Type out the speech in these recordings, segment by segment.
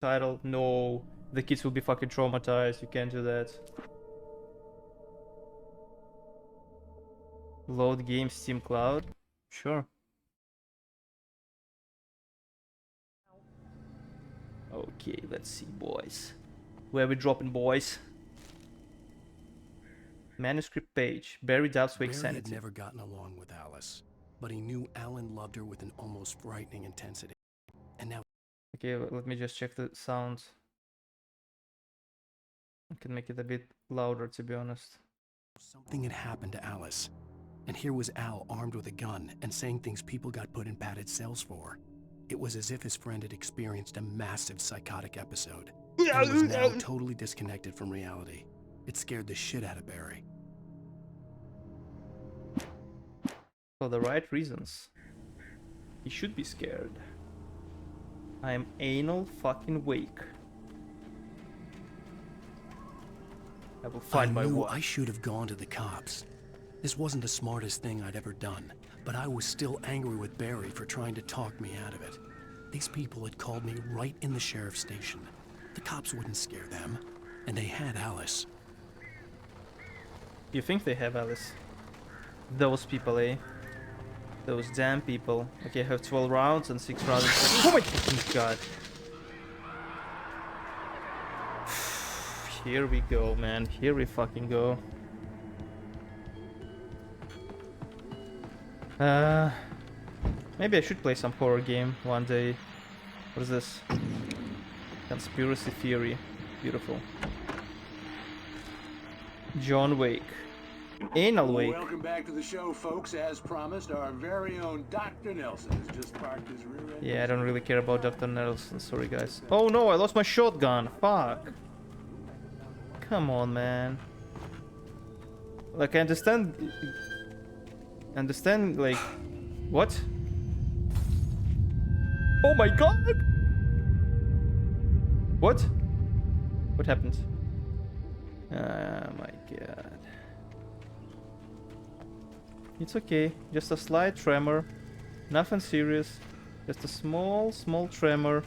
title. No, the kids will be fucking traumatized. You can't do that. Load game Steam Cloud. Sure. Okay, let's see, boys. Where we dropping, boys? Manuscript page. Barry doubts Wake's Barry had sanity. never gotten along with Alice, but he knew Alan loved her with an almost frightening intensity. And now Okay, let me just check the sound. I can make it a bit louder, to be honest. something had happened to Alice. And here was Al armed with a gun and saying things people got put in padded cells for. It was as if his friend had experienced a massive psychotic episode and was now totally disconnected from reality. It scared the shit out of Barry. For the right reasons. He should be scared. I am anal fucking Wake. I will find my knew wife. I should have gone to the cops. This wasn't the smartest thing I'd ever done, but I was still angry with Barry for trying to talk me out of it. These people had called me right in the sheriff's station. The cops wouldn't scare them, and they had Alice. You think they have Alice? Those people, eh? Those damn people. Okay, I have 12 rounds and 6 rounds. Oh my fucking god. Here we go, man. Here we fucking go. Maybe I should play some horror game one day. What is this? Conspiracy theory. Beautiful. John Wake. Anal Wake. Welcome back to the show, folks. As promised, our very own Dr. Nelson has just parked his rear end. Yeah, I don't really care about Dr. Nelson. Sorry, guys. Oh no, I lost my shotgun. Fuck. Come on, man. Like, I understand, like... What? Oh my god! What? What happened? Oh my god. It's okay. Just a slight tremor. Nothing serious. Just a small tremor.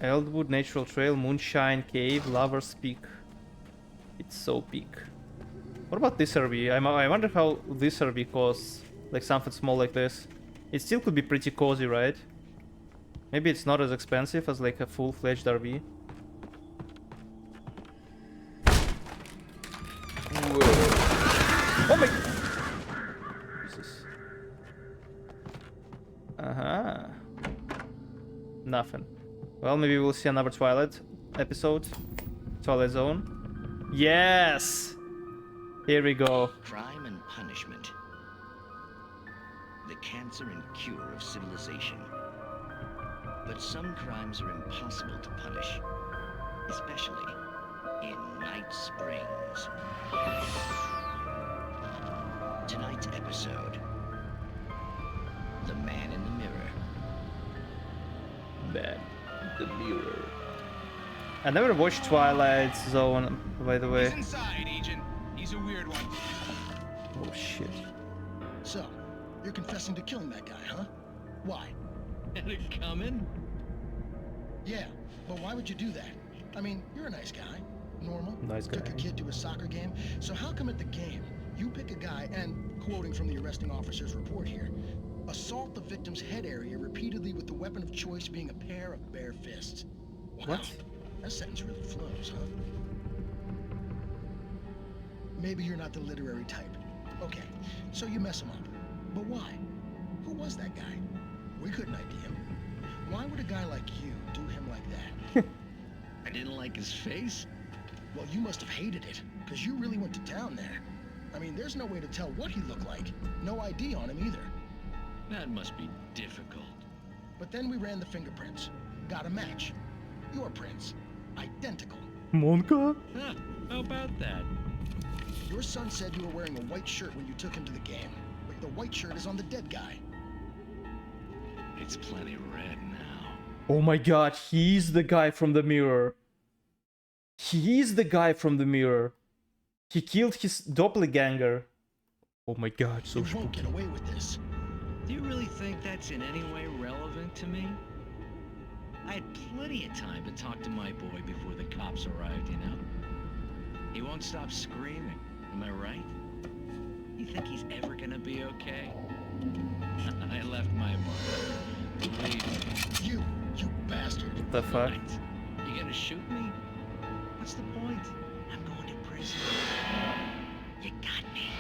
Eldwood Natural Trail, Moonshine Cave, Lover's Peak. It's so peak. What about this RV? I wonder how this RV costs. Like something small like this. It still could be pretty cozy, right? Maybe it's not as expensive as like a full-fledged RV. Whoa. Oh my... Jesus. Uh-huh. Nothing. Well, maybe we'll see another Twilight episode. Twilight Zone. Yes! Here we go. Crime and punishment. The cancer and cure of civilization. But some crimes are impossible to punish, especially in Night Springs. Tonight's episode, The Man in the Mirror. Man in the Mirror. I never watched Twilight Zone, by the way. He's inside, Agent. He's a weird one. Oh shit. So, you're confessing to killing that guy, huh? Why? Had it coming? Yeah, but why would you do that? I mean, you're a nice guy. Normal. Nice Took guy. your kid to a soccer game. So how come at the game, you pick a guy and, quoting from the arresting officer's report here, assault the victim's head area repeatedly with the weapon of choice being a pair of bare fists? Wow. What? That sentence really flows, huh? Maybe you're not the literary type. Okay, so you mess him up. But why? Who was that guy? We couldn't ID him. Why would a guy like you do him like that? I didn't like his face. Well, you must have hated it, because you really went to town there. I mean, there's no way to tell what he looked like. No ID on him either. That must be difficult. But then we ran the fingerprints. Got a match. Your prints. Identical. Monka? Huh, how about that? Your son said you were wearing a white shirt when you took him to the game. But the white shirt is on the dead guy. It's plenty red now. Oh my god, he's the guy from the mirror. He's the guy from the mirror. He killed his doppelganger. Oh my god, so You won't spooky. get away with this. Do you really think that's in any way relevant to me? I had plenty of time to talk to my boy before the cops arrived, you know? He won't stop screaming, am I right? You think he's ever gonna be okay? I left my mark. Believe me. You bastard. What the fuck? What? You gonna shoot me? What's the point? I'm going to prison. You got me.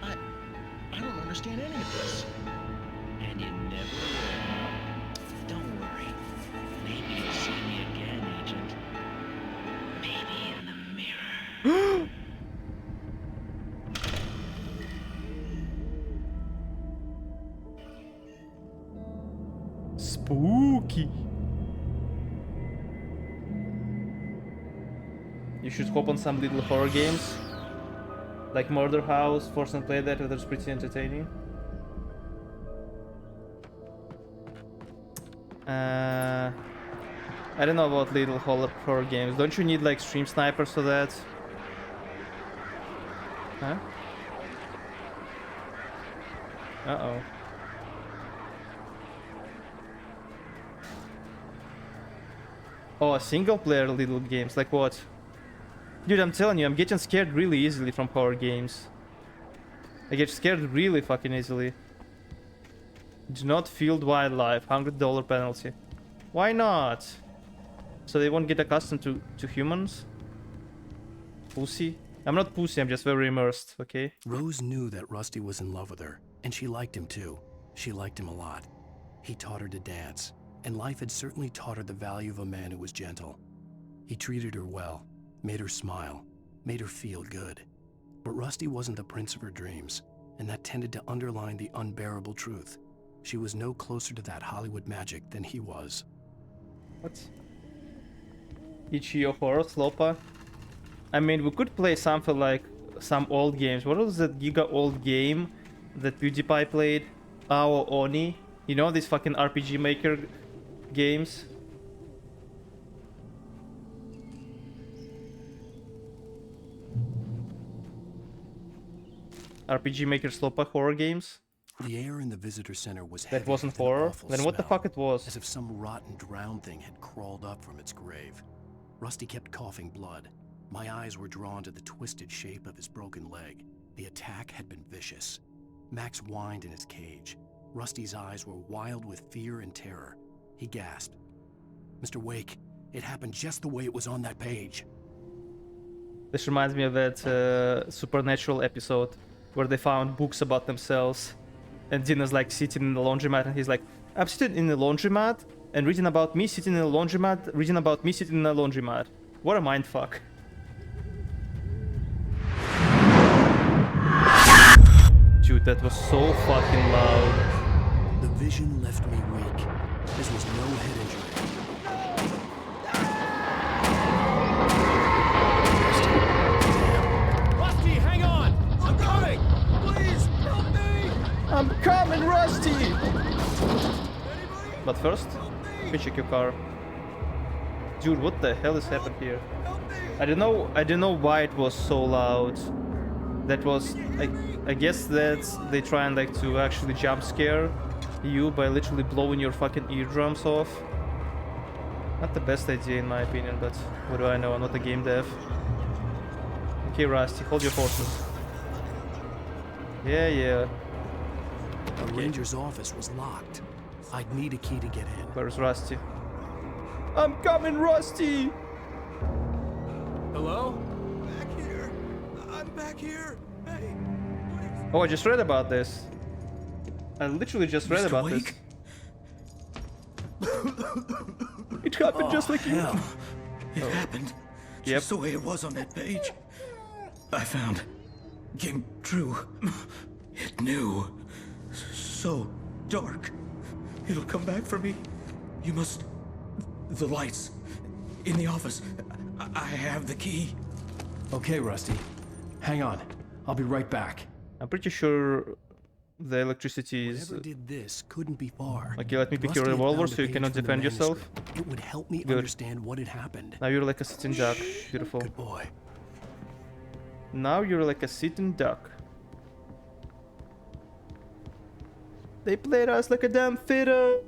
I don't understand any of this. And you never will. Don't worry. Maybe you'll see me again, Agent. Maybe in the mirror. Spooky. You should hop on some little horror games. Like Murder House, Force and Play That, that's pretty entertaining. I don't know about little horror games. Don't you need like Stream Snipers for that? Huh? Uh-oh. Oh, single player little games, like what? Dude, I'm telling you, I'm getting scared really easily from horror games. I get scared really fucking easily. Do not field wildlife, $100 penalty. Why not? So they won't get accustomed to humans? Pussy? I'm not pussy, I'm just very immersed, okay? Rose knew that Rusty was in love with her, and she liked him too. She liked him a lot. He taught her to dance, and life had certainly taught her the value of a man who was gentle. He treated her well, made her smile, made her feel good. But Rusty wasn't the prince of her dreams, and that tended to underline the unbearable truth. She was no closer to that Hollywood magic than he was. What? Ichio Horror Slopa? I mean, we could play something like some old games. What was that giga old game that PewDiePie played? Ao Oni? You know, these fucking RPG Maker games? RPG Maker Slopa horror games? The air in the visitor center was That heavy wasn't with an horror? awful Then what the smell, fuck it was? as if some rotten drowned thing had crawled up from its grave. Rusty kept coughing blood. My eyes were drawn to the twisted shape of his broken leg. The attack had been vicious. Max whined in his cage. Rusty's eyes were wild with fear and terror. He gasped. Mr. Wake, it happened just the way it was on that page. This reminds me of that Supernatural episode where they found books about themselves. And Dina's like sitting in the laundromat and he's like, I'm sitting in the laundromat and reading about me sitting in the laundromat, reading about me sitting in the laundromat. What a mindfuck. Dude, that was so fucking loud. The vision left me weak. This was no head injury. Rusty, hang on! I'm coming! Please, help me! I'm coming, Rusty! But first, let me check your car. Dude, what the hell is happened here? I don't know why it was so loud. That was, I guess that's they try and like to actually jump scare you by literally blowing your fucking eardrums off. Not the best idea in my opinion, but what do I know? I'm not a game dev. Okay, Rusty, hold your horses. Yeah. The ranger's office was locked. I'd need a key to get in. Where's Rusty? I'm coming, Rusty! Hello? Back here. I'm back here. Hey. Oh, I just read about this. I literally just read Mr. about Wake? this. It happened just like you. Hell, it happened Yep. just the way it was on that page. I found came true. It knew. So dark. It'll come back for me. You must. The lights in the office. I have the key. Okay, Rusty. Hang on. I'll be right back. I'm pretty sure the electricity is... Whoever did this couldn't be far. Okay, let me pick your Rusty had revolver found so a you page cannot from the defend yourself. manuscript. It would help me Good. understand what had happened. Now you're like a sitting duck. Beautiful. Good boy. Now you're like a sitting duck. They played us like a damn fiddle.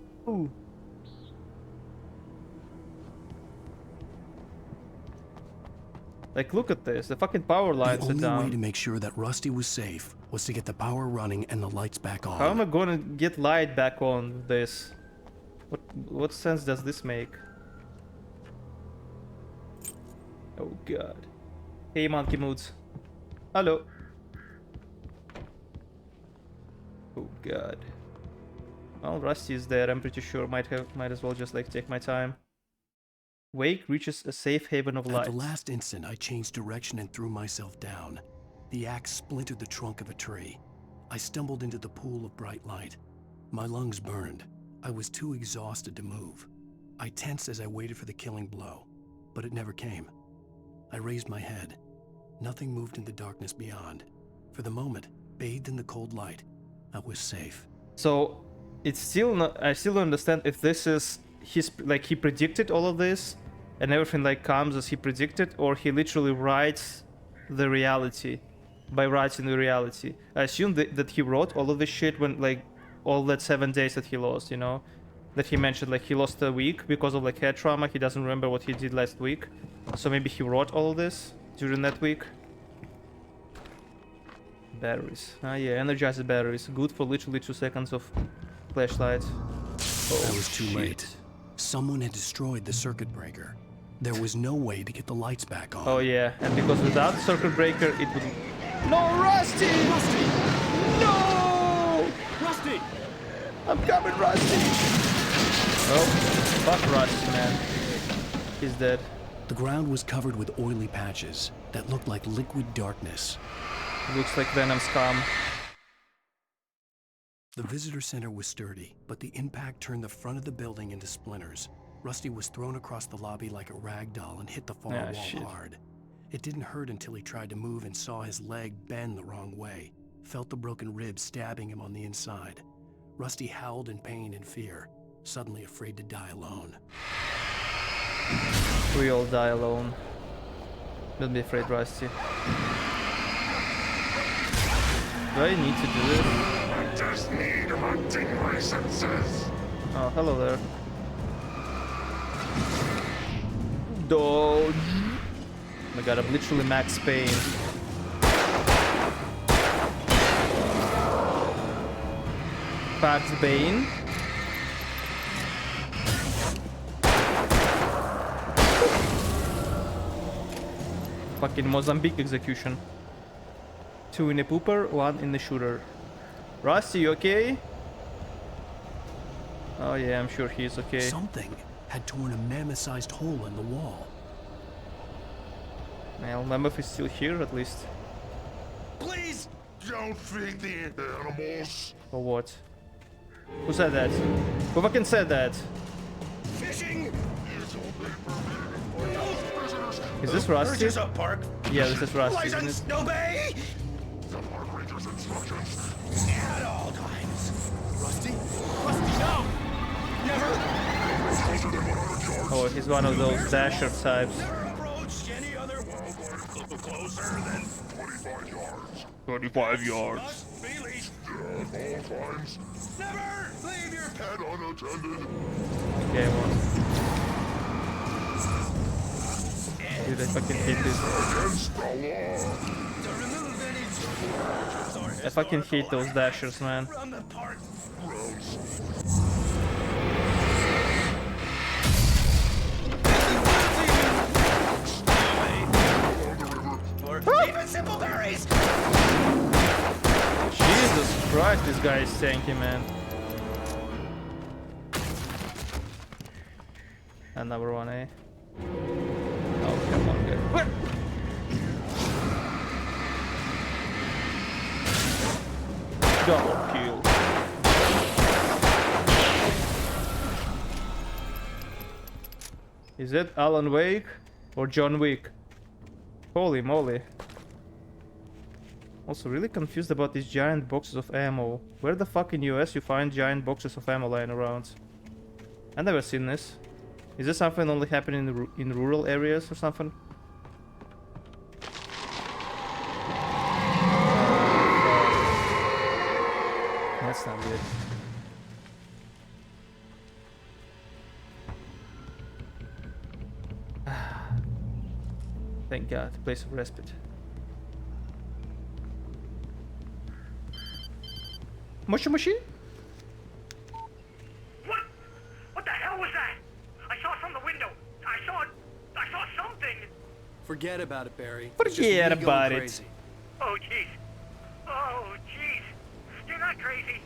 Like, look at this. The fucking power lines The are only way to down. make sure that Rusty was safe was to get the power running and the lights back on. How am I gonna get light back on with this? What sense does this make? Oh god. Hey, monkey moods. Hello. Oh god. Well, Rusty is there. I'm pretty sure. Might as well just like take my time. Wake reaches a safe haven of light. At the last instant, I changed direction and threw myself down. The axe splintered the trunk of a tree. I stumbled into the pool of bright light. My lungs burned. I was too exhausted to move. I tensed as I waited for the killing blow, but it never came. I raised my head. Nothing moved in the darkness beyond. For the moment, bathed in the cold light, I was safe. So it's still not. I still don't understand if this is he predicted all of this, and everything like comes as he predicted, or he literally writes the reality by writing the reality. I assume that he wrote all of this shit when like all that 7 days that he lost, you know, that he mentioned like he lost a week because of like head trauma. He doesn't remember what he did last week, so maybe he wrote all of this during that week. Batteries. Ah yeah, energized batteries. Good for literally 2 seconds of flashlight. I was too late. Someone had destroyed the circuit breaker. There was no way to get the lights back on. Oh yeah, and because without the circuit breaker it would... No, Rusty! Rusty! No! Rusty! I'm coming, Rusty! Oh, fuck Rusty, man. He's dead. The ground was covered with oily patches that looked like liquid darkness. Looks like Venom's come. The visitor center was sturdy, but the impact turned the front of the building into splinters. Rusty was thrown across the lobby like a rag doll and hit the far Ah, wall shit. hard. It didn't hurt until he tried to move and saw his leg bend the wrong way, felt the broken ribs stabbing him on the inside. Rusty howled in pain and fear, suddenly afraid to die alone. We all die alone. Don't be afraid, Rusty. Do I need to do this? I just need hunting licenses. Oh, hello there. Dodge. Oh my god, I'm literally Max Payne. Pax Bane. Fucking Mozambique execution. 2 in a pooper, 1 in the shooter. Rusty, you okay? Oh yeah, I'm sure he's okay. Something had torn a mammoth-sized hole in the wall. Well, Mammoth is still here at least. Please don't feed the animals. Or what? Who said that? Who fucking said that? Fishing is only permitted for those prisoners. Is this Rusty? Urges up, Park. Yeah, this is Rusty, isn't License, it? no bay. The Park Ranger's instructions at all times. Rusty? Rusty, no! Never! Closer than 100 yards. Oh, he's one of those dasher types. Never approach any other wildlife closer than 25 yards. 25 yards. Must be leashed at all times. Never leave your pet unattended. Okay, well. Dude, I fucking hate this. Against the law. To remove any I fucking hate those dashers, man. From the park. Gross. even simple berries! Jesus Christ, this guy is tanky, man. Another one, eh? Oh, come on, good. What? Double kill. Is it Alan Wake or John Wick? Holy moly. Also really confused about these giant boxes of ammo. Where the fuck in US you find giant boxes of ammo lying around? I've never seen this. Is this something only happening in rural areas or something? That's not good. Thank God, place of respite. Moshi Moshi? What? What the hell was that? I saw it from the window. I saw something. Forget about it, Barry. Forget about it. Oh, jeez. Oh, jeez. You're not crazy.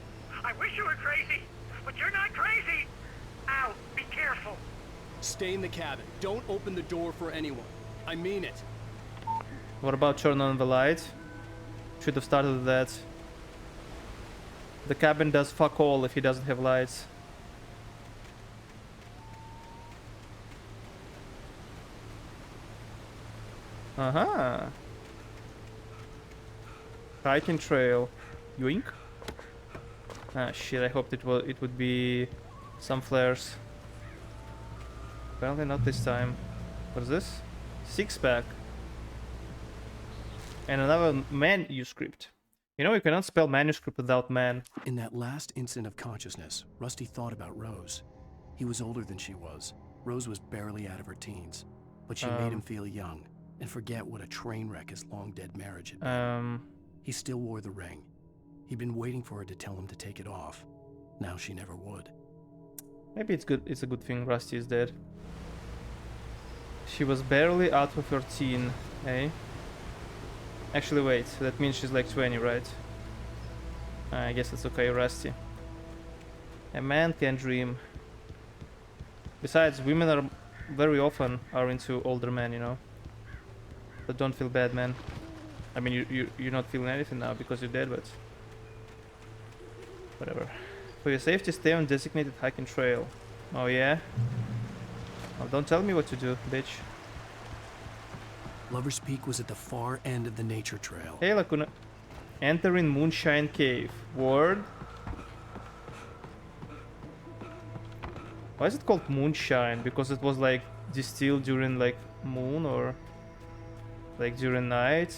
I wish you were crazy, but you're not crazy. Ow, be careful. Stay in the cabin. Don't open the door for anyone. I mean it. What about turn on the light? Should have started with that. The cabin does fuck all if he doesn't have lights. Uh-huh. Hiking trail. Yoink. Ah shit, I hoped it would be some flares. Apparently not this time. What is this? 6-pack. And another manuscript. You know, you cannot spell manuscript without man. In that last instant of consciousness, Rusty thought about Rose. He was older than she was. Rose was barely out of her teens. But she made him feel young and forget what a train wreck his long-dead marriage had been. He still wore the ring. He'd been waiting for her to tell him to take it off. Now she never would. Maybe it's good. It's a good thing Rusty is dead. She was barely out of her teen, eh? Actually, wait. That means she's like 20, right? I guess it's okay, Rusty. A man can dream. Besides, women are very often into older men, you know. But don't feel bad, man. I mean, you're not feeling anything now because you're dead, but whatever. For your safety, stay on designated hiking trail. Oh yeah? Well, don't tell me what to do, bitch. Lover's Peak was at the far end of the nature trail. Hey, Lacuna. Entering Moonshine Cave. Word. Why is it called Moonshine? Because it was like distilled during like moon or like during night?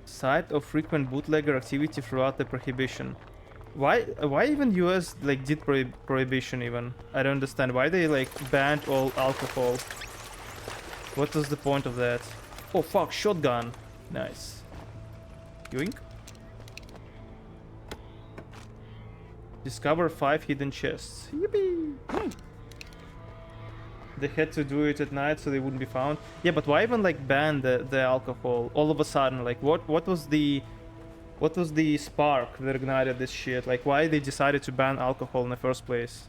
Site of frequent bootlegger activity throughout the prohibition. Why even US like did prohibition even? I don't understand. Why they like banned all alcohol? What was the point of that? Oh fuck, shotgun. Nice. Yoink. Discover 5 hidden chests. Yippee! They had to do it at night so they wouldn't be found. Yeah, but why even like ban the alcohol all of a sudden? Like what was the spark that ignited this shit? Like why they decided to ban alcohol in the first place?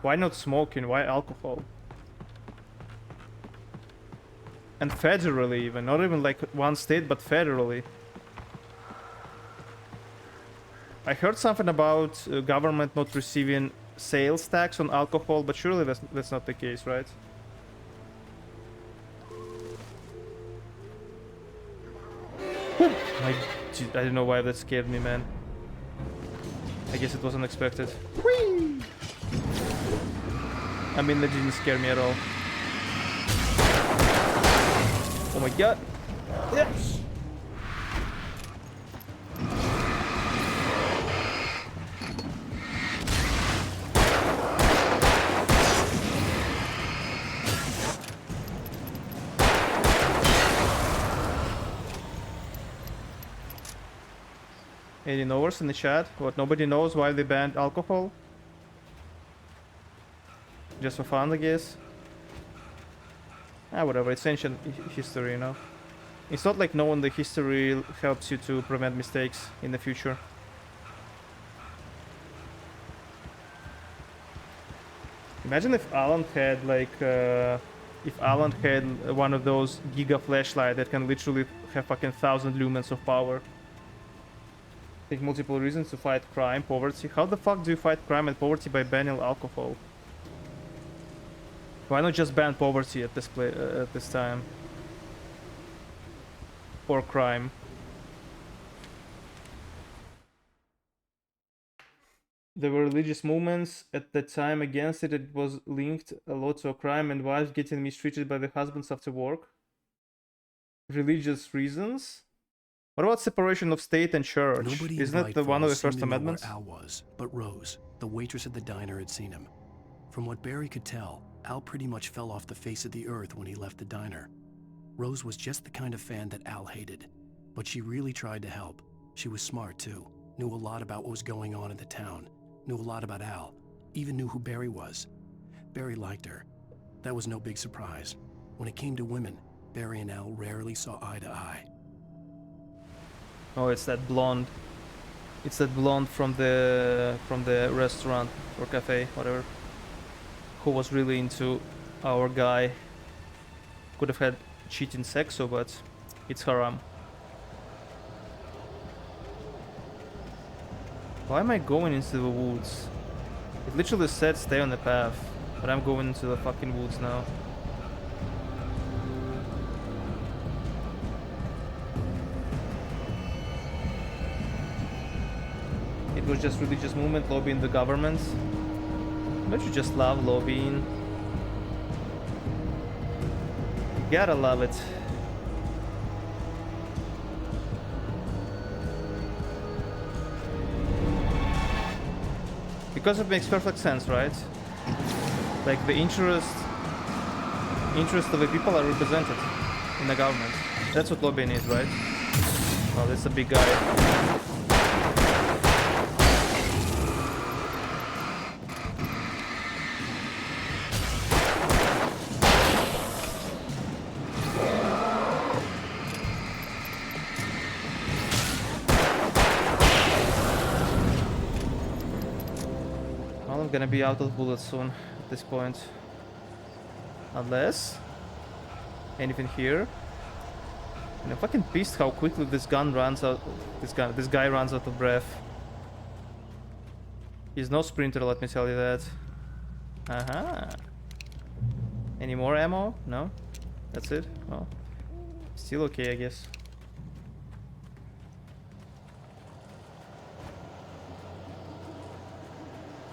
Why not smoking? Why alcohol? And federally even, not even like one state but federally. I heard something about government not receiving sales tax on alcohol, but surely that's not the case, right? I don't know why that scared me, man. I guess it was unexpected. Whee! I mean, that didn't scare me at all. Oh my god. Yes. Any knowers in the chat? What, nobody knows why they banned alcohol? Just for fun, I guess. Ah, whatever, it's ancient history, you know. It's not like knowing the history helps you to prevent mistakes in the future. Imagine if Alan had like, if Alan had one of those giga flashlight that can literally have fucking 1,000 lumens of power. Take multiple reasons to fight crime, poverty. How the fuck do you fight crime and poverty by banning alcohol? Why not just ban poverty at this time? Or crime? There were religious movements at the time against it. It was linked a lot to a crime and wives getting mistreated by the husbands after work. Religious reasons? What about separation of state and church? Nobody Isn't in it the Bright one of the Falls seemed First to know where Amendments? Al was, but Rose, the waitress at the diner, had seen him. From what Barry could tell, Al pretty much fell off the face of the earth when he left the diner. Rose was just the kind of fan that Al hated, but she really tried to help. She was smart too, knew a lot about what was going on in the town, knew a lot about Al, even knew who Barry was. Barry liked her. That was no big surprise. When it came to women, Barry and Al rarely saw eye to eye. Oh, it's that blonde. It's that blonde from the restaurant or cafe, whatever. Who was really into our guy. Could have had cheating sexo, but it's haram. Why am I going into the woods? It literally said stay on the path, but I'm going into the fucking woods now. It was just religious movement lobbying the government. Don't you just love lobbying? You gotta love it. Because it makes perfect sense, right? Like the interest of the people are represented in the government. That's what lobbying is, right? Oh, that's a big guy. Gonna be out of bullets soon at this point, unless anything here. And I'm fucking pissed how quickly this gun runs out. This guy runs out of breath. He's no sprinter, let me tell you that. Any more ammo? No, that's it. Oh, still okay, I guess.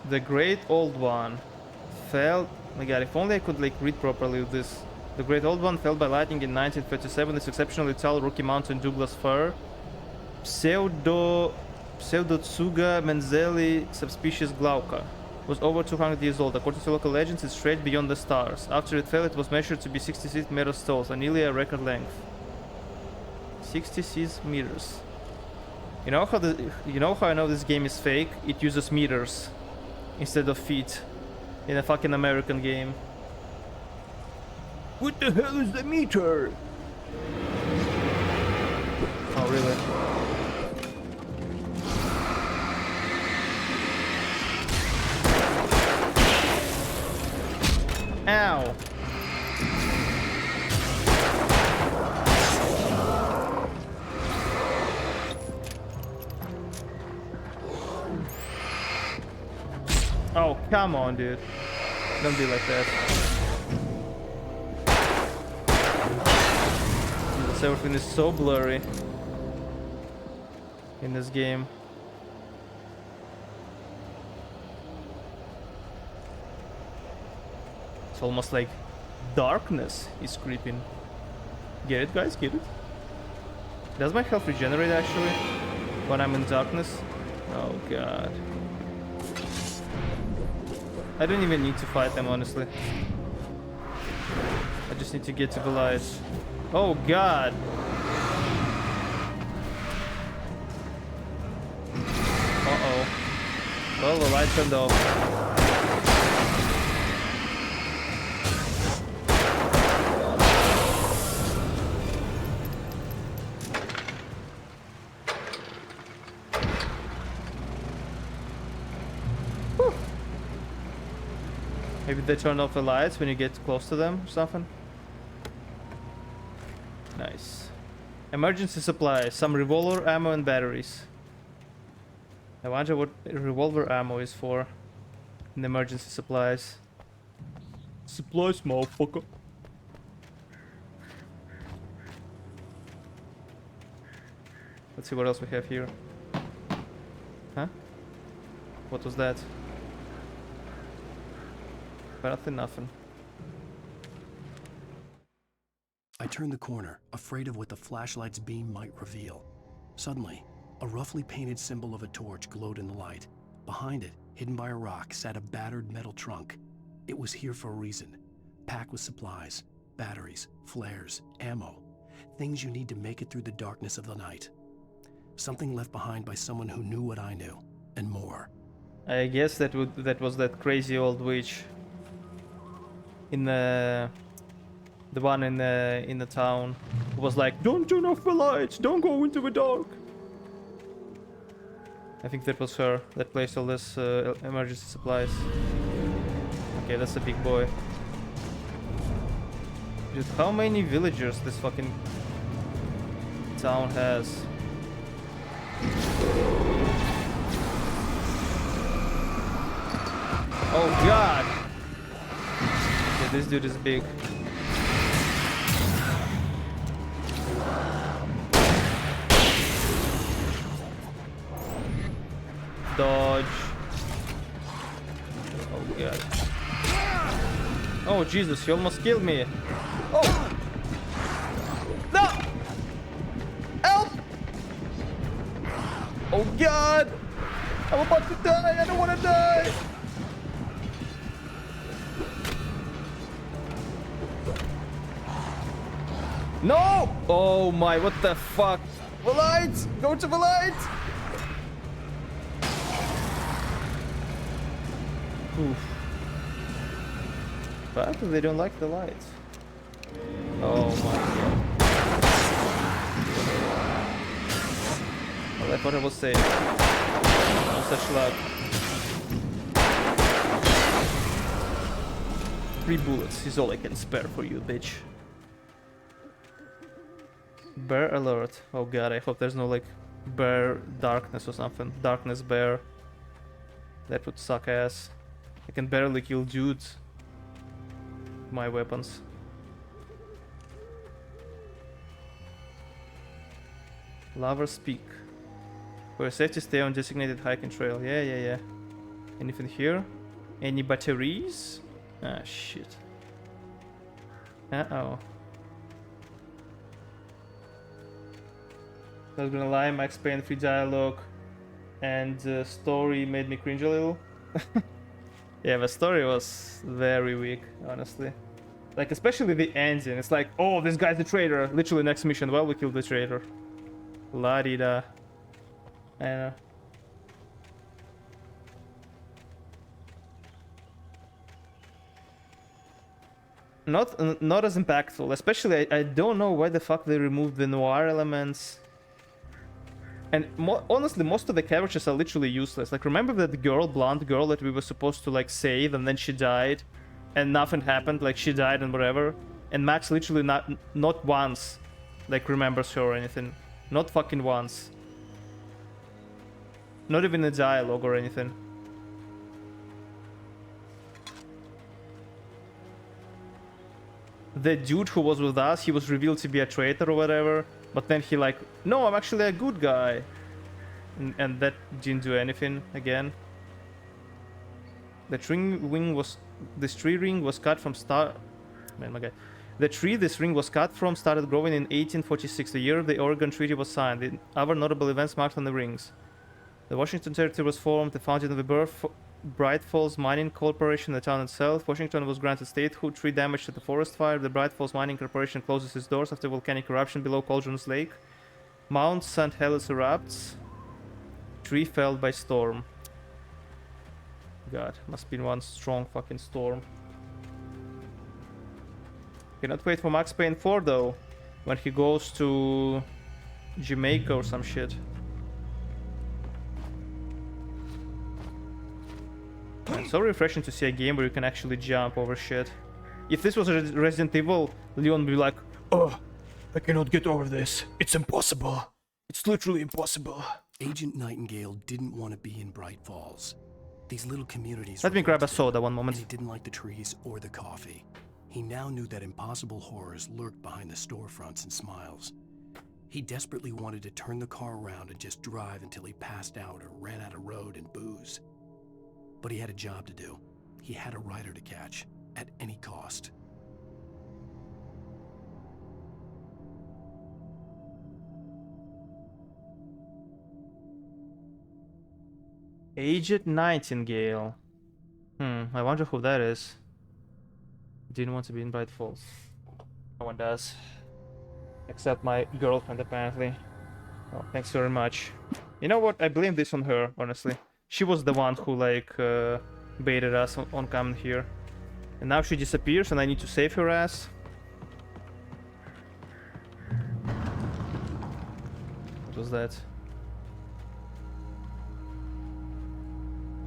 The Great Old One fell. My god, if only I could like read properly with this. The Great Old One fell by lightning in 1937. This exceptionally tall Rocky Mountain Douglas fir, Pseudotsuga menzeli subspecies glauca, was over 200 years old. According to local legends, it's straight beyond the stars. After it fell, it was measured to be 66 meters tall, so nearly a record length. 66 meters. You know how I know this game is fake? It uses meters instead of feet in a fucking American game. What the hell is the meter? Oh, really? Ow. Oh, come on, dude. Don't be like that. Jesus, everything is so blurry in this game. It's almost like darkness is creeping. Get it, guys? Get it? Does my health regenerate, actually, when I'm in darkness? Oh, God. I don't even need to fight them, honestly. I just need to get to the lights. Oh, God! Uh-oh. Well, the lights turned off. Maybe they turn off the lights when you get close to them or something. Nice. Emergency supplies. Some revolver ammo and batteries. I wonder what revolver ammo is for in emergency supplies. Supplies, motherfucker. Let's see what else we have here. Huh? What was that? Apparently nothing. I turned the corner, afraid of what the flashlight's beam might reveal. Suddenly, a roughly painted symbol of a torch glowed in the light. Behind it, hidden by a rock, sat a battered metal trunk. It was here for a reason, packed with supplies, batteries, flares, ammo, things you need to make it through the darkness of the night. Something left behind by someone who knew what I knew, and more. I guess that was that crazy old witch in the one in the town who was like, "Don't turn off the lights, don't go into the dark." I think that was her that placed all this emergency supplies. Okay, that's a big boy. Dude, how many villagers this fucking town has? Oh god! Yeah, this dude is big. Dodge. Oh god. Oh Jesus, he almost killed me. Oh! No! Help! Oh god! I'm about to die, I don't want to die! No! Oh my, what the fuck? The lights! Go to the lights! Oof. But they don't like the lights. Oh my god. Well, I thought I was safe. No such luck. 3 bullets is all I can spare for you, bitch. Bear alert. Oh god, I hope there's no like bear darkness or something. Darkness bear. That would suck ass. I can barely kill dudes. My weapons. Lover's Peak. For safety, stay on designated hiking trail. Yeah. Anything here? Any batteries? Ah, shit. Uh-oh. I was gonna lie, Max Payne 3 dialogue and story made me cringe a little. Yeah, the story was very weak, honestly. Like, especially the ending. It's like, oh, this guy's the traitor. Literally next mission, well, we killed the traitor. La-di-da. I know. Not as impactful. Especially, I don't know why the fuck they removed the noir elements. And honestly, most of the characters are literally useless. Like, remember that girl, blonde girl that we were supposed to, like, save, and then she died? And nothing happened, like, she died and whatever. And Max literally not once, like, remembers her or anything. Not fucking once. Not even a dialogue or anything. The dude who was with us, he was revealed to be a traitor or whatever. But then he like, no, I'm actually a good guy. And that didn't do anything again. The tree ring was cut from Man, my guy. The tree this ring was cut from started growing in 1846, the year the Oregon Treaty was signed. The other notable events marked on the rings. The Washington Territory was formed, the founding of the Bright Falls Mining Corporation, the town itself. Washington was granted statehood. Tree damage to the forest fire. The Bright Falls Mining Corporation closes its doors after volcanic eruption below Cauldrons Lake. Mount St. Helens erupts. Tree felled by storm. God, must be one strong fucking storm. Cannot wait for Max Payne 4 though, when he goes to Jamaica or some shit. It's so refreshing to see a game where you can actually jump over shit. If this was Resident Evil, Leon would be like, oh, I cannot get over this. It's impossible. It's literally impossible. Agent Nightingale didn't want to be in Bright Falls. These little communities... Let me grab a soda one moment. And he didn't like the trees or the coffee. He now knew that impossible horrors lurked behind the storefronts and smiles. He desperately wanted to turn the car around and just drive until he passed out or ran out of road and booze. But he had a job to do. He had a rider to catch, at any cost. Aged Nightingale. I wonder who that is. Didn't want to be in Bright Falls. No one does. Except my girlfriend, apparently. Oh, thanks very much. You know what? I blame this on her, honestly. She was the one who, like, baited us on coming here. And now she disappears and I need to save her ass. What was that?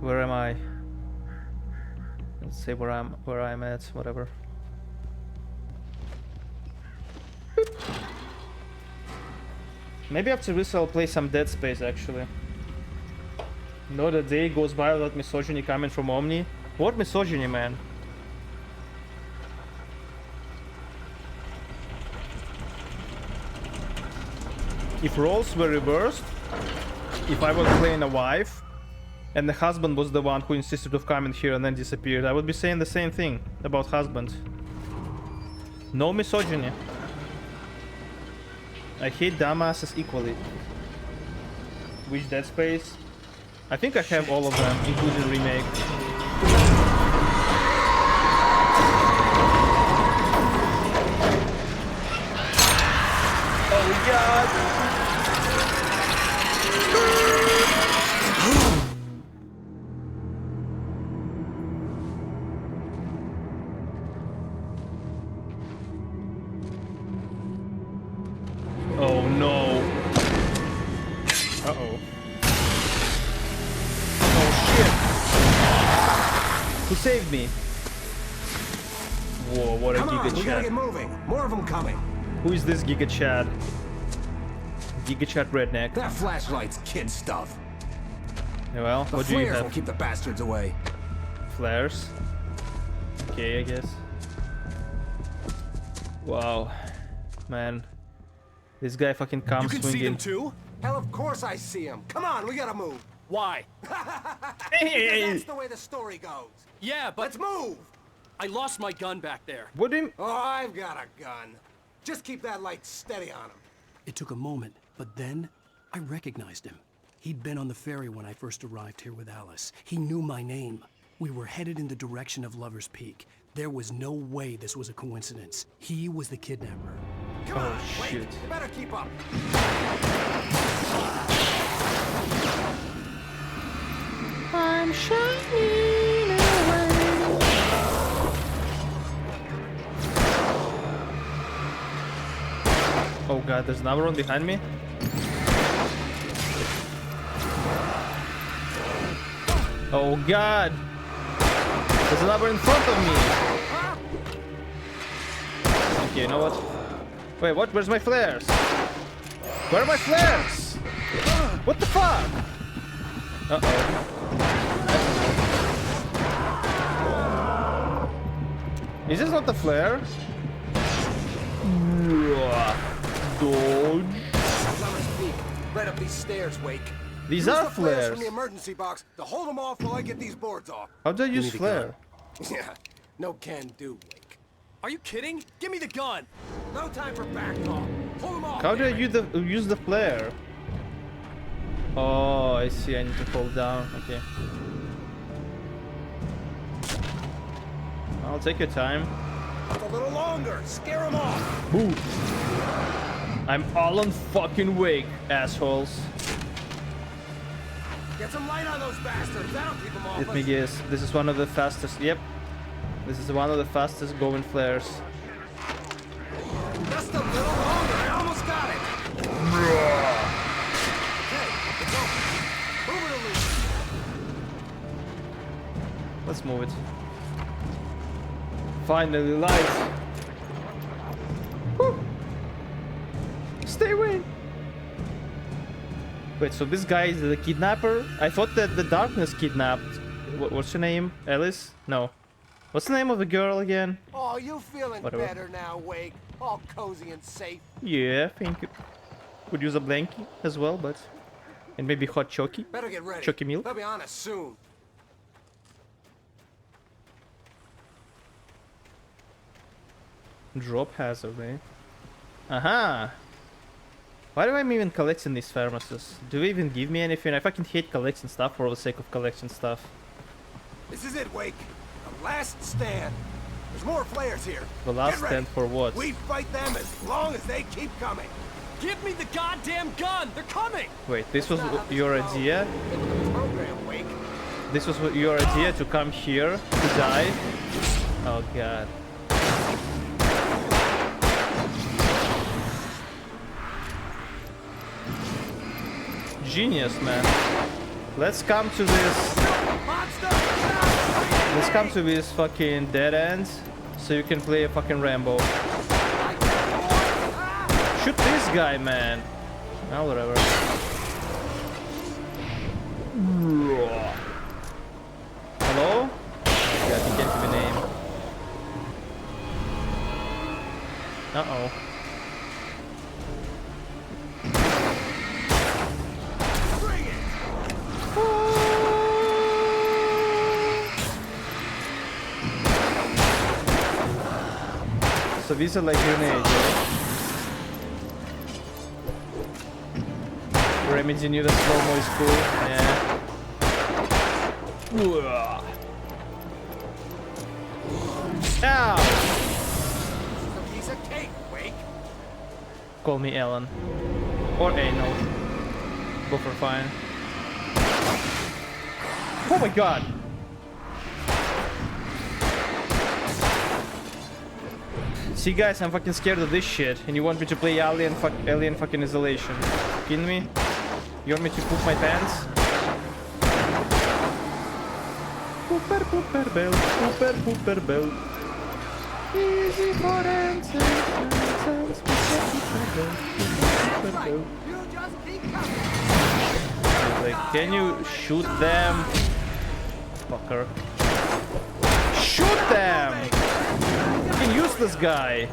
Where am I? Let's say where I'm at, whatever. Maybe after this I'll play some Dead Space actually. Not a day goes by without misogyny coming from Omni. What misogyny, man? If roles were reversed, if I was playing a wife and the husband was the one who insisted of coming here and then disappeared, I would be saying the same thing about husband. No misogyny. I hate dumbasses equally. Which Dead Space? I think I have all of them, including remake. Oh god! Oh no. Uh-oh. Oh shit. Who saved me? Whoa, what a Come on, Giga we gotta Chad. get moving. More of them coming. Who is this Giga Chad? Giga Chad redneck. That flashlight's kid stuff. Well, The what do you flares will have? keep the bastards away. Flares? Okay, I guess. Wow. Man. This guy fucking comes You can swinging. see them too? Hell, of course I see them. Come on, we gotta move. Why? Because that's the way the story goes. Yeah, but Let's move. I lost my gun back there. What do you... Oh, I've got a gun. Just keep that light steady on him. It took a moment, but then I recognized him. He'd been on the ferry when I first arrived here with Alice. He knew my name. We were headed in the direction of Lover's Peak. There was no way this was a coincidence. He was the kidnapper. Come on, Oh, shit. wait. You better keep up. I'm shining away. Oh god, there's another one behind me. Oh god! There's another in front of me! Okay, you know what? Wait, what? Where's my flares? Where are my flares? What the fuck? Uh-oh. Is this not the flare? Dodge. Lover's Peak. Right up these stairs, Wake. These Use are the flares from flares. the emergency box to hold them off while I get these boards off. How do I use the flare? Yeah, no can do, Wake. Are you kidding? Give me the gun. No time for back talk. Hold them off. How do I damn it. use the flare? Oh, I see. I need to hold down. Okay. I'll take your time. A little longer. Scare them off. Boo. I'm Alan fucking Wake, assholes. Get some light on those bastards. That'll keep them off Let us. me guess. This is one of the fastest. Yep. This is one of the fastest going flares. Just a little longer. I almost got it. Okay, it's open. Move it or lose it. Let's move it. Finally, light. Woo. Stay away. Wait, so this guy is the kidnapper? I thought that the Darkness kidnapped. What's her name? Alice? No. What's the name of the girl again? Oh, you feeling Whatever. better now, Wake? All cozy and safe. Yeah, thank you. Could use a blankie as well, but... And maybe hot choky. Better get ready. Chucky milk. They'll be on us soon. Drop hazard, eh? Aha! Why do I even collecting these thermoses? Do they even give me anything? I fucking hate collecting stuff for the sake of collecting stuff. This is it, Wake. The last stand. There's more flares here. The last Get ready. stand for what? We fight them as long as they keep coming. Give me the goddamn gun! They're coming! Wait, this was your idea? Program, Wake. This was your idea to come here to die? Oh god. Genius, man. Let's come to this. Let's come to this fucking dead end so you can play a fucking Rambo. Shoot this guy, man. Oh, whatever. Hello? Oh god, he can't give a name. Uh-oh. So these are like grenades, right? Remedy knew that slow-mo is cool. Yeah. Ow! Piece of cake, Wake. Call me Ellen. Or Anal. Both are fine. Oh my god! See guys, I'm fucking scared of this shit, and you want me to play Alien fucking Isolation. Kidding me? You want me to poop my pants? Pooper pooper bell, pooper pooper bell. Easy for answers, like, can you shoot them? Fucker. Shoot them! Fucking useless guy.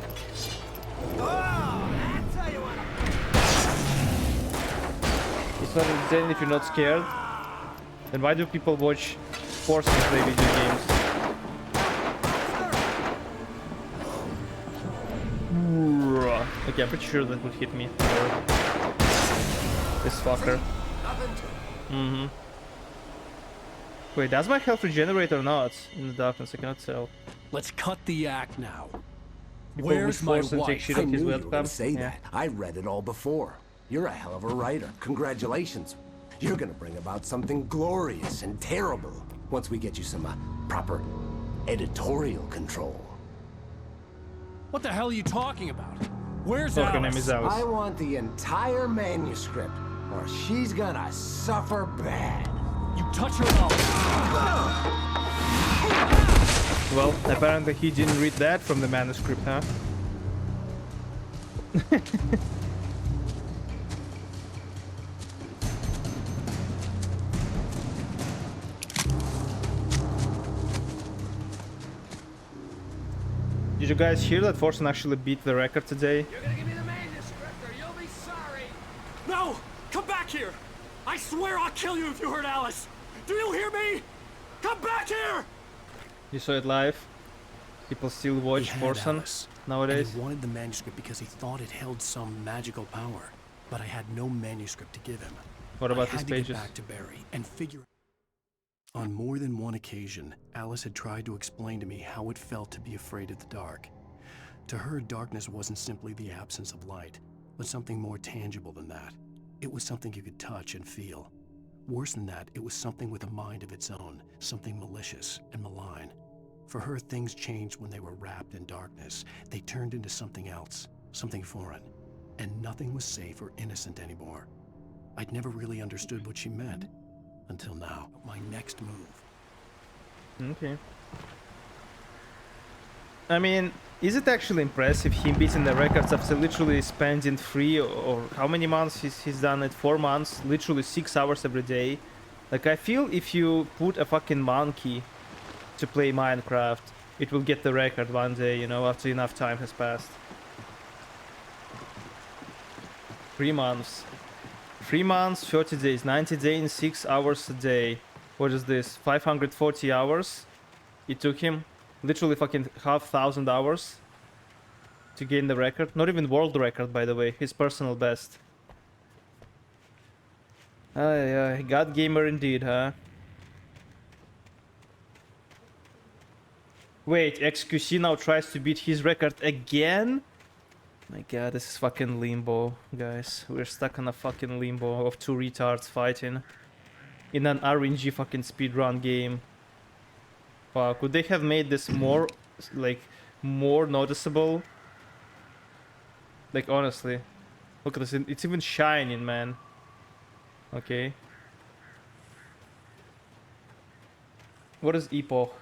It's not insane if you're not scared. Then why do people watch sports and play video games? Okay, I'm pretty sure that would hit me. This fucker. Mm-hmm. Wait, does my health regenerate or not? In the darkness, I cannot tell. Let's cut the act now. People Where's my force and take wife? shit I on his knew you were gonna webcam. say Yeah. that. I read it all before. You're a hell of a writer. Congratulations. You're gonna bring about something glorious and terrible once we get you some proper editorial control. What the hell are you talking about? Where's Her Alice? name is Alice. I want the entire manuscript, or she's gonna suffer bad. You touch her up. Well, apparently he didn't read that from the manuscript, huh? Did you guys hear that Forsen actually beat the record today? You're gonna give me the manuscript or you'll be sorry. No! Come back here! I swear I'll kill you if you hurt Alice! Do you hear me? Come back here! You saw it live? People still watch He had Forsen Alice, nowadays? And he wanted the manuscript because he thought it held some magical power. But I had no manuscript to give him. What about I these had to pages? get back to Barry and figure. On more than one occasion, Alice had tried to explain to me how it felt to be afraid of the dark. To her, darkness wasn't simply the absence of light, but something more tangible than that. It was something you could touch and feel. Worse than that, it was something with a mind of its own, something malicious and malign. For her, things changed when they were wrapped in darkness. They turned into something else, something foreign, and nothing was safe or innocent anymore. I'd never really understood what she meant, until now. My next move. Okay. I mean, is it actually impressive him beating the records after literally spending 3 or how many months he's done it? 4 months, literally 6 hours every day. Like, I feel if you put a fucking monkey to play Minecraft, it will get the record one day, you know, after enough time has passed. 3 months. 3 months, 30 days, 90 days, 6 hours a day. What is this? 540 hours? It took him literally fucking 1,000 hours to gain the record. Not even world record, by the way. His personal best. God gamer indeed, huh? Wait, XQC now tries to beat his record again? My god, this is fucking limbo, guys. We're stuck on a fucking limbo of two retards fighting in an RNG fucking speedrun game. Wow, could they have made this more, like, more noticeable? Like, honestly. Look at this, it's even shining, man. Okay. What is Epoch?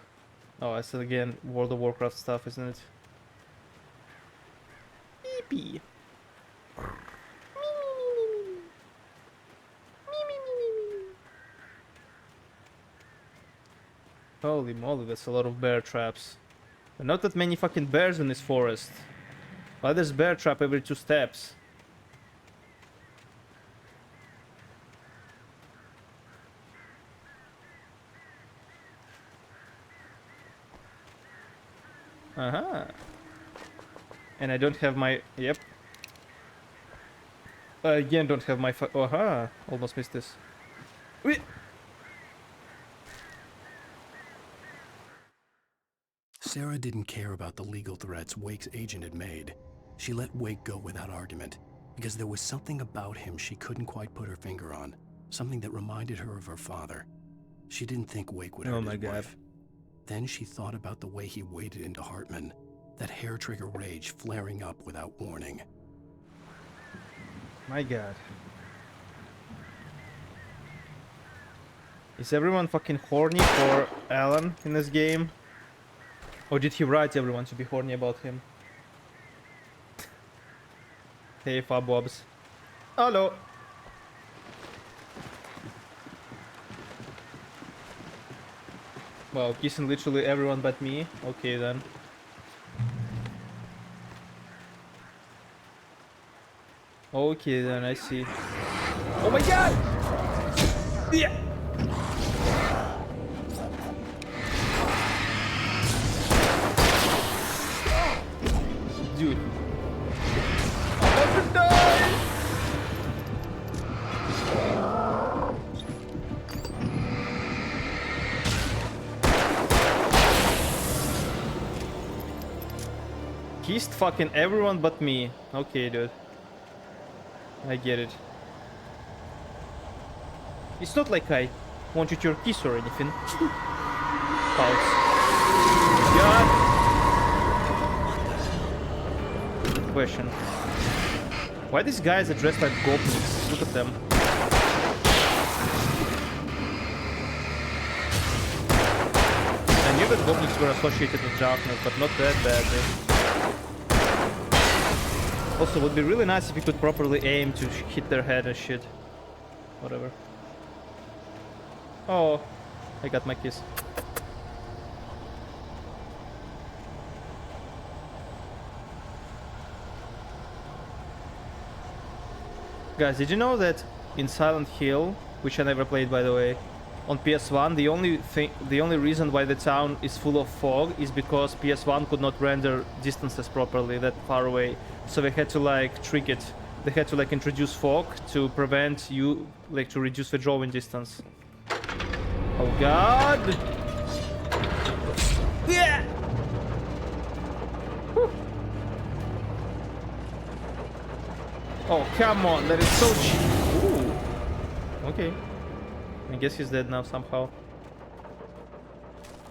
Oh, it's again World of Warcraft stuff, isn't it? Eepee. Holy moly, that's a lot of bear traps. But not that many fucking bears in this forest. Why there's bear trap every 2 steps? And I don't have my... Yep. Again, don't have my... Almost missed this. Wait. Sarah didn't care about the legal threats Wake's agent had made. She let Wake go without argument, because there was something about him she couldn't quite put her finger on. Something that reminded her of her father. She didn't think Wake would hurt his wife. Then she thought about the way he waded into Hartman. That hair-trigger rage flaring up without warning. My god. Is everyone fucking horny for Alan in this game? Or did he write everyone to be horny about him? Hey, Fabobs. Hello. Wow, kissing literally everyone but me. Okay then. Okay then, I see. Oh my god! Yeah! Dude. I'm about to die! Kissed fucking everyone but me. Okay, dude. I get it. It's not like I wanted your kiss or anything. Pulse. God. Question. Why these guys are dressed like goblins? Look at them. I knew that goblins were associated with darkness, but not that badly. Also, it would be really nice if you could properly aim to hit their head and shit. Whatever. Oh, I got my kiss. Guys, did you know that in Silent Hill, which I never played by the way, on PS1, the only reason why the town is full of fog is because PS1 could not render distances properly that far away. So they had to like trick it. They had to like introduce fog to prevent you, like to reduce the drawing distance. Oh god! Yeah! Whew. Oh come on, that is so cheap. Ooh. Okay. I guess he's dead now somehow.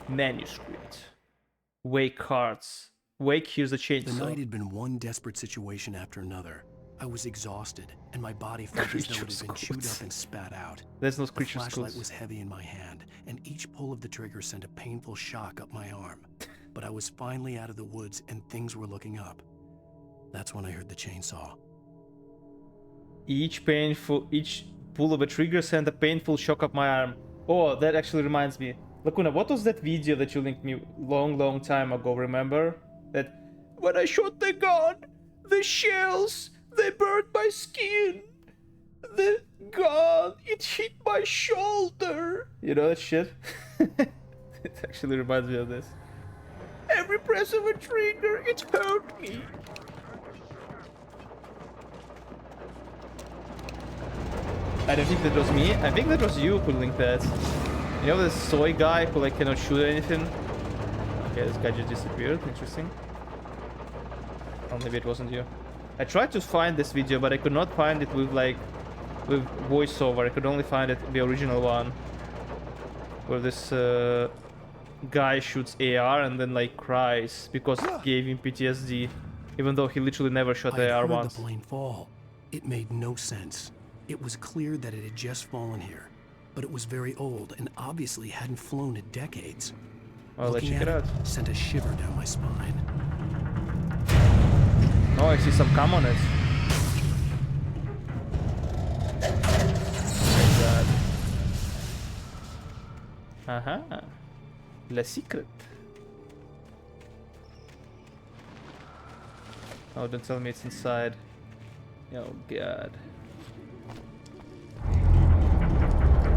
Manuscript. Wake cards. Wake, here's the chainsaw. The night had been one desperate situation after another. I was exhausted, and my body felt as though it had been chewed up and spat out. There's no The creature flashlight schools. was heavy in my hand, and each pull of the trigger sent a painful shock up my arm. But I was finally out of the woods, and things were looking up. That's when I heard the chainsaw. Each pull of a trigger sent a painful shock up my arm. Oh, that actually reminds me. Lacuna, what was that video that you linked me long time ago, remember? That when I shot the gun, the shells, they burned my skin. The gun, it hit my shoulder. You know that shit? It actually reminds me of this. Every press of a trigger, it hurt me. I don't think that was me. I think that was you, Poodling Pet. You know this soy guy who like cannot shoot anything? Okay, this guy just disappeared. Interesting. Or maybe it wasn't you. I tried to find this video, but I could not find it with like with voiceover. I could only find it the original one, where this guy shoots AR and then like cries because it gave him PTSD, even though he literally never shot I AR heard once. the plane fall. It made no sense. It was clear that it had just fallen here, but it was very old and obviously hadn't flown in decades. Well, let's Looking check it at out. sent a shiver down my spine. Oh, I see some cum on it. Like that. Aha. La secret. Oh, don't tell me it's inside. Oh god.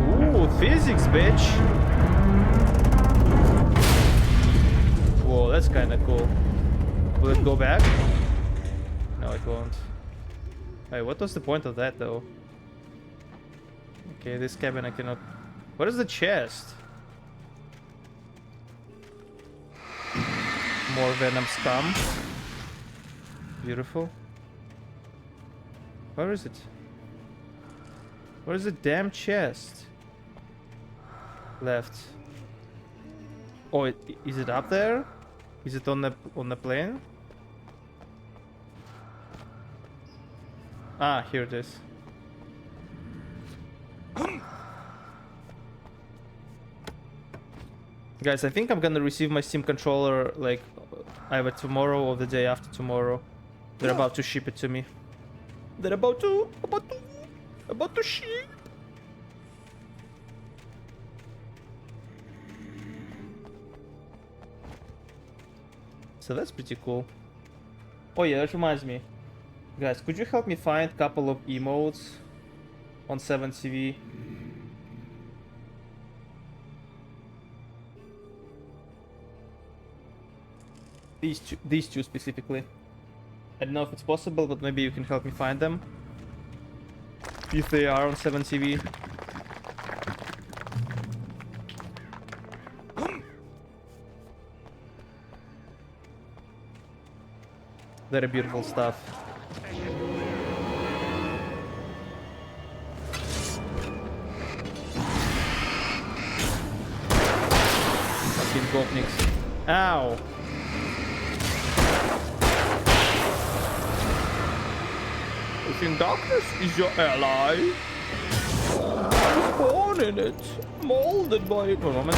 Ooh, physics, bitch. Whoa, that's kind of cool. Will it go back? No, it won't. Wait, what was the point of that, though? Okay, this cabin I cannot... What is the chest? More venom scum. Beautiful. Where is it? Where is the damn chest? Left. Oh, is it up there? Is it on the plane? Ah, here it is. Guys, I think I'm gonna receive my Steam controller like either tomorrow or the day after tomorrow. They're about to ship it to me. They're about to ship. So that's pretty cool. Oh yeah, that reminds me. Guys, could you help me find a couple of emotes on 7TV? These two specifically. I don't know if it's possible, but maybe you can help me find them. If they are on 7TV. Very beautiful stuff. Fucking gopniks. Ow! You think darkness is your ally? I was born in it, molded by it. One moment.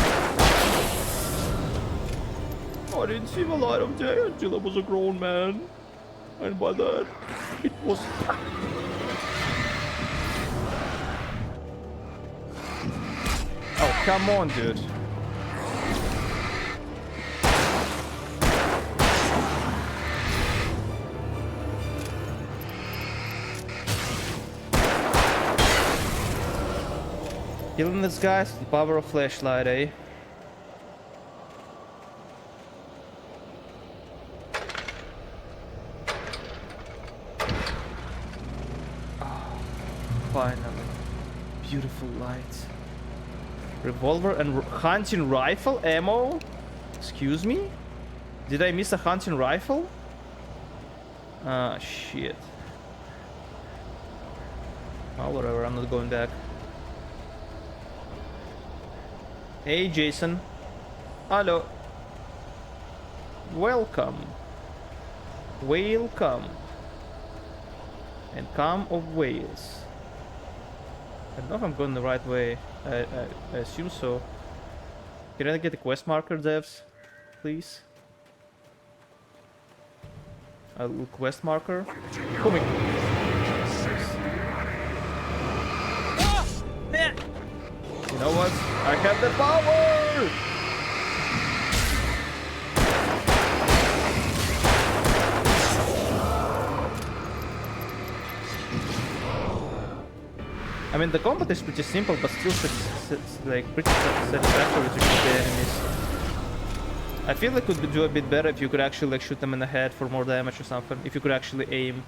I didn't see the light of day until I was a grown man. And by that, it was... Oh, come on, dude. Killing this guy with the power of flashlight, eh? Finally. Beautiful light. Revolver and hunting rifle ammo? Excuse me? Did I miss a hunting rifle? Ah, shit. Oh, whatever, I'm not going back. Hey, Jason. Hello. Welcome. Welcome. And come of Wales. I don't know if I'm going the right way. I assume so. Can I get a quest marker, devs? Please? A little quest marker? Come here. You know what? I have the power! I mean, the combat is pretty simple, but still like pretty satisfactory to shoot the enemies. I feel it could do a bit better if you could actually like shoot them in the head for more damage or something. If you could actually aim.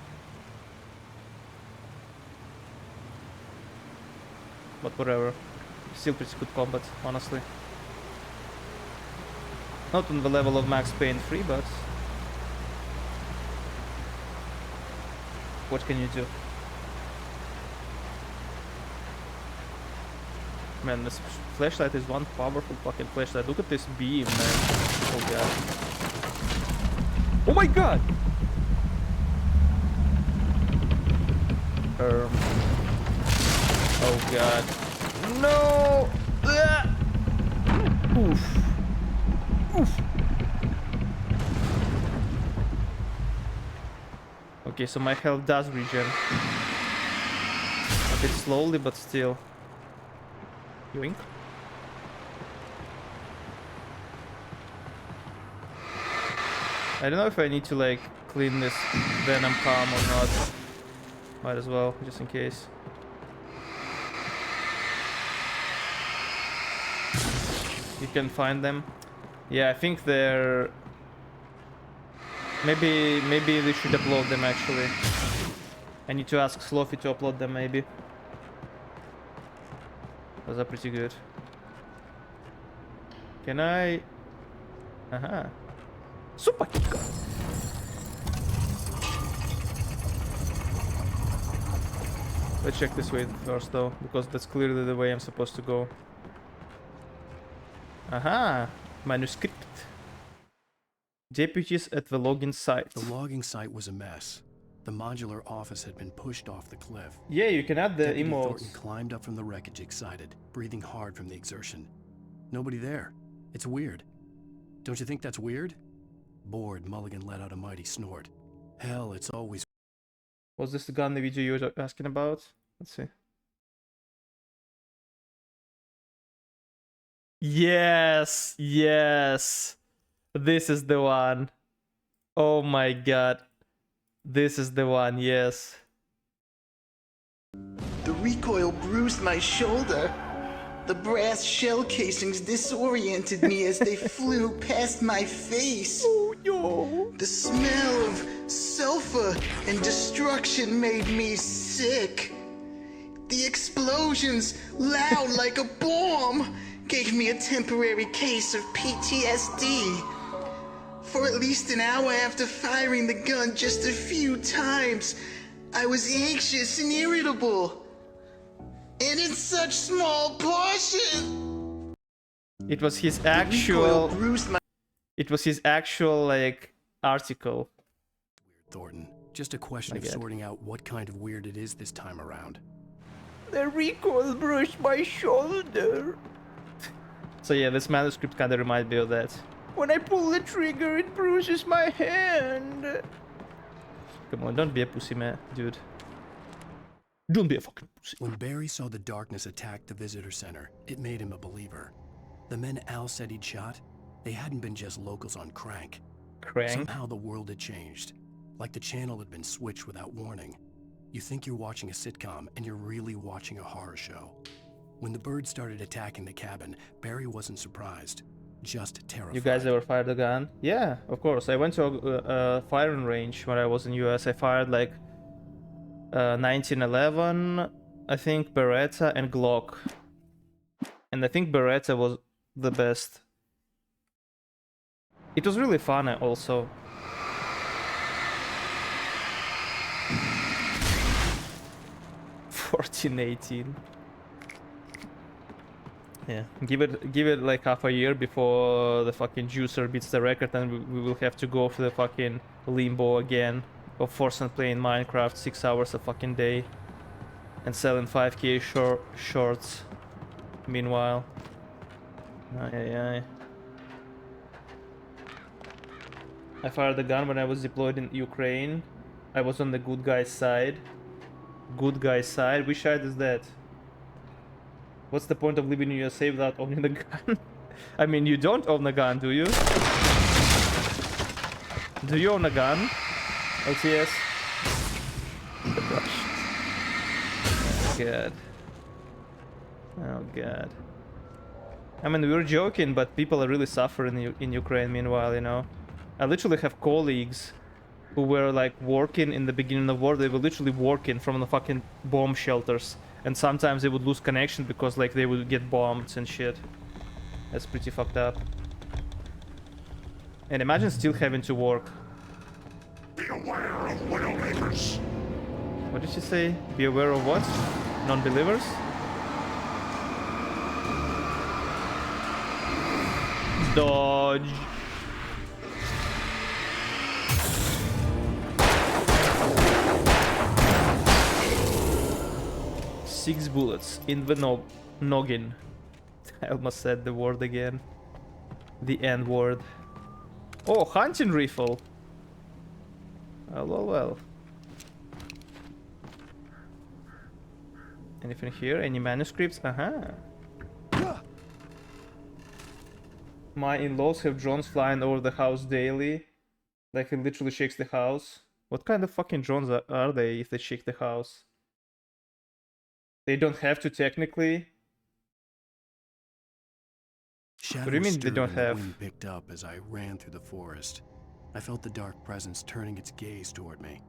but whatever. Still pretty good combat, honestly. Not on the level of Max Payne 3, but what can you do? Man, this flashlight is one powerful fucking flashlight. Look at this beam, man. Oh god. Oh my god! Oh god. No! Oof. Oof. Okay, so my health does regen. A bit slowly, but still. Yoink. I don't know if I need to like clean this Venom palm or not. Might as well, just in case. You can find them. Yeah, I think they're... Maybe we should upload them actually. I need to ask Sloffy to upload them maybe. Those are pretty good. Can I... Aha. Super kick. Let's check this way first though, because that's clearly the way I'm supposed to go. Aha! Manuscript. Deputies at the logging site. The logging site was a mess. The modular office had been pushed off the cliff. Yeah, you can add the Deputy emotes. Thornton climbed up from the wreckage excited, breathing hard from the exertion. Nobody there. It's weird. Don't you think that's weird? Bored, Mulligan let out a mighty snort. Hell, it's always... Was this the gun the video you were asking about? Let's see. Yes, yes. This is the one. Oh my god. This is the one, yes. The recoil bruised my shoulder. The brass shell casings disoriented me as they flew past my face. Oh no. The smell of sulfur and destruction made me sick. The explosions, loud like a bomb, gave me a temporary case of PTSD. For at least an hour after firing the gun just a few times, I was anxious and irritable. And in such small portions. It was his actual... It was his actual, like, article. Weird, Thornton. Just a question of sorting out what kind of weird it is this time around. The recoil brushed my shoulder. So yeah, this manuscript kind of reminds me of that. When I pull the trigger, it bruises my hand. Come on, don't be a pussy, man, dude. Don't be a fucking pussy. When Barry saw the darkness attack the visitor center, it made him a believer. The men Al said he'd shot, they hadn't been just locals on crank. Somehow the world had changed. Like the channel had been switched without warning. You think you're watching a sitcom, and you're really watching a horror show. When the birds started attacking the cabin, Barry wasn't surprised. Just terrified. You guys ever fired a gun? Yeah, of course. I went to a firing range when I was in US. I fired like 1911, I think Beretta and Glock. And I think Beretta was the best. It was really fun also. $14.18. Yeah, give it like half a year before the fucking juicer beats the record, and we will have to go for the fucking limbo again of forcing playing Minecraft 6 hours a fucking day and selling 5k shorts. Meanwhile, I fired the gun when I was deployed in Ukraine. I was on the good guy's side. Good guy's side. Which side is that? What's the point of living in USA without owning a gun? I mean, you don't own a gun, do you? Do you own a gun? LTS? Oh god. Oh god. I mean, we were joking, but people are really suffering in Ukraine meanwhile, you know. I literally have colleagues who were like working in the beginning of war. They were literally working from the fucking bomb shelters. And sometimes they would lose connection because like they would get bombed and shit. That's pretty fucked up. And imagine still having to work. Be aware of Widowmakers. What did she say? Be aware of what? Non-believers? Dodge. Six bullets in the noggin. I almost said the word again. The N word. Oh, hunting rifle. Well. Anything here? Any manuscripts? My in-laws have drones flying over the house daily. Like it literally shakes the house. What kind of fucking drones are they if they shake the house? They don't have to technically. What do you mean they don't have? The wind picked up as I ran through the forest. I felt the dark presence turning its gaze toward me.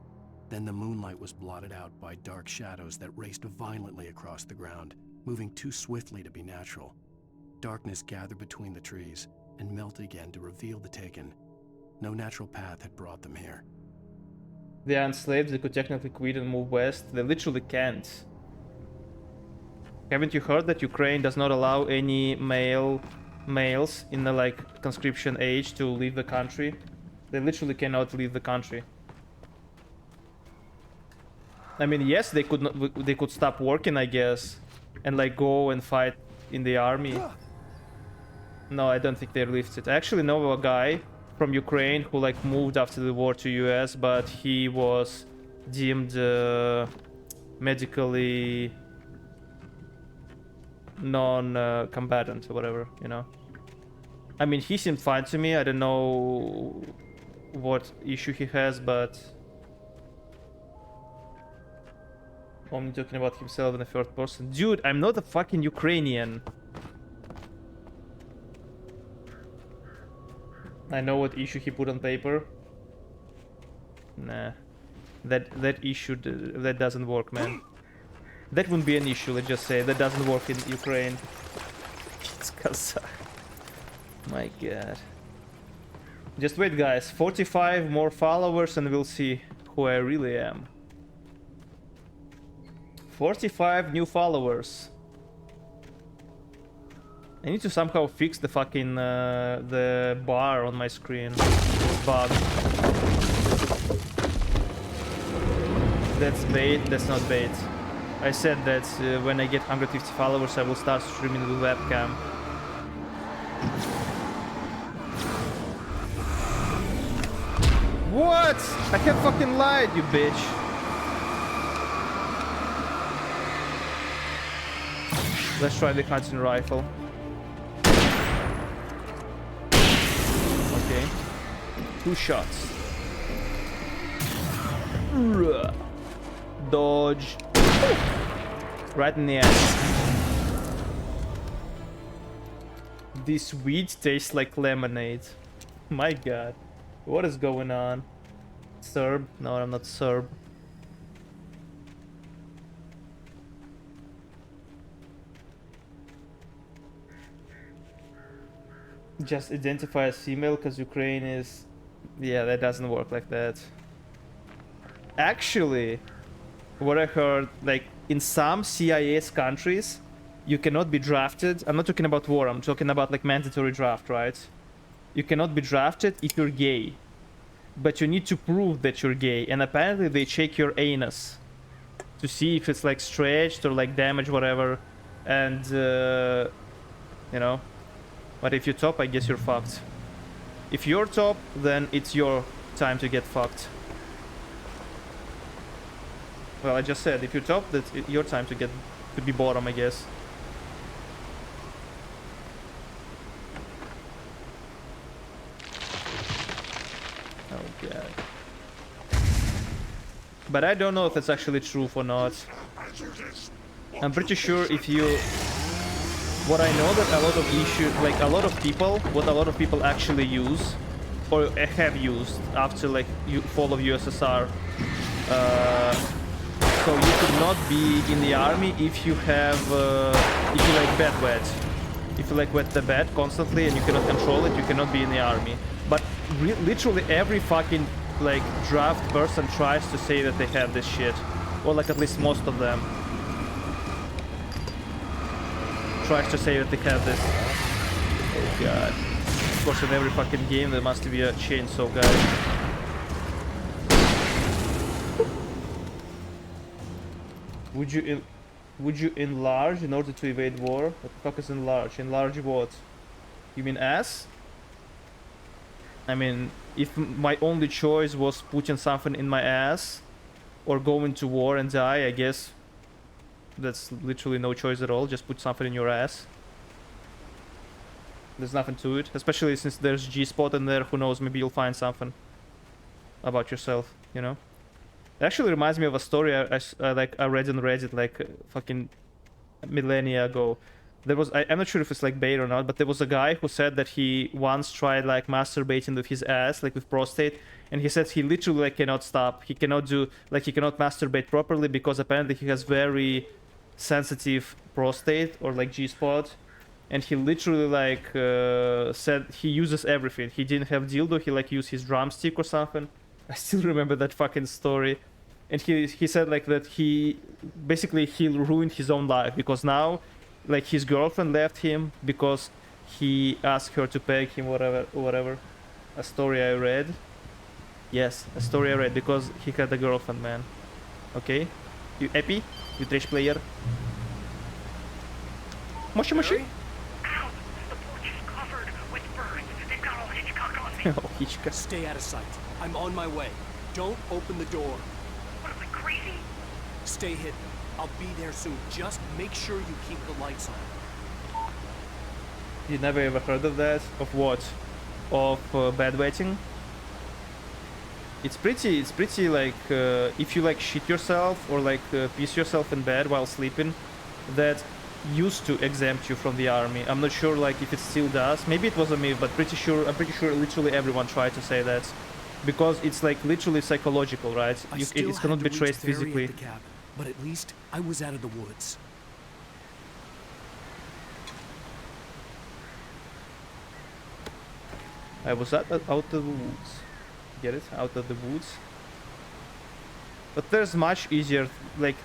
Then the moonlight was blotted out by dark shadows that raced violently across the ground, moving too swiftly to be natural. Darkness gathered between the trees and melted again to reveal the Taken. No natural path had brought them here. They are enslaved, they could technically quit and move west. They literally can't. Haven't you heard that Ukraine does not allow any males in the like conscription age to leave the country? They literally cannot leave the country. I mean, yes, they could stop working, I guess, and like go and fight in the army. No, I don't think they lifted it. I actually know a guy from Ukraine who like moved after the war to US, but he was deemed medically non-combatant or whatever, you know. I mean, he seemed fine to me. I don't know what issue he has, but only talking about himself in the third person. Dude, I'm not a fucking Ukrainian. I know what issue he put on paper. Nah, that issue that doesn't work, man. That wouldn't be an issue. Let's just say that doesn't work in Ukraine. It's Kazakh. My God. Just wait, guys. 45 more followers, and we'll see who I really am. 45 new followers. I need to somehow fix the fucking the bar on my screen. It's bugged. That's bait. That's not bait. I said that when I get 150 followers, I will start streaming with webcam. What? I have fucking lied, you bitch. Let's try the hunting rifle. Okay. 2 shots. Dodge. Right in the ass. This weed tastes like lemonade. My God. What is going on? Serb? No, I'm not Serb. Just identify as female because Ukraine is... Yeah, that doesn't work like that. Actually, what I heard, like, in some CIS countries, you cannot be drafted. I'm not talking about war, I'm talking about, like, mandatory draft, right? You cannot be drafted if you're gay. But you need to prove that you're gay. And apparently they check your anus to see if it's, like, stretched or, like, damaged, whatever. And, you know. But if you're top, I guess you're fucked. If you're top, then it's your time to get fucked. Well, I just said, if you're top, that's your time to be bottom, I guess. Oh, God. But I don't know if it's actually true or not. I'm pretty sure if you... What I know that a lot of issues, like a lot of people, what a lot of people actually use, or have used after like fall of USSR, So you could not be in the army if you have, if you like bed wet. If you like wet the bed constantly and you cannot control it, you cannot be in the army. But literally every fucking like draft person tries to say that they have this shit, or like at least most of them tries to say that they have this. Oh god. Of course, in every fucking game there must be a chainsaw guy. Would you enlarge in order to evade war? What the fuck is enlarge? Enlarge what? You mean ass? I mean, if my only choice was putting something in my ass or going to war and die, I guess that's literally no choice at all. Just put something in your ass. There's nothing to it, especially since there's G-spot in there. Who knows, maybe you'll find something about yourself, you know? It actually reminds me of a story I read on Reddit like fucking millennia ago. There was, I'm not sure if it's like bait or not, but there was a guy who said that he once tried like masturbating with his ass, like with prostate, and he said he literally like cannot stop. He cannot do, like he cannot masturbate properly because apparently he has very sensitive prostate or like G-spot. And he literally like said he uses everything. He didn't have dildo, he like used his drumstick or something. I still remember that fucking story. And he said like that he ruined his own life because now like his girlfriend left him because he asked her to peg him, whatever. A story I read. Yes, a story I read because he had a girlfriend, man. Okay? You happy? You trash player? Moshi moshi? Ow! The porch is covered with birds. They've got all Hitchcock on me. Oh, Hitchcock. Stay out of sight. I'm on my way. Don't open the door. What am I, crazy? Stay hidden. I'll be there soon. Just make sure you keep the lights on. You never ever heard of that? Of what? Of bedwetting? It's pretty like if you like shit yourself or like piss yourself in bed while sleeping, that used to exempt you from the army. I'm not sure like if it still does. Maybe it was a myth, but I'm pretty sure literally everyone tried to say that. Because it's like literally psychological, right? It cannot be traced physically. Cabin, but at least I was out of the woods. I was out of the woods. Get it? Out of the woods. But there's much easier, like,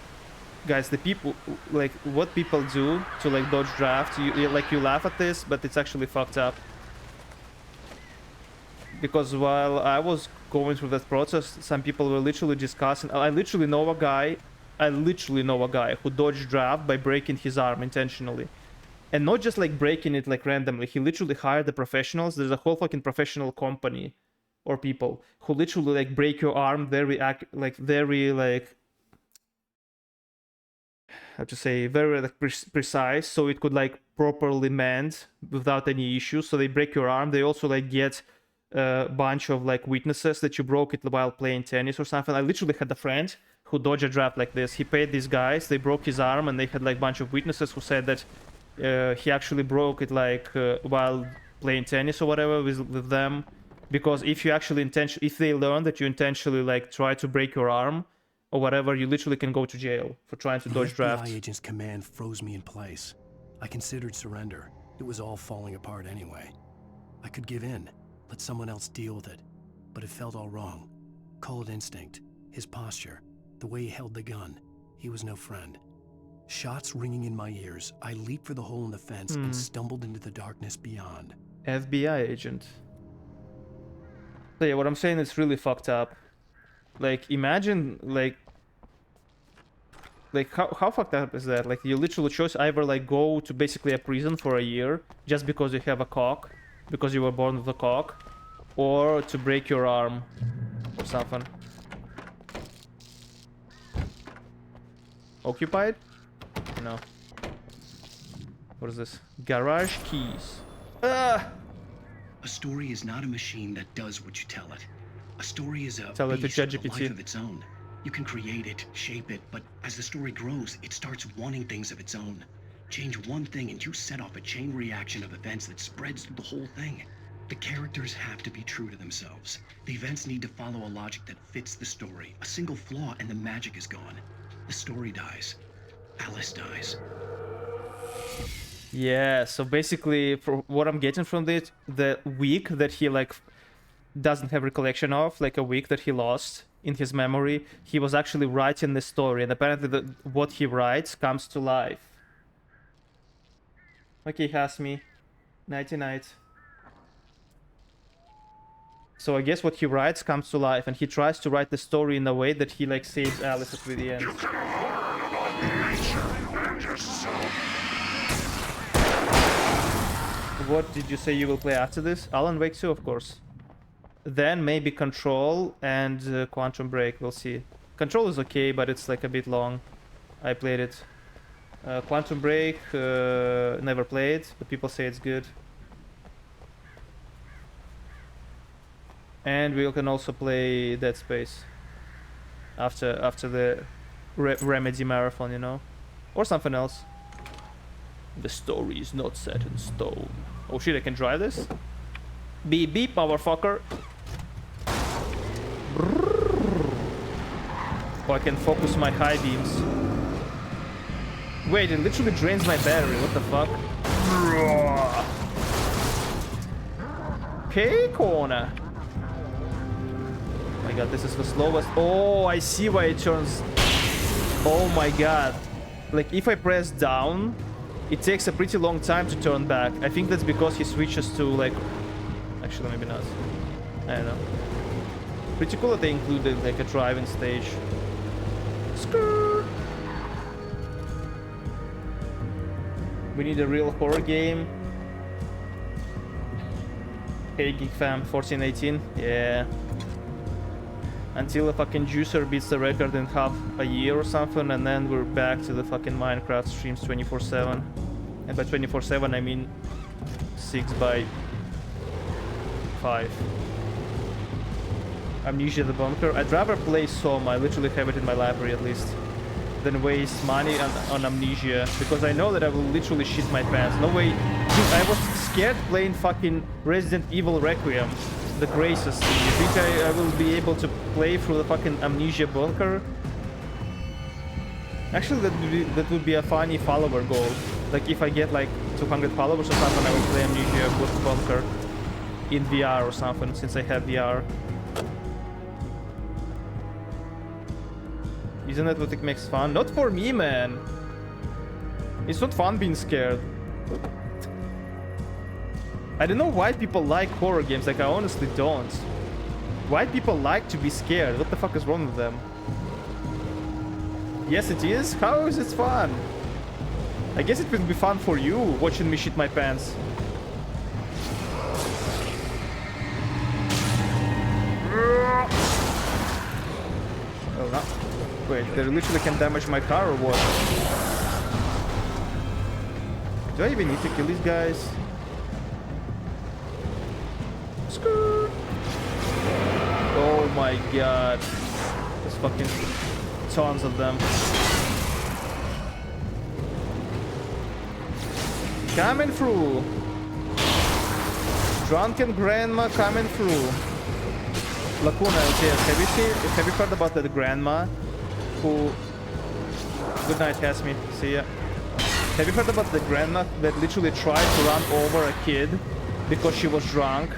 guys, the people, like, what people do to like dodge draft. You laugh at this, but it's actually fucked up. Because while I was going through that process, some people were literally discussing. I literally know a guy who dodged draft by breaking his arm intentionally. And not just like breaking it like randomly. He literally hired the professionals. There's a whole fucking professional company or people who literally like break your arm very how to say, very like precise, so it could like properly mend without any issues. So they break your arm. They also like get a bunch of like witnesses that you broke it while playing tennis or something. I literally had a friend who dodged a draft like this. He paid these guys, they broke his arm, and they had like a bunch of witnesses who said that he actually broke it like while playing tennis or whatever with them. Because if you actually if they learn that you intentionally like try to break your arm or whatever, you literally can go to jail for trying to dodge draft. The FBI agent's command froze me in place. I considered surrender. It was all falling apart anyway. I could give in, let someone else deal with it, but it felt all wrong. Call it instinct, his posture, the way he held the gun. He was no friend. Shots ringing in my ears, I leaped for the hole in the fence and stumbled into the darkness beyond. FBI agent. So yeah, what I'm saying is really fucked up. Like, imagine, like how fucked up is that? Like, you literally chose either like go to basically a prison for a year just because you have a cock, because you were born with a cock, or to break your arm or something. Occupied? No. What is this? Garage keys. Ah! A story is not a machine that does what you tell it. A story is a Tell it to beast with a ChatGPT. life of its own. You can create it, shape it, but as the story grows, it starts wanting things of its own. Change one thing and you set off a chain reaction of events that spreads through the whole thing. The characters have to be true to themselves. The events need to follow a logic that fits the story. A single flaw and the magic is gone. The story dies. Alice dies. Yeah, so basically, for what I'm getting from this, the week that he like doesn't have recollection of, like a week that he lost in his memory, he was actually writing the story, and apparently what he writes comes to life. Okay, Hasmi. Nighty night. So I guess what he writes comes to life, and he tries to write the story in a way that he like saves Alice at the end. You can learn about nature and yourself. What did you say you will play after this? Alan Wake 2, of course. Then maybe Control and Quantum Break, we'll see. Control is okay, but it's like a bit long. I played it. Quantum Break, never played, but people say it's good. And we can also play Dead Space after the Remedy marathon, you know, or something else. The story is not set in stone. Oh shit! I can drive this. Beep beep, motherfucker. Oh, I can focus my high beams. Wait, it literally drains my battery. What the fuck? Okay, corner. Oh my god, this is the slowest. Oh, I see why it turns. Oh my god. Like, if I press down, it takes a pretty long time to turn back. I think that's because he switches to, like... Actually, maybe not. I don't know. Pretty cool that they included, like, a driving stage. Skrrr. We need a real horror game. Hey, Geek Fam, 1418. Yeah. Until a fucking juicer beats the record in half a year or something, and then we're back to the fucking Minecraft streams 24/7. And by 24/7 I mean 6 by 5. Amnesia the Bunker. I'd rather play Soma, I literally have it in my library at least, than waste money on Amnesia, because I know that I will literally shit my pants. No way. Dude, I was scared playing fucking Resident Evil Requiem. The Graces thing. You think I will be able to play through the fucking Amnesia Bunker? Actually, that would be a funny follower goal. Like, if I get like 200 followers or something, I will play Amnesia Bunker in VR or something, since I have VR. Isn't that what it makes fun? Not for me, man. It's not fun being scared. I don't know why people like horror games, like I honestly don't. Why people like to be scared? What the fuck is wrong with them? Yes, it is? How is it fun? I guess it will be fun for you, watching me shit my pants. Oh no. Wait, they literally can damage my car or what? Do I even need to kill these guys? Oh my god. There's fucking tons of them. Coming through. Drunken grandma coming through. Lacuna, okay, have you heard about that grandma who... Good night, Hasmi. See ya. Have you heard about the grandma that literally tried to run over a kid because she was drunk?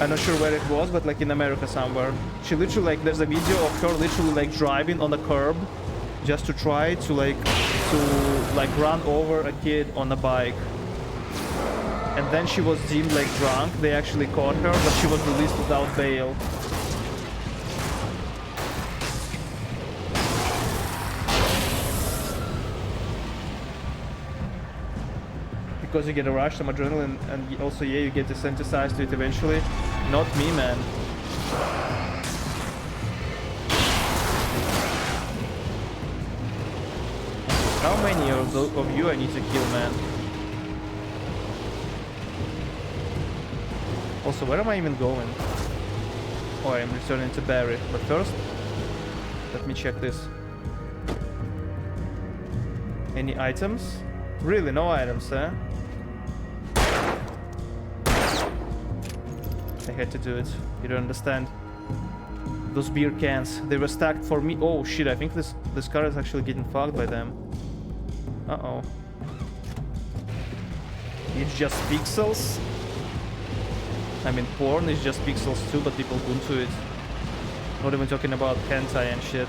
I'm not sure where it was, but like in America somewhere. She literally, like, there's a video of her literally like driving on the curb just to try to run over a kid on a bike. And then she was deemed like drunk. They actually caught her, but she was released without bail. Because you get a rush, some adrenaline, and also, yeah, you get desensitized to it eventually. Not me, man. How many of you I need to kill, man? Also, where am I even going? Oh, I'm returning to Barry. But first, let me check this. Any items? Really, no items, huh? I had to do it. You don't understand. Those beer cans, they were stacked for me. Oh shit, I think this car is actually getting fucked by them. Uh-oh. It's just pixels. I mean, porn is just pixels too, but people go into it. Not even talking about hentai and shit.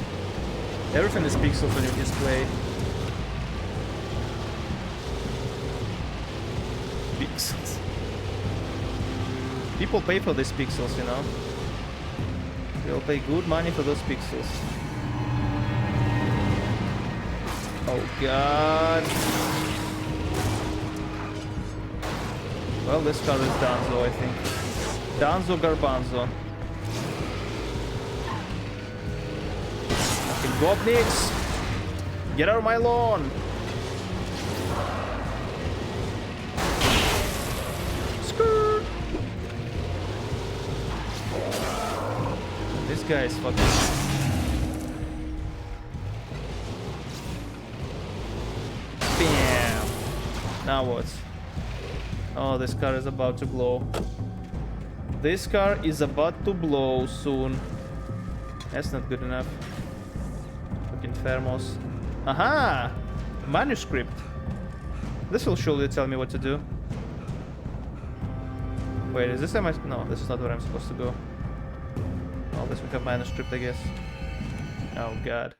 Everything is pixels on your display. Pixels. People pay for these pixels, you know. They'll pay good money for those pixels. Oh god. Well, this car is Danzo, I think. Danzo Garbanzo. Fucking gobniks! Get out of my lawn! Skirt! This guy is fucking... Bam! Now what? Oh, this car is about to blow. This car is about to blow soon. That's not good enough. Fucking thermos. Aha! Manuscript. This will surely tell me what to do. Wait, is this am I? No, this is not where I'm supposed to go. Oh, this we have manuscript, I guess. Oh god.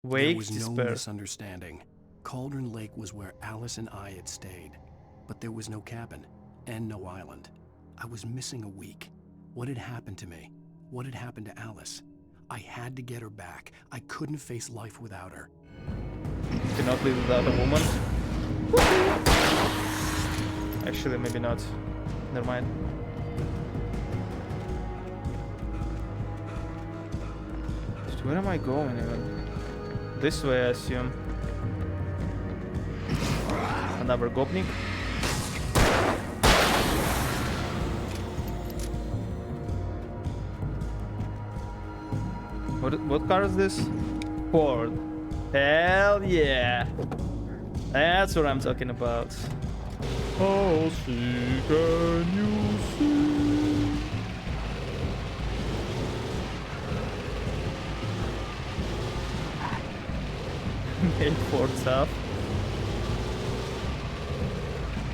Wake There was no despair. misunderstanding. Cauldron Lake was where Alice and I had stayed. But there was no cabin, and no island. I was missing a week. What had happened to me? What had happened to Alice? I had to get her back. I couldn't face life without her. You cannot live without a woman. Actually, maybe not. Never mind. Where am I going even? This way, I assume. Another gopnik. What car is this? Ford. Hell yeah! That's what I'm talking about. Oh, see, can you see? Made Ford tough.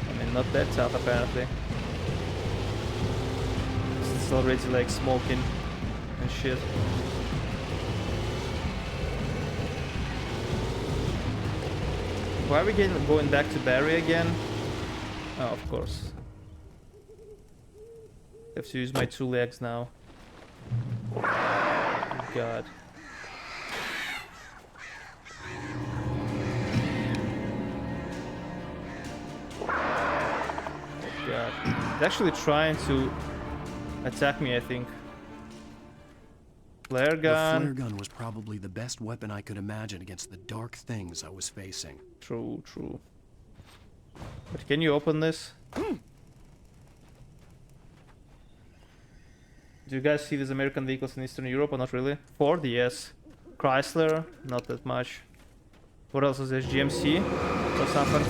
I mean, not that tough apparently. It's already like smoking and shit. Why are we going back to Barry again? Oh, of course. I have to use my 2 legs now. God. Oh god. He's actually trying to attack me, I think. Flare gun. The flare gun was probably the best weapon I could imagine against the dark things I was facing. True, true. But can you open this? Do you guys see these American vehicles in Eastern Europe or not really? Ford, yes. Chrysler, not that much. What else is this? GMC or something?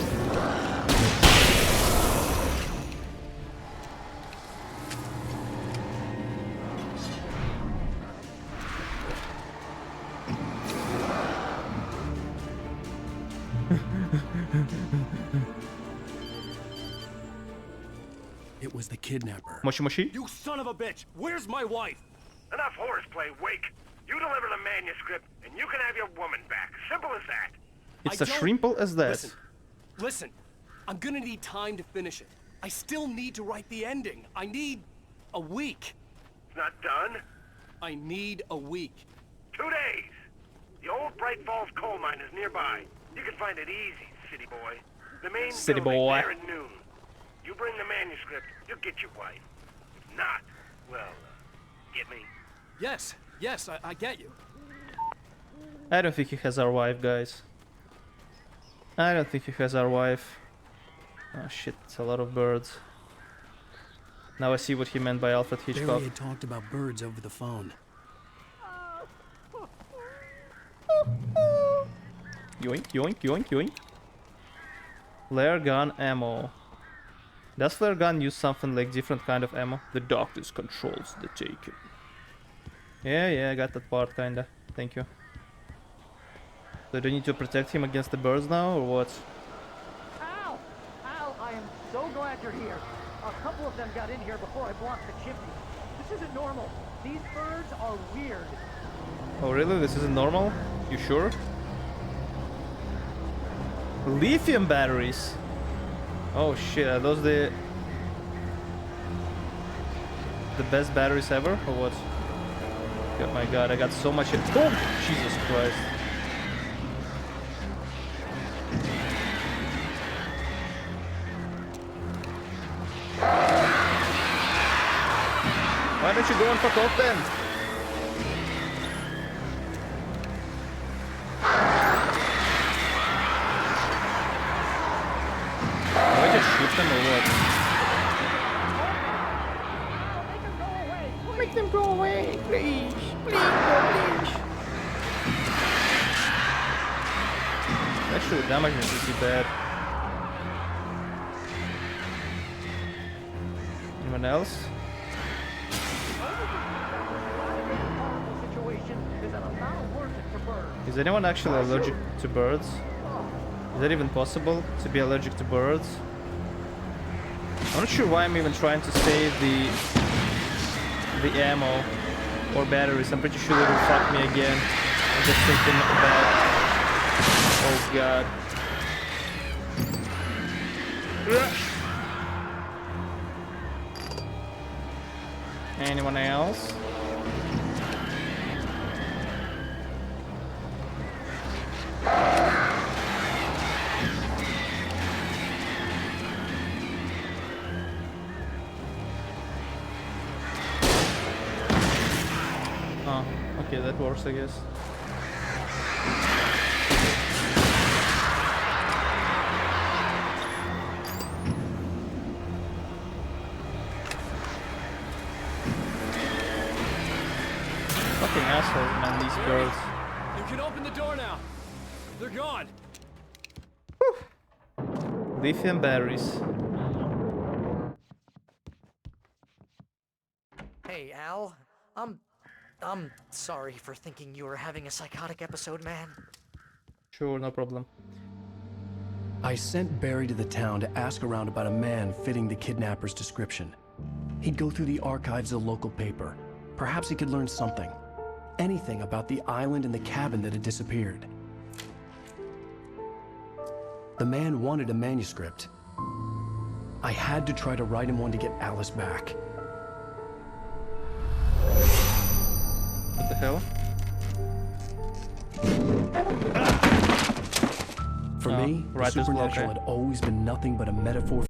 It was the kidnapper. Moshi Moshi? You son of a bitch! Where's my wife? Enough horseplay, Wake. You deliver the manuscript, and you can have your woman back. Simple as that. It's as simple as that. Listen, I'm gonna need time to finish it. I still need to write the ending. I need a week. It's not done? I need a week. 2 days. The old Bright Falls coal mine is nearby. You can find it easy, city boy. The main City building boy. there at noon. You bring the manuscript, you'll get your wife. If not, well, get me? Yes, I get you. I don't think he has our wife, guys. I don't think he has our wife. Oh shit, it's a lot of birds. Now I see what he meant by Alfred Hitchcock. Barry had talked about birds over the phone. Yoink, yoink, yoink, yoink. Flare gun ammo. Does flare gun use something like different kind of ammo? The darkness controls the taken. Yeah, I got that part, kinda. Thank you. So do I need to protect him against the birds now, or what? Al! Al, I am so glad you're here. A couple of them got in here before I blocked the chimney. This isn't normal. These birds are weird. Oh really? This isn't normal? You sure? Lithium batteries! Oh shit, are those the best batteries ever, or what? Oh my god, I got so much. Oh, Jesus Christ. Why don't you go and fuck off then? Do I just shoot them or what? Make them go away, please. Please, please. Actually, the damage is pretty bad. Anyone else? Is anyone actually allergic to birds? Is that even possible to be allergic to birds? I'm not sure why I'm even trying to save the ammo or batteries. I'm pretty sure they will fuck me again. I'm just thinking about. Oh god. Anyone else? Oh, okay, that works, I guess. Fucking assholes, man, these birds. You can open the door now. They're gone. Lithium batteries. Hey, Al. I'm sorry for thinking you were having a psychotic episode, man. Sure, no problem. I sent Barry to the town to ask around about a man fitting the kidnapper's description. He'd go through the archives of the local paper. Perhaps he could learn something. Anything about the island and the cabin that had disappeared. The man wanted a manuscript. I had to try to write him one to get Alice back. What the hell? For me, the writer's block, supernatural eh? had always been nothing but a metaphor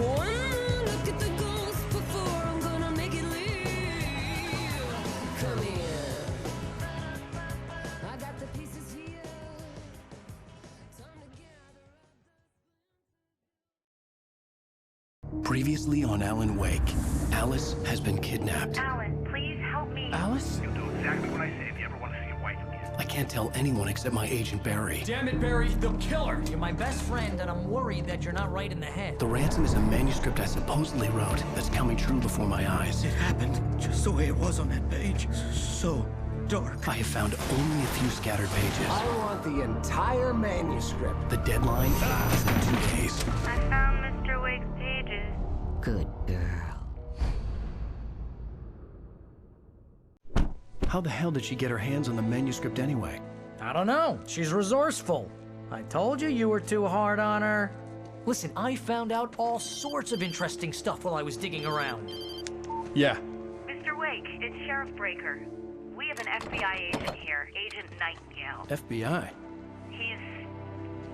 Look at the ghost before I'm gonna make it leave. Come here. I got the pieces here. Previously on Alan Wake, Alice has been kidnapped. Alan, please help me. Alice? You'll do exactly what I say if you ever want to see your wife again. I can't tell anyone except my agent Barry. Damn it, Barry, they'll kill her. You're my best friend, and I'm worried that you're not right in the head. The ransom is a manuscript I supposedly wrote that's coming true before my eyes. It happened just the way it was on that page. So dark. I have found only a few scattered pages. I want the entire manuscript. The deadline is in 2 days. I found Mr. Wake's pages. Good girl. How the hell did she get her hands on the manuscript anyway? I don't know. She's resourceful. I told you were too hard on her. Listen, I found out all sorts of interesting stuff while I was digging around. Yeah. Mr. Wake, it's Sheriff Breaker. We have an FBI agent here, Agent Nightingale. FBI? He's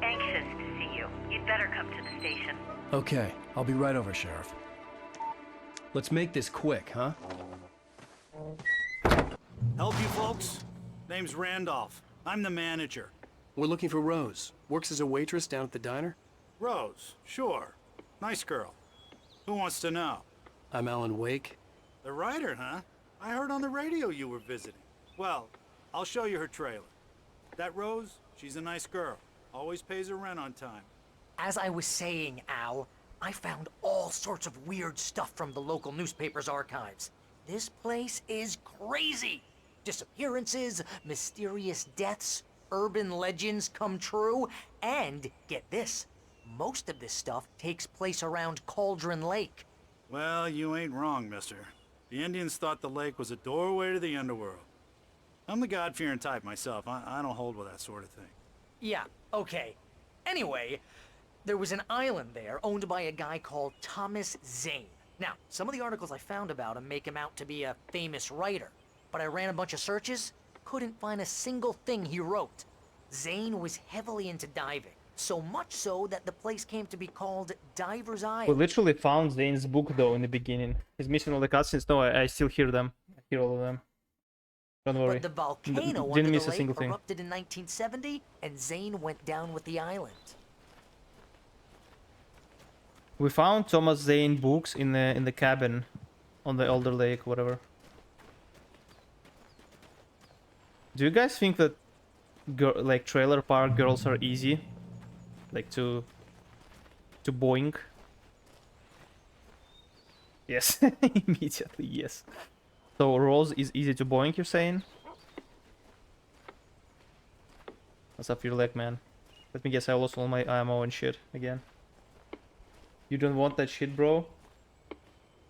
anxious to see you. You'd better come to the station. Okay, I'll be right over, Sheriff. Let's make this quick, huh? Help you folks? Name's Randolph. I'm the manager. We're looking for Rose. Works as a waitress down at the diner. Rose, sure. Nice girl. Who wants to know? I'm Alan Wake. The writer, huh? I heard on the radio you were visiting. Well, I'll show you her trailer. That Rose, she's a nice girl. Always pays her rent on time. As I was saying, Al, I found all sorts of weird stuff from the local newspaper's archives. This place is crazy. Disappearances, mysterious deaths, urban legends come true, and get this, most of this stuff takes place around Cauldron Lake. Well, you ain't wrong, mister. The Indians thought the lake was a doorway to the underworld. I'm the God-fearing type myself. I don't hold with that sort of thing. Yeah, okay. Anyway, there was an island there owned by a guy called Thomas Zane. Now, some of the articles I found about him make him out to be a famous writer, but I ran a bunch of searches, couldn't find a single thing he wrote. Zane was heavily into diving, so much so that the place came to be called Diver's We Island. literally found Zane's book though in the beginning. He's missing all the cutscenes. No, I still hear them. I hear all of them. Don't worry. But the volcano Didn't under miss the a single lake thing. erupted in 1970, and Zane went down with the island. We found Thomas Zane books in the cabin on the Elder Lake, whatever. Do you guys think that like trailer park girls are easy, like to boing? Yes, immediately yes. So Rose is easy to boing, you're saying? What's up your leg, man? Let me guess, I lost all my ammo and shit again. You don't want that shit, bro?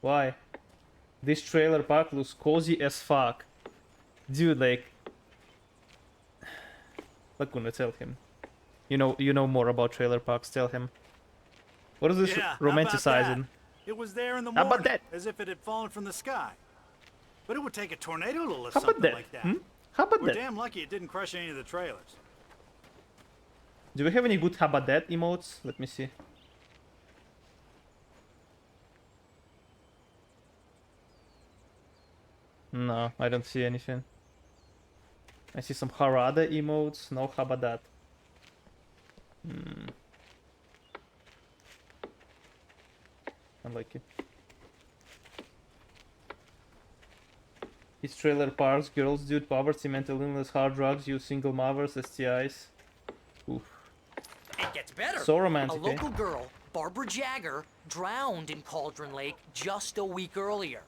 Why? This trailer park looks cozy as fuck. Dude, like... Laguna, tell him. You know more about trailer parks, tell him. What is this Yeah, romanticizing? how about that? It was there in the How morning, about that? as if it had fallen from the sky. But it would take a tornado to lift How about something that? like that. Hmm? How about We're that? damn lucky it didn't crush any of the trailers. Do we have any good how about that emotes? Let me see. No, I don't see anything. I see some Harada emotes, no how about that. Unlucky. It's trailer parks, girls, dude, poverty, mental illness, hard drugs, use single mothers, STIs. Oof. It gets better. So romantic, A local girl, Barbara Jagger, drowned in Cauldron Lake just a week earlier.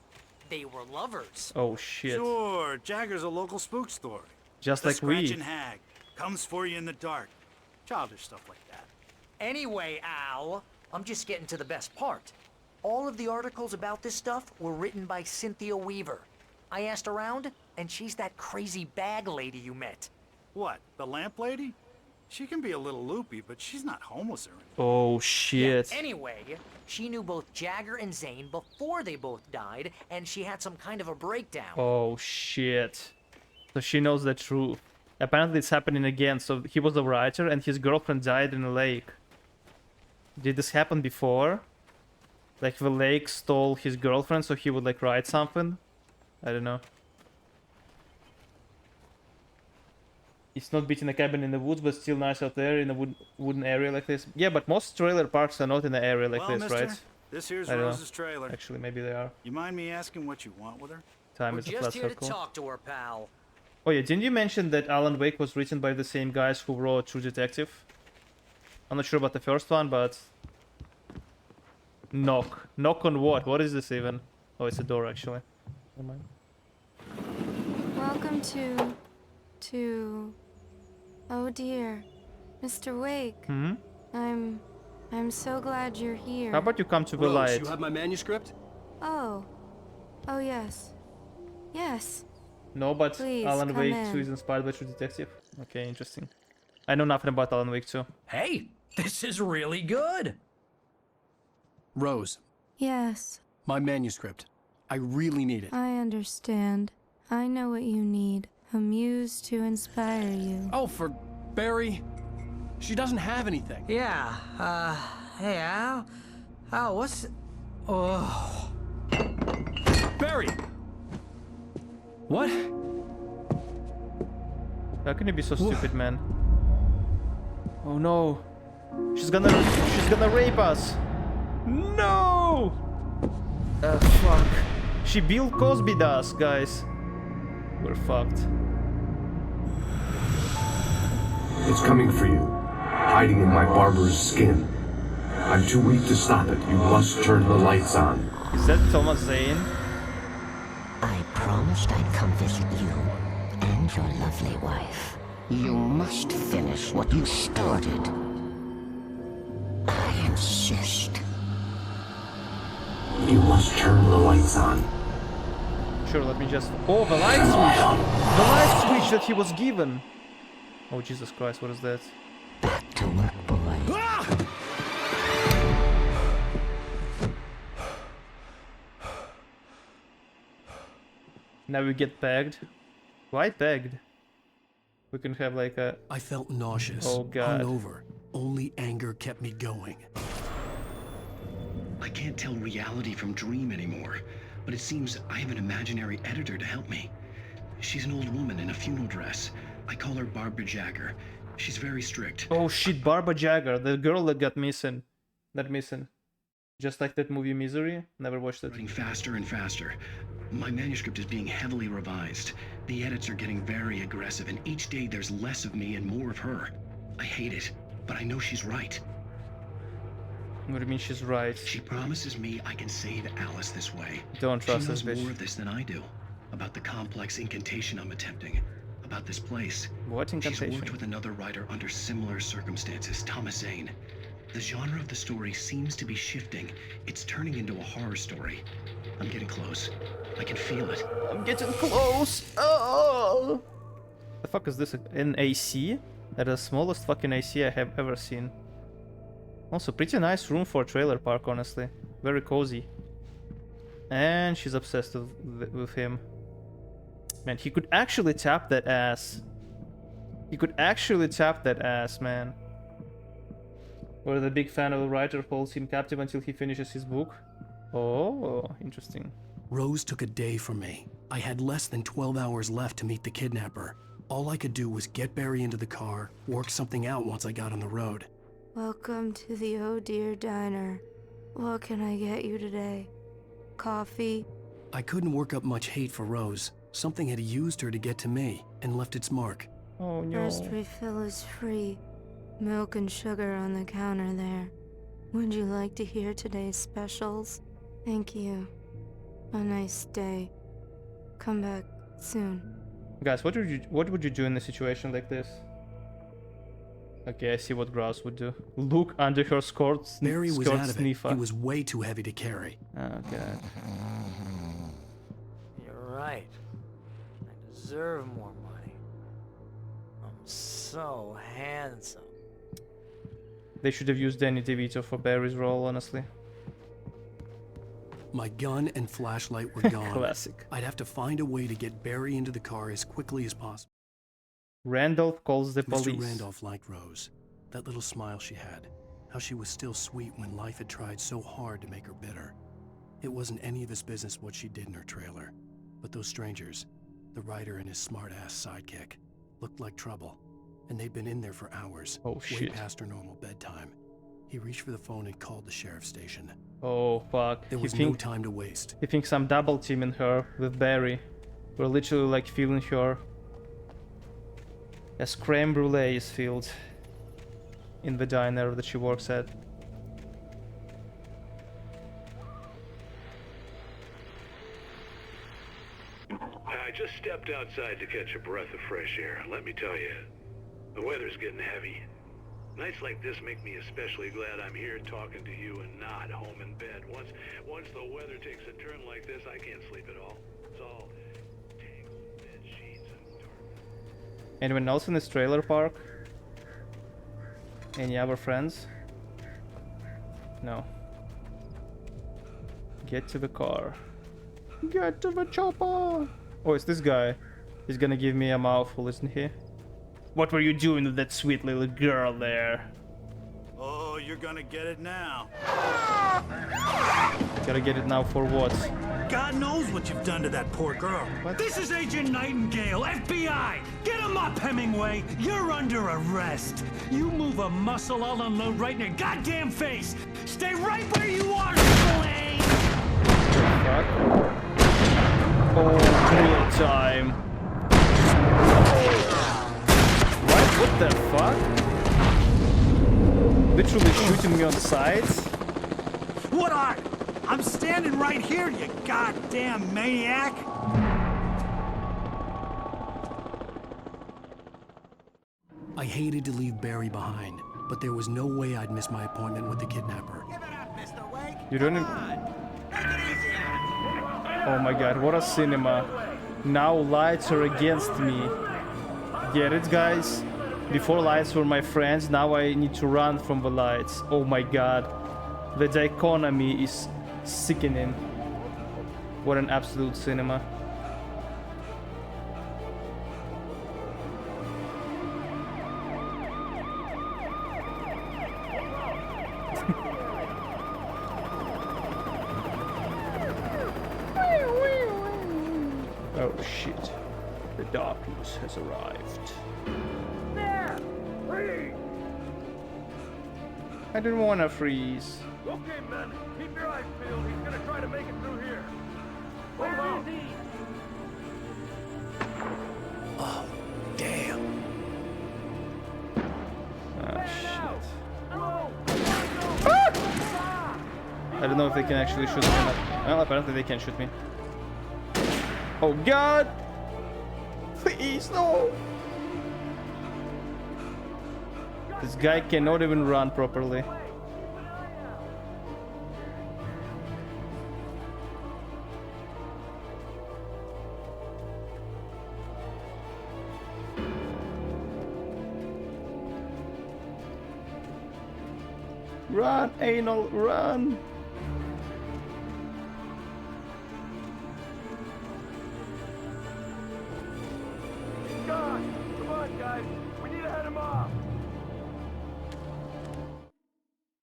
They were lovers. Oh shit. Sure, Jagger's a local spook story. Just The like we. Scratching Hag comes for you in the dark. Childish stuff like that. Anyway, Al, I'm just getting to the best part. All of the articles about this stuff were written by Cynthia Weaver. I asked around, and she's that crazy bag lady you met. What, the lamp lady? She can be a little loopy, but she's not homeless or anything. Oh shit. Anyway, she knew both Jagger and Zane before they both died, and she had some kind of a breakdown. Oh shit. So she knows the truth. Apparently it's happening again. So he was a writer and his girlfriend died in a lake. Did this happen before? Like the lake stole his girlfriend, so he would like write something. I don't know. It's not beating a cabin in the woods, but still nice out there in a wooden area like this. Yeah, but most trailer parks are not in an area like Well, this, mister, right? this here's I don't know. Rose's trailer. Actually, maybe they are. You mind me asking what you want with her? Time We're is a just flat here circle. to talk to her, pal. Oh yeah, didn't you mention that Alan Wake was written by the same guys who wrote True Detective? I'm not sure about the first one, but... Knock. Knock on what? What is this even? Oh, it's a door, actually. Never mind. Welcome to... Oh dear. Mr. Wake. Hmm? I'm so glad you're here. How about you come to the Rose, light? you have my manuscript? Oh. Oh yes. Yes. No, but Please, Alan come Wake in. 2 is inspired by True Detective. Okay, interesting. I know nothing about Alan Wake 2. Hey, this is really good. Rose, Yes. my manuscript. I really need it. I understand. I know what you need. A muse to inspire you. Oh, for Barry. She doesn't have anything. Yeah, hey, Al? Al, what's... Oh... Barry! What? How can you be so stupid, man? Oh no. She's gonna rape us. No! Fuck. She Bill Cosby'd us, guys. We're fucked. It's coming for you, hiding in my barber's skin. I'm too weak to stop it. You must turn the lights on. Is that Thomas Zane? I promised I'd come visit you and your lovely wife. You must finish what you started. I insist. You must turn the lights on. Sure, let me just... Oh, the light switch! The light switch that he was given! Oh, Jesus Christ, what is that? Back to work, boy. Now we get pegged. Why pegged? We can have like a... I felt nauseous. Oh, God. Hungover. Only anger kept me going. I can't tell reality from dream anymore, but it seems I have an imaginary editor to help me. She's an old woman in a funeral dress. I call her Barbara Jagger. She's very strict. Oh shit, Barbara Jagger, the girl that got missing. That missing. Just like that movie Misery. Never watched it. Writing faster and faster. My manuscript is being heavily revised. The edits are getting very aggressive, and each day there's less of me and more of her. I hate it, but I know she's right. What do you mean she's right? She promises me I can save Alice this way. Don't trust she knows this bitch. more of this than I do. About the complex incantation I'm attempting. About this place. What incantation? She's worked with another writer under similar circumstances, Thomas Zane. The genre of the story seems to be shifting. It's turning into a horror story. I'm getting close. I can feel it. I'm getting close. Oh! The fuck is this? An AC? That is the smallest fucking AC I have ever seen. Also, pretty nice room for a trailer park, honestly. Very cozy. And she's obsessed with him. Man, he could actually tap that ass. He could actually tap that ass, man. Or the big fan of a writer holds him captive until he finishes his book. Oh, interesting. Rose took a day from me. I had less than 12 hours left to meet the kidnapper. All I could do was get Barry into the car, work something out once I got on the road. Welcome to the Oh Dear Diner. What can I get you today? Coffee? I couldn't work up much hate for Rose. Something had used her to get to me and left its mark. Oh no. First refill is free. Milk and sugar on the counter there. Would you like to hear today's specials? Thank you. A nice day. Come back soon. Guys, what would you do in a situation like this? Okay, I see what Grouse would do. Look under her skirt. Barry was out of it. Sniffer. He was way too heavy to carry. Oh god. You're right. I deserve more money. I'm so handsome. They should have used Danny DeVito for Barry's role, honestly. My gun and flashlight were gone. Classic. I'd have to find a way to get Barry into the car as quickly as possible. Randolph calls the police. Mr. Randolph liked Rose. That little smile she had. How she was still sweet when life had tried so hard to make her bitter. It wasn't any of his business what she did in her trailer. But those strangers, the writer and his smart-ass sidekick, looked like trouble. And they'd been in there for hours, Oh, way shit. past her normal bedtime. He reached for the phone and called the sheriff's station. Oh, fuck. There was no time to waste. He thinks I'm double teaming her with Barry. We're literally like feeling her as creme brulee is filled in the diner that she works at. I just stepped outside to catch a breath of fresh air. Let me tell you, the weather's getting heavy. Nights like this make me especially glad I'm here talking to you and not home in bed. Once the weather takes a turn like this, I can't sleep at all. It's all tangled bed sheets and dark. Anyone else in this trailer park? Any other friends? No. Get to the car. Get to the chopper! Oh, it's this guy. He's gonna give me a mouthful, isn't he? What were you doing with that sweet little girl there? Oh, you're gonna get it now. Gotta get it now for what? God knows what you've done to that poor girl. This is Agent Nightingale, FBI! Get him up, Hemingway! You're under arrest! You move a muscle, I'll unload right in your goddamn face! Stay right where you are, Slade! Fuck. Oh, bullet time. What the fuck? Literally shooting me on the sides? What are? I'm standing right here, you goddamn maniac! I hated to leave Barry behind, but there was no way I'd miss my appointment with the kidnapper. You don't even... Oh my god, what a cinema. Now lights are against me. Get it, guys? Before lights were my friends, now I need to run from the lights. Oh my god. The dichotomy is sickening. What an absolute cinema. Oh shit. The darkness has arrived. There! Freeze! I didn't want to freeze. Okay, men, keep your eyes peeled. He's gonna try to make it through here. Hold on. Oh, damn. Ah, shit. Ah! I don't know if they can actually shoot me or not. Well, apparently they can shoot me. Oh god! Please, no! This guy cannot even run properly. Run, anal, run! Come on, guys. We need to head him off.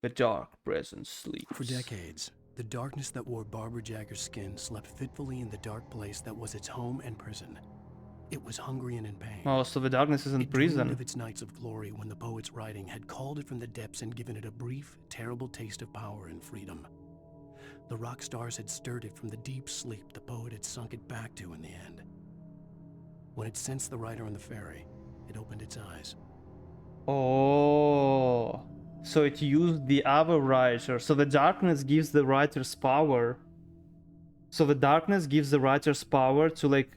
The dark presence sleeps. For decades, the darkness that wore Barbara Jagger's skin slept fitfully in the dark place that was its home and prison. It was hungry and in pain. Oh, so the darkness isn't It dreamed prison. of its nights of glory when the poet's writing had called it from the depths and given it a brief, terrible taste of power and freedom. The rock stars had stirred it from the deep sleep the poet had sunk it back to in the end. When it sensed the writer on the ferry, it opened its eyes. Oh, so it used the other writer. So the darkness gives the writers power. So the darkness gives the writers power to like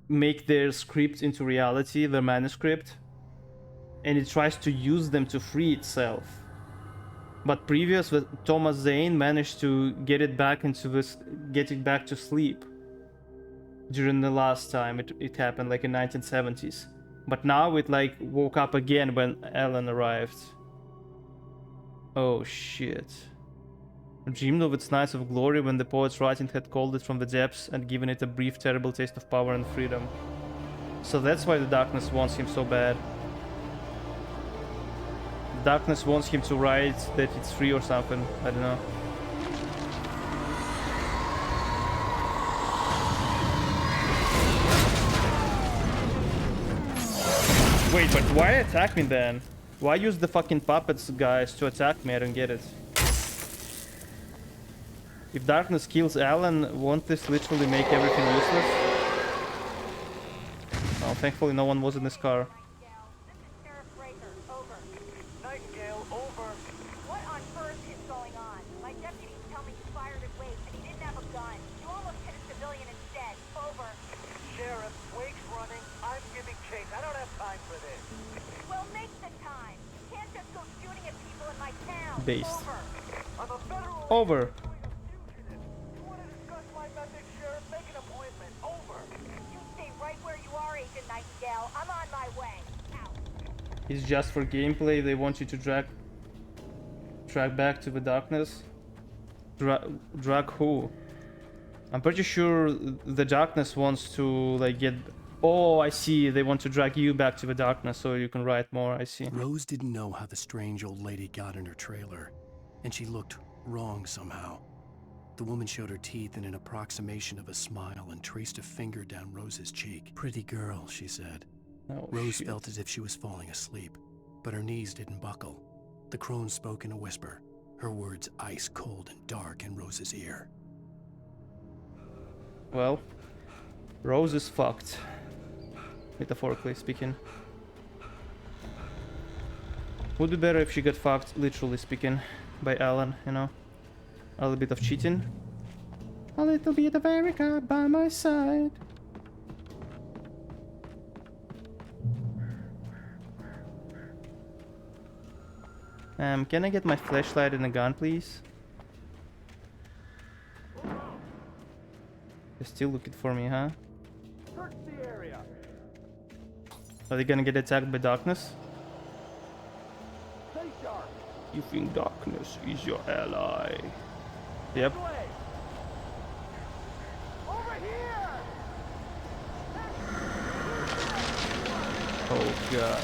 make their script into reality, their manuscript, and it tries to use them to free itself. But previous with Thomas Zane managed to get it back into this, get it back to sleep during the last time it happened, like in 1970s. But now it like woke up again when Ellen arrived. Oh shit. Dreamed of its nights of glory when the poet's writing had called it from the depths and given it a brief terrible taste of power and freedom. So that's why the darkness wants him so bad. Darkness wants him to write that it's free or something. I don't know. Wait, but why attack me then? Why use the fucking puppets guys to attack me? I don't get it. If Darkness kills Alan, won't this literally make everything useless? Oh, thankfully no one was in this car. Nightingale, over. What on earth is going on? My deputies tell me you fired at Wake and he didn't have a gun. You almost hit a civilian instead. Over. Sheriff, Wake's running. I'm giving chase. I don't have time for this. Well, make the time. You can't just go shooting at people in my town. Based. Over. I'm a federal Over. You want to discuss my message, Sheriff? Make an appointment. Over. You stay right where you are, Agent Nightingale. I'm on my way. Out. It's just for gameplay. They want you to drag back to the Darkness. Drag who? I'm pretty sure the Darkness wants to like get. Oh, I see. They want to drag you back to the Darkness so you can write more. I see. Rose didn't know how the strange old lady got in her trailer, and she looked wrong somehow. The woman showed her teeth in an approximation of a smile and traced a finger down Rose's cheek. Pretty girl, she said. Oh, Rose shit. felt as if she was falling asleep, but her knees didn't buckle. The crone spoke in a whisper, her words ice cold and dark in Rose's ear. Well, Rose is fucked. Metaphorically speaking. Would be better if she got fucked, literally speaking, by Alan, you know? A little bit of cheating. A little bit of Erica by my side. Can I get my flashlight and a gun, please? They're still looking for me, huh? Search the area. Are they gonna get attacked by Darkness? Stay sharp. You think Darkness is your ally? Yep. Over here. Oh god.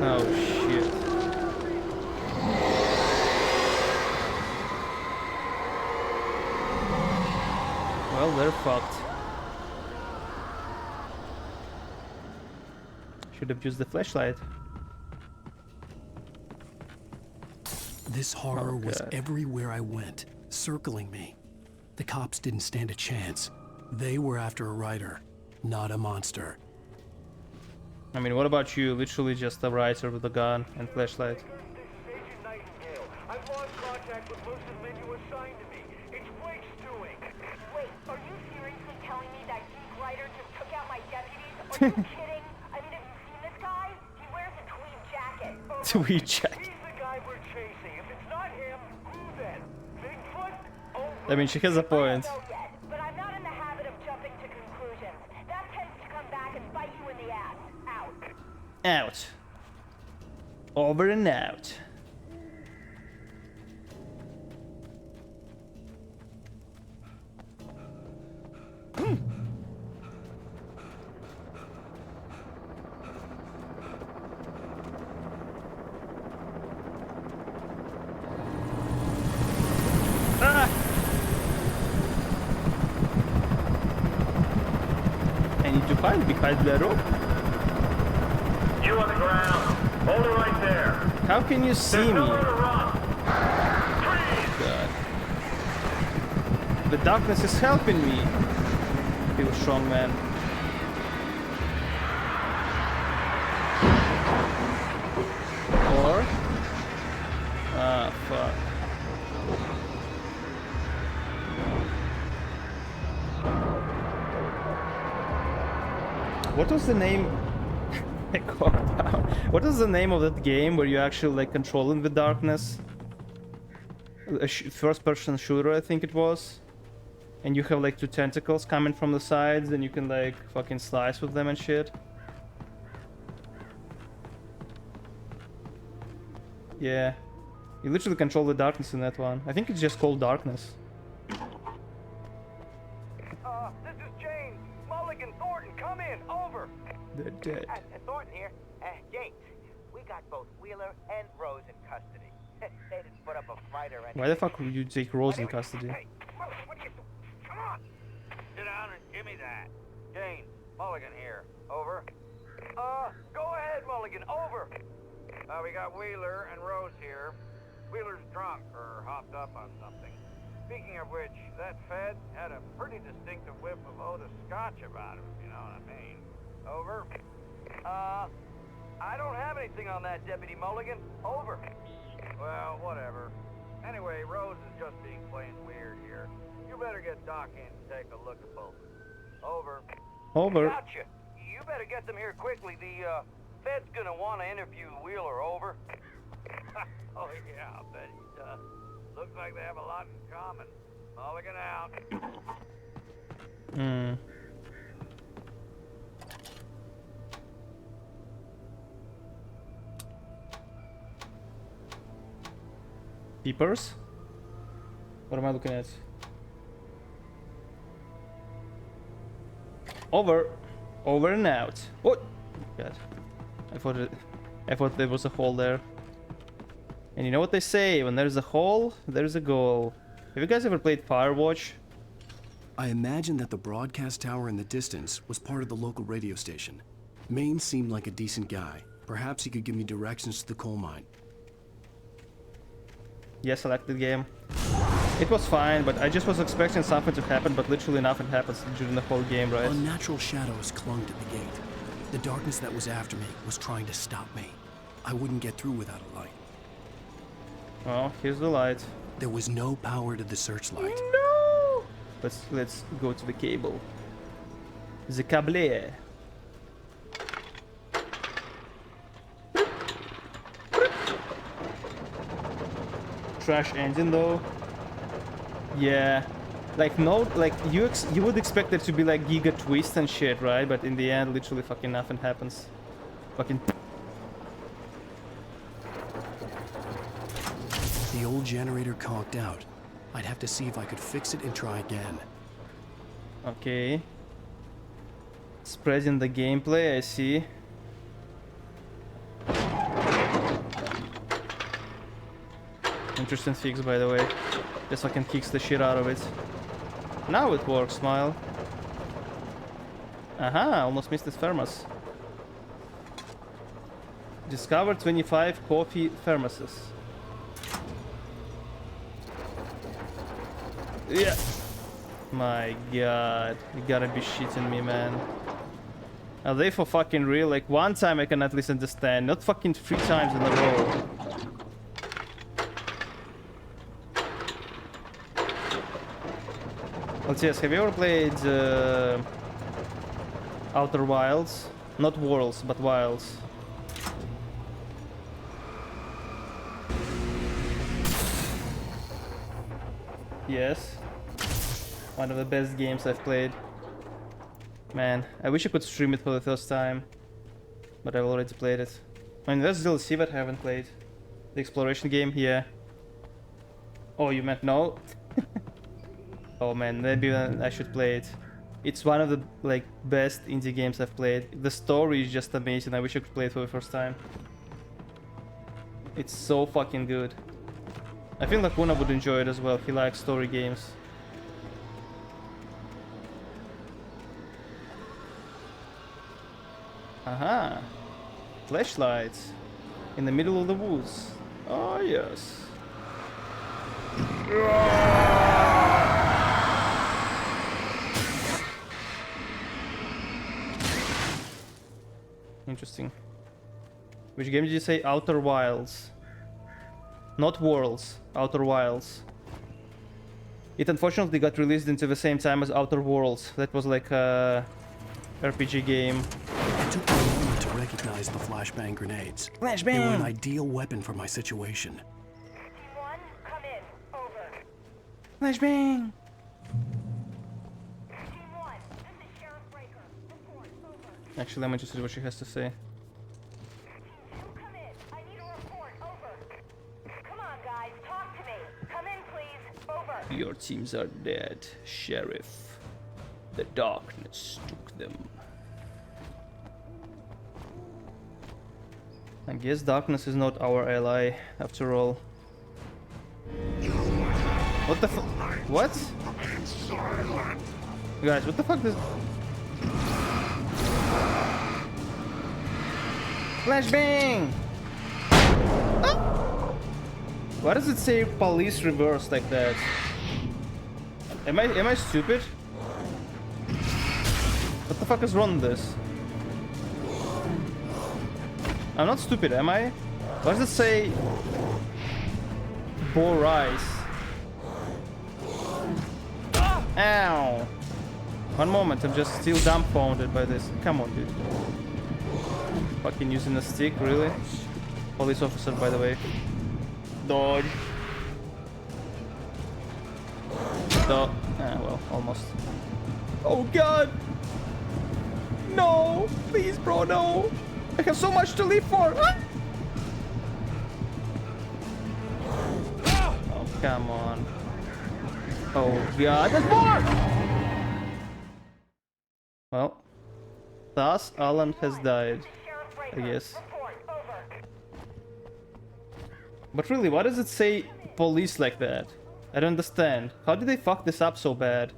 Oh shit. Well, they're fucked. Should have used the flashlight. This horror was God. everywhere I went, circling me. The cops didn't stand a chance. They were after a writer, not a monster. I mean, what about you? Literally just a writer with a gun and flashlight. Agent Nightingale. I've lost contact with most of the men you assigned to me. It's Wake's doing. Wait, are you seriously telling me that geek writer just took out my deputies? Are you kidding? I mean, have you seen this guy? He wears a tweed jacket. Tweed jacket. He's the guy we're chasing. If it's not him, who then? Bigfoot? I mean, she has a point. But I'm not in the habit of jumping to conclusions. That tends to come back and bite you in the ass. Out. Out. Over and out. Ah! I need to hide behind the rope. You on the ground. Hold it right there. How can you see me? Nowhere to run. God. The darkness is helping me. Feel strong, man. Or? Ah, fuck. What was the name? I cocked down. What is the name of that game where you actually like controlling the darkness? A first-person shooter, I think it was. And you have like two tentacles coming from the sides, and you can like fucking slice with them and shit. Yeah, you literally control the darkness in that one. I think it's just called Darkness. This is James. Mulligan Thornton, come in. They're dead. Thornton here. Gates, we got both Wheeler and Rose in custody. They didn't put up a fight or anything. Why the fuck would you take Rose in custody? Hey, what are you doing? Come on. Sit down and give me that. Gaines, Mulligan here. Over. Go ahead, Mulligan. Over. We got Wheeler and Rose here. Wheeler's drunk or hopped up on something. Speaking of which, that Fed had a pretty distinctive whiff of Otis Scotch about him, if you know what I mean. Over. I don't have anything on that, Deputy Mulligan. Over. Well, whatever. Anyway, Rose is just being plain weird here. You better get Doc in to take a look at both. Over. Over. Gotcha. You better get them here quickly. The Fed's gonna want to interview Wheeler. Over. Oh yeah, I'll bet he does. Looks like they have a lot in common. Mulligan out. Hmm. Peepers? What am I looking at? Over. Over and out. What? God. I thought there was a hole there. And you know what they say, when there's a hole, there's a goal. Have you guys ever played Firewatch? I imagine that the broadcast tower in the distance was part of the local radio station. Maine seemed like a decent guy. Perhaps he could give me directions to the coal mine. Yes, I liked the game. It was fine, but I just was expecting something to happen, but literally nothing happens during the whole game, right? Unnatural shadows clung to the gate. The darkness that was after me was trying to stop me. I wouldn't get through without a light. Oh, here's the light. There was no power to the searchlight. No! Let's go to the cable. The cable. Trash engine though. Yeah. Like no, like you would expect it to be like giga twist and shit, right? But in the end, literally fucking nothing happens. Fucking. The old generator conked out. I'd have to see if I could fix it and try again. Okay. Spreading the gameplay, I see. Interesting fix, by the way. Just fucking kicks the shit out of it. Now it works, smile. Aha, almost missed this thermos. Discover 25 coffee thermoses. Yeah. My god. You gotta be shitting me, man. Are they for fucking real? Like, one time I can at least understand. Not fucking 3 times in a row. LTS, have you ever played Outer Wilds? Not Worlds, but Wilds. Yes. One of the best games I've played. Man, I wish I could stream it for the first time. But I've already played it. I mean, there's DLC that I haven't played. The exploration game, yeah. Oh, you meant no? Oh man, maybe I should play it. It's one of the like best indie games I've played. The story is just amazing. I wish I could play it for the first time. It's so fucking good. I think Lacuna would enjoy it as well. He likes story games. Aha! Flashlights in the middle of the woods. Oh yes. Interesting. Which game did you say? Outer Wilds. Not Worlds, Outer Wilds. It unfortunately got released into the same time as Outer Worlds. That was like a RPG game. It took me a moment to recognize the flashbang grenades. Flashbang! They were an ideal weapon for my situation. T1, come in. Over. Flashbang! T1, this is Sheriff Breaker. Report. Over. Actually, I'm interested in what she has to say. T2, come in. I need a report. Over. Come on, guys. Talk to me. Come in, please. Over. Your teams are dead, Sheriff. The darkness took them. Guess darkness is not our ally, after all. What the fuck? What? Guys, what the fuck is... Flashbang! Ah! Why does it say police reverse like that? Am I stupid? What the fuck is wrong with this? I'm not stupid, am I? Why does it say Bo Rice? Ow! One moment, I'm just still dumbfounded by this. Come on, dude. Fucking using a stick, really? Police officer, by the way. Dodge. Ah, well, almost. Oh god! No! Please, bro, no! I have so much to live for! Ah! Oh, come on. Oh god, there's more! Well, thus Alan has died, I guess. But really, why does it say police like that? I don't understand. How did they fuck this up so bad?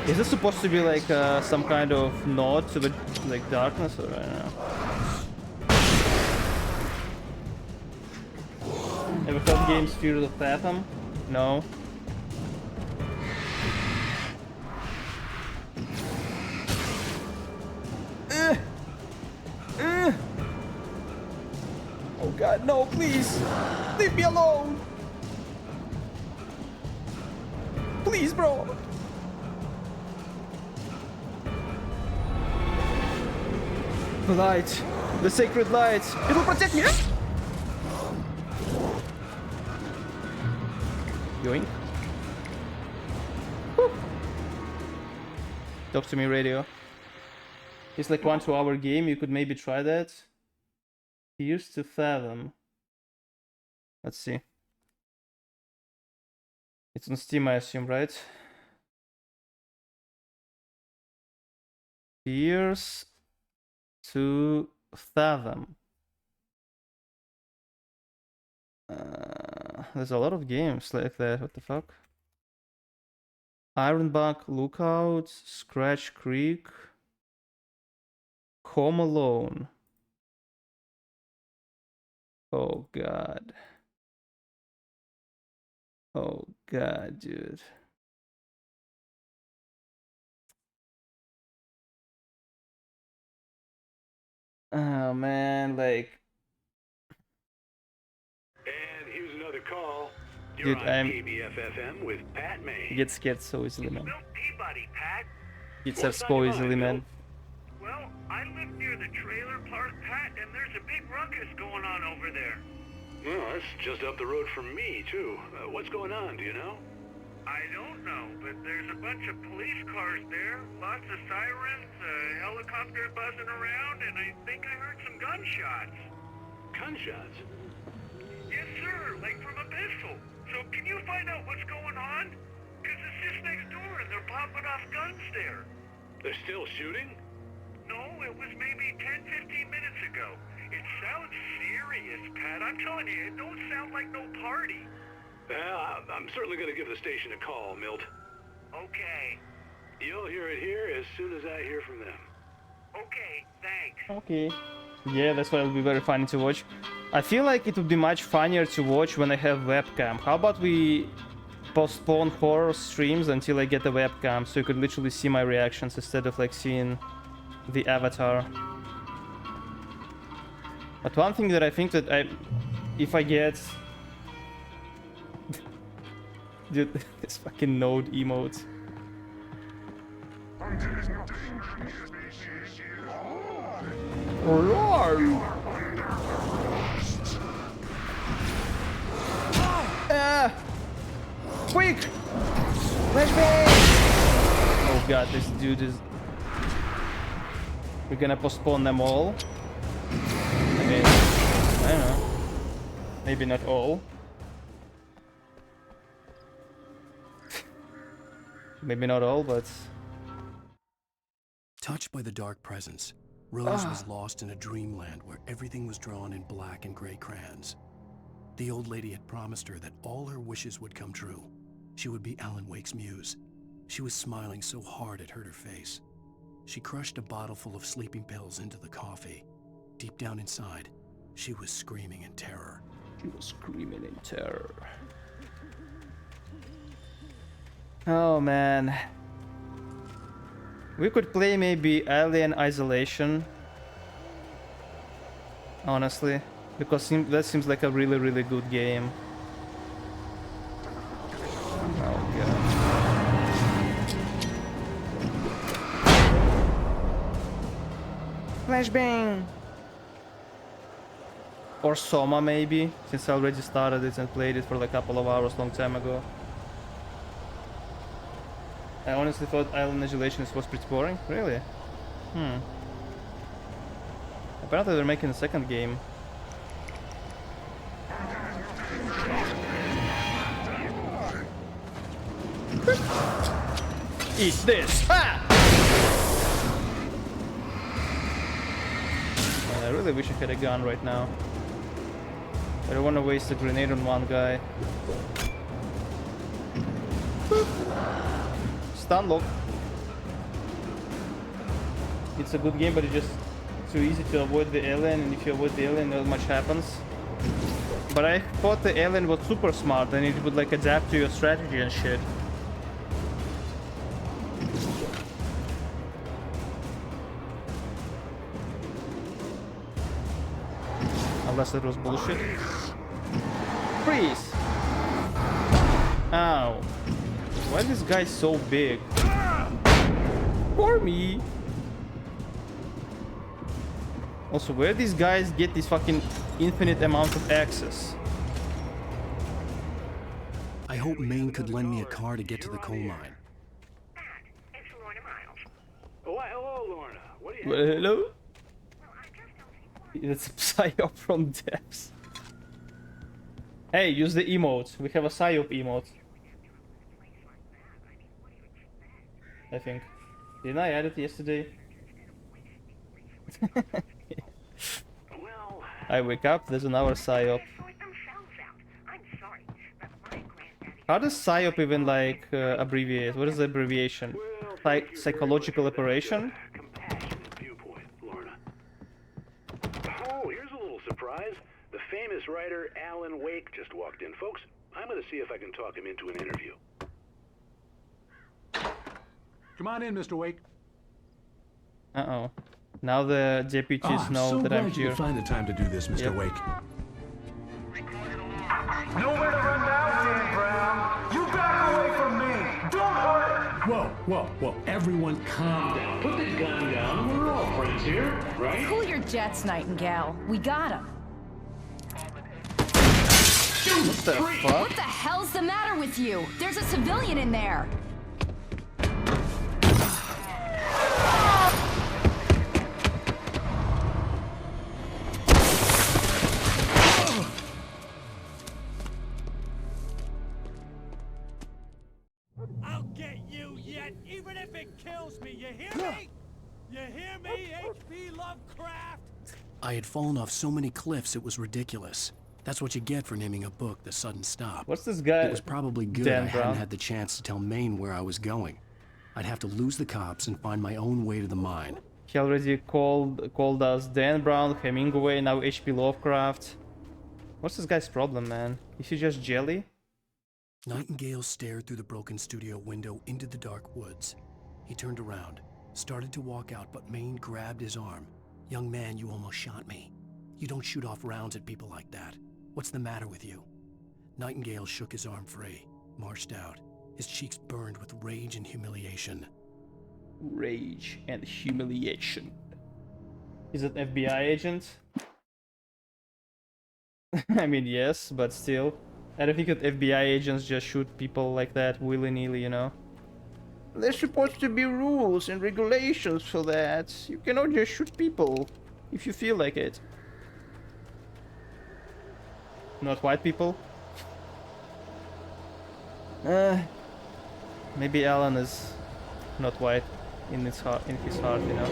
Is this supposed to be like some kind of nod to the like darkness, or I don't know? Ever played games Fear of the Phantom? No. Oh god, no, please! Leave me alone! Please, bro! The light! The sacred light! It will protect me! Yoink. Woo. Talk to me, radio. It's like 1 2-hour game, you could maybe try that. Tears to Fathom. Let's see. It's on Steam, I assume, right? Tears to Fathom. There's a lot of games like that. What the fuck? Ironbark Lookout, Scratch Creek, Home Alone. Oh god. Oh god, dude. Oh man, like. And here's another call. You're dude, on KBFFM with Pat May. Get scared so easily, man. Peabody, Pat. Get so easily, man. Well, I live near the trailer park, Pat, and there's a big ruckus going on over there. Well, that's just up the road from me, too. What's going on, do you know? I don't know, but there's a bunch of police cars there, lots of sirens, a helicopter buzzing around, and I think I heard some gunshots. Gunshots? Yes, sir, like from a pistol. So can you find out what's going on? Because it's just next door and they're popping off guns there. They're still shooting? No, it was maybe 10-15 minutes ago. It sounds serious, Pat. I'm telling you, it don't sound like no party. I'm certainly going to give the station a call, Milt. Okay. You'll hear it here as soon as I hear from them. Okay, thanks. Okay. Yeah, that's why it'll be very funny to watch. I feel like it would be much funnier to watch when I have webcam. How about we postpone horror streams until I get the webcam, so you could literally see my reactions instead of like seeing the avatar. But one thing that I think that if I get... Dude, this fucking node emote. Quick! Flashbang! Oh god, this dude is... We're gonna postpone them all. I mean, I don't know. Maybe not all. Maybe not all, but... Touched by the dark presence, Rose was lost in a dreamland where everything was drawn in black and gray crayons. The old lady had promised her that all her wishes would come true. She would be Alan Wake's muse. She was smiling so hard it hurt her face. She crushed a bottle full of sleeping pills into the coffee. Deep down inside, she was screaming in terror. She was screaming in terror. Oh man. We could play maybe Alien Isolation. Honestly. Because that seems like a really, really good game. Oh god. Flashbang! Or Soma maybe, since I already started it and played it for like a couple of hours long time ago. I honestly thought Island Isolation was pretty boring. Really? Apparently they're making a second game. Eat this! Ah! Man, I really wish I had a gun right now. I don't want to waste a grenade on one guy. Stun lock. It's a good game, but it's just too easy to avoid the alien, and if you avoid the alien, not much happens. But I thought the alien was super smart, and it would like adapt to your strategy and shit. Unless it was bullshit. Freeze! Ow. Why is this guy so big? For me! Also, where these guys get this fucking infinite amount of access? I hope Maine could lend me a car to get to the coal mine. Oh, hello, Lorna. What do you Well, hello? It's a psyop from depths. Hey, use the emote. We have a psyop emote. I think. Didn't I add it yesterday? I wake up, there's another psyop. How does psyop even like abbreviate? What is the abbreviation? Psychological operation? Oh, here's a little surprise. The famous writer Alan Wake just walked in. Folks, I'm gonna see if I can talk him into an interview. Come on in, Mr. Wake. Uh-oh. Now the deputies know so that I'm glad you here. could find the time to do this, Mr. Yep. Wake. Nowhere to run now, Dan Brown. You back away from me. Don't hurt. Whoa. Everyone calm down. Put the gun down. We're all friends here, right? Cool your jets, Nightingale. We got him. What the fuck? What the hell's the matter with you? There's a civilian in there. I'll get you yet, even if it kills me. You hear me? You hear me, H.P. Lovecraft? I had fallen off so many cliffs it was ridiculous. That's what you get for naming a book The Sudden Stop. What's this guy? It was probably good Dan I Brown? hadn't had the chance to tell Maine where I was going. I'd have to lose the cops and find my own way to the mine. He already called us Dan Brown, Hemingway, now H.P. Lovecraft. What's this guy's problem, man? Is he just jelly? Nightingale stared through the broken studio window into the dark woods. He turned around, started to walk out, but Maine grabbed his arm. "Young man, you almost shot me. You don't shoot off rounds at people like that. What's the matter with you?" Nightingale shook his arm free, marched out. His cheeks burned with rage and humiliation. Rage and humiliation. Is it FBI agent? I mean, yes, but still. I don't think that FBI agents just shoot people like that willy-nilly, you know? There's supposed to be rules and regulations for that. You cannot just shoot people if you feel like it. Not white people? Maybe Alan is not white in his heart, you know?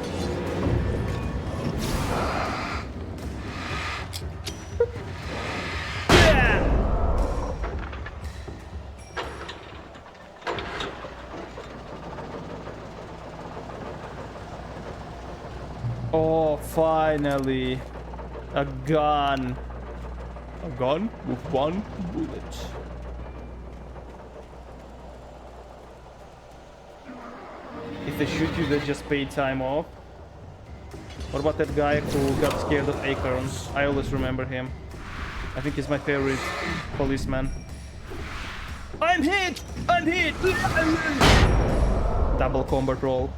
Oh, finally. A gun. A gun with one bullet. If they shoot you, they just pay time off. What about that guy who got scared of acorns? I always remember him. I think he's my favorite policeman. I'm hit! I'm hit! Double combat roll.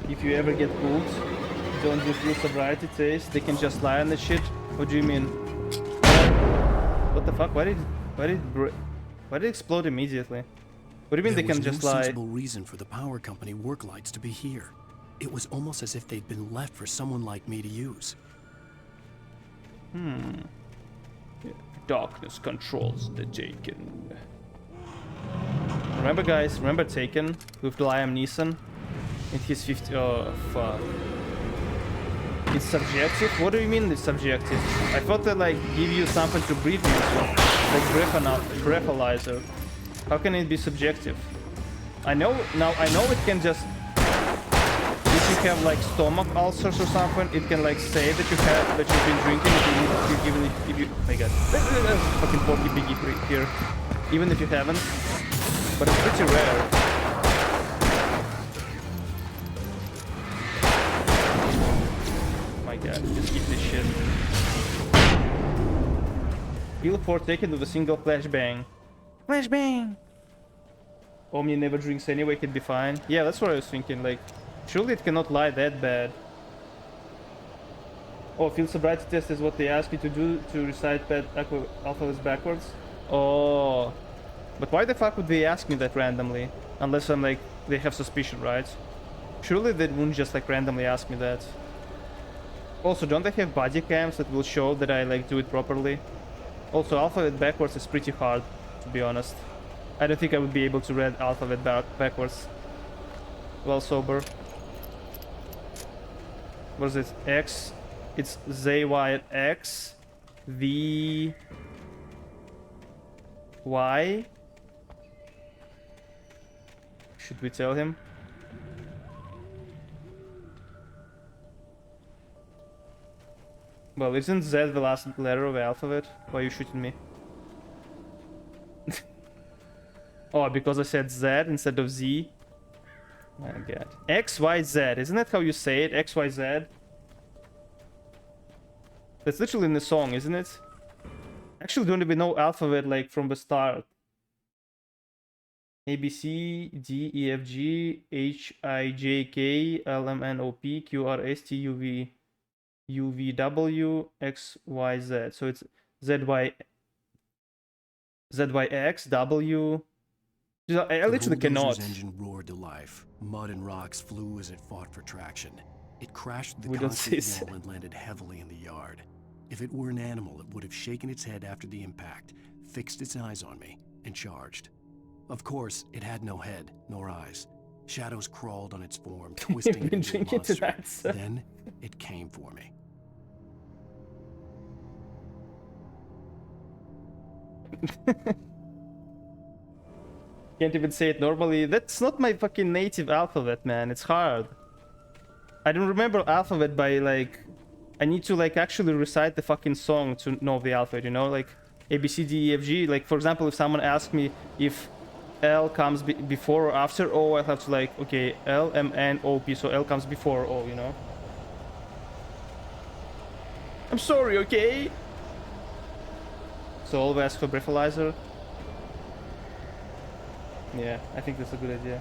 If you ever get pulled, don't reveal sobriety test. They can just lie on the shit. What do you mean? What the fuck? Why did it explode immediately? What do you mean they can just There was no lie? sensible reason for the power company work lights to be here. It was almost as if they'd been left for someone like me to use. Darkness controls the Taken. Remember, guys? Remember Taken with Liam Neeson? In his 50. Oh, fuck. It's subjective? What do you mean it's subjective? I thought they like give you something to breathe into, like breathalyzer. How can it be subjective? I know now. I know it can just. If you have like stomach ulcers or something, it can like say that you've been drinking. If you oh my god, fucking Porky Piggy here. Even if you haven't, but it's pretty rare. God, just keep this shit. Kill for Taken with a single flashbang. Flashbang! Omni never drinks anyway, could be fine. Yeah, that's what I was thinking, like, surely it cannot lie that bad. Oh, field sobriety test is what they ask you to do to recite alphabets backwards? Oh. But why the fuck would they ask me that randomly? Unless I'm like, they have suspicion, right? Surely they wouldn't just like randomly ask me that. Also, don't they have body cams that will show that I like do it properly? Also, alphabet backwards is pretty hard, to be honest. I don't think I would be able to read alphabet backwards while sober. What is it? X. It's ZYX. V. Y. Should we tell him? Well, isn't Z the last letter of the alphabet? Why are you shooting me? Oh, because I said Z instead of Z? My god. X, Y, Z. Isn't that how you say it? X, Y, Z? That's literally in the song, isn't it? Actually, don't even know alphabet like from the start. A, B, C, D, E, F, G, H, I, J, K, L, M, N, O, P, Q, R, S, T, U, V. U, V, W, X, Y, Z. So it's Z, Y, X, W. I literally cannot. The engine roared to life. Mud and rocks flew as it fought for traction. It crashed through the We don't see concrete wall and landed heavily in the yard. If it were an animal, it would have shaken its head after the impact, fixed its eyes on me, and charged. Of course, it had no head, nor eyes. Shadows crawled on its form, twisting it into a monster. Then, it came for me. Can't even say it normally. That's not my fucking native alphabet, man. It's hard. I don't remember alphabet by like... I need to like actually recite the fucking song to know the alphabet, you know? Like A, B, C, D, E, F, G. Like, for example, if someone asks me if L comes before or after O, I have to like, okay, L, M, N, O, P. So L comes before O, you know? I'm sorry, okay? So always ask for breathalyzer. Yeah, I think that's a good idea.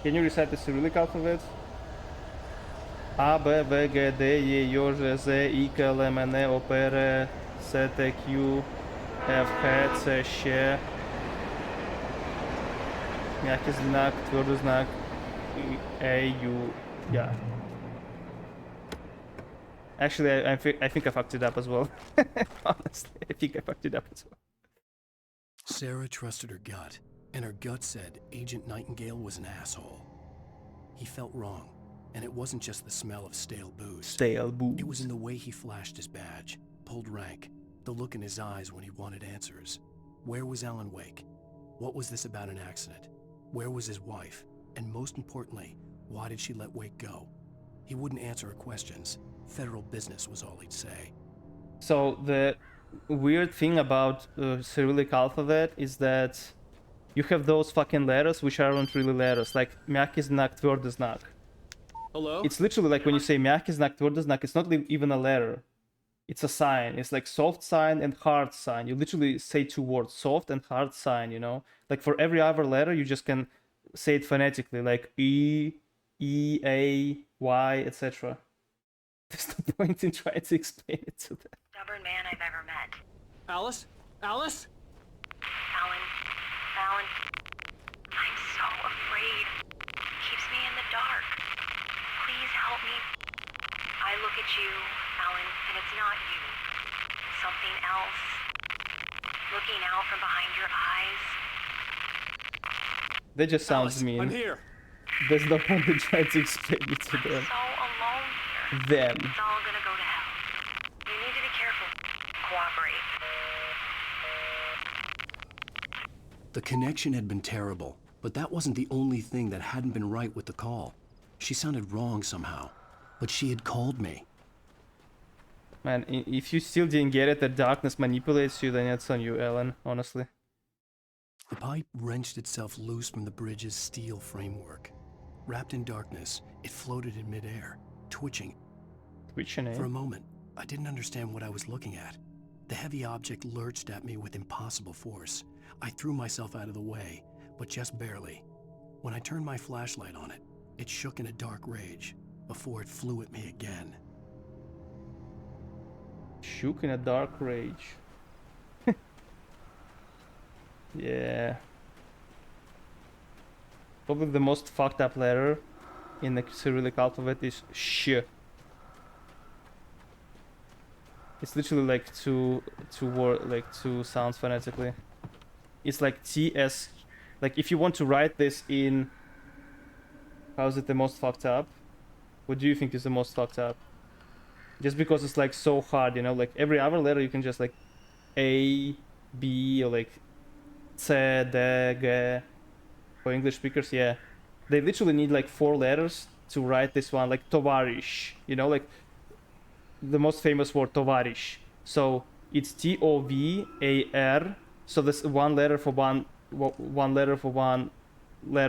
Can you recite the Cyrillic alphabet? A, B, V, G, D, E, J, Z, I, K, L, M, N, O, P, R, S, T, Q, F, H, C, Š. Mjaki znak, tvrdi znak, E, U, ja. Actually, I think I fucked it up as well. Honestly, I think I fucked it up as well. Sarah trusted her gut, and her gut said Agent Nightingale was an asshole. He felt wrong, and it wasn't just the smell of stale booze. Stale booze. It was in the way he flashed his badge, pulled rank, the look in his eyes when he wanted answers. Where was Alan Wake? What was this about an accident? Where was his wife? And most importantly, why did she let Wake go? He wouldn't answer her questions. Federal business was all he'd say. So the weird thing about Cyrillic alphabet is that you have those fucking letters which aren't really letters, like мягкий знак, твердый знак. Hello? It's literally like when you say мягкий знак, твердый знак, it's not even a letter. It's a sign. It's like soft sign and hard sign. You literally say two words, soft and hard sign, you know? Like for every other letter, you just can say it phonetically, like E, A, Y, etc. There's no point in trying to explain it to them. Stubborn man I've ever met. Alice? Alice? Alan. I'm so afraid. Keeps me in the dark. Please help me. I look at you, Alan, and it's not you. It's something else. Looking out from behind your eyes. That just sounds Alice, mean. I'm here. There's no point in trying to explain it to them. So alone here. Them. It's all gonna go to hell. You need to be careful. Cooperate. The connection had been terrible, but that wasn't the only thing that hadn't been right with the call. She sounded wrong somehow, but she had called me. Man, if you still didn't get it that darkness manipulates you, then it's on you, Alan, honestly. The pipe wrenched itself loose from the bridge's steel framework. Wrapped in darkness, it floated in midair, twitching. Twitching, eh? For a moment, I didn't understand what I was looking at. The heavy object lurched at me with impossible force. I threw myself out of the way, but just barely. When I turned my flashlight on it, it shook in a dark rage before it flew at me again. Shook in a dark rage. Yeah. Probably the most fucked up letter in the Cyrillic alphabet is sh. It's literally like two sounds phonetically. It's like TS. Like if you want to write this in, how is it the most fucked up? What do you think is the most fucked up? Just because it's like so hard, you know, like every other letter you can just like A, B, or like C, D, G. For English speakers, yeah. They literally need like 4 letters to write this one, like tovarish, you know, like the most famous word tovarish. So it's T-O-V-A-R. So there's one letter for one letter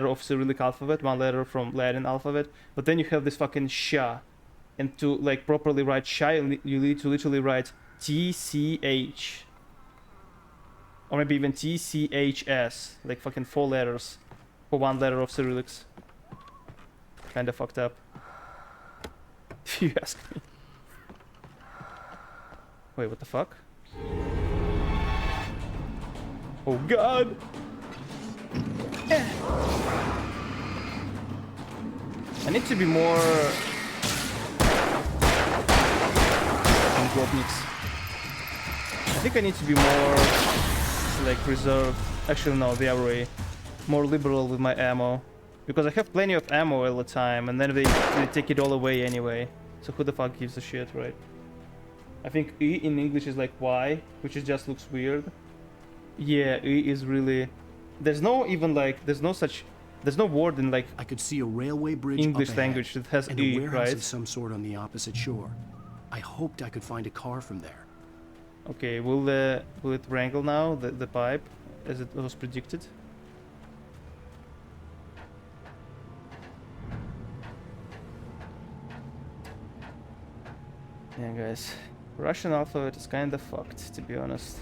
of Cyrillic alphabet, one letter from Latin alphabet. But then you have this fucking sha. And to like properly write sha, you need to literally write T-C-H. Or maybe even T-C-H-S. Like fucking 4 letters for one letter of Cyrillics. Kinda fucked up. If you ask me. Wait, what the fuck? Oh god! I need to be more... I think I need to be more like reserved. Actually no, the other way. More liberal with my ammo. Because I have plenty of ammo all the time and then they take it all away anyway. So who the fuck gives a shit, right? I think E in English is like Y, which is just looks weird. Yeah, E is really... There's no even like... There's no word in like... I could see a railway bridge English up ahead, language that has and E, a warehouse right? of some sort on the opposite shore. I hoped I could find a car from there. Okay, will it wrangle now, the pipe, as it was predicted? Yeah, guys. Russian alphabet is kinda fucked, to be honest.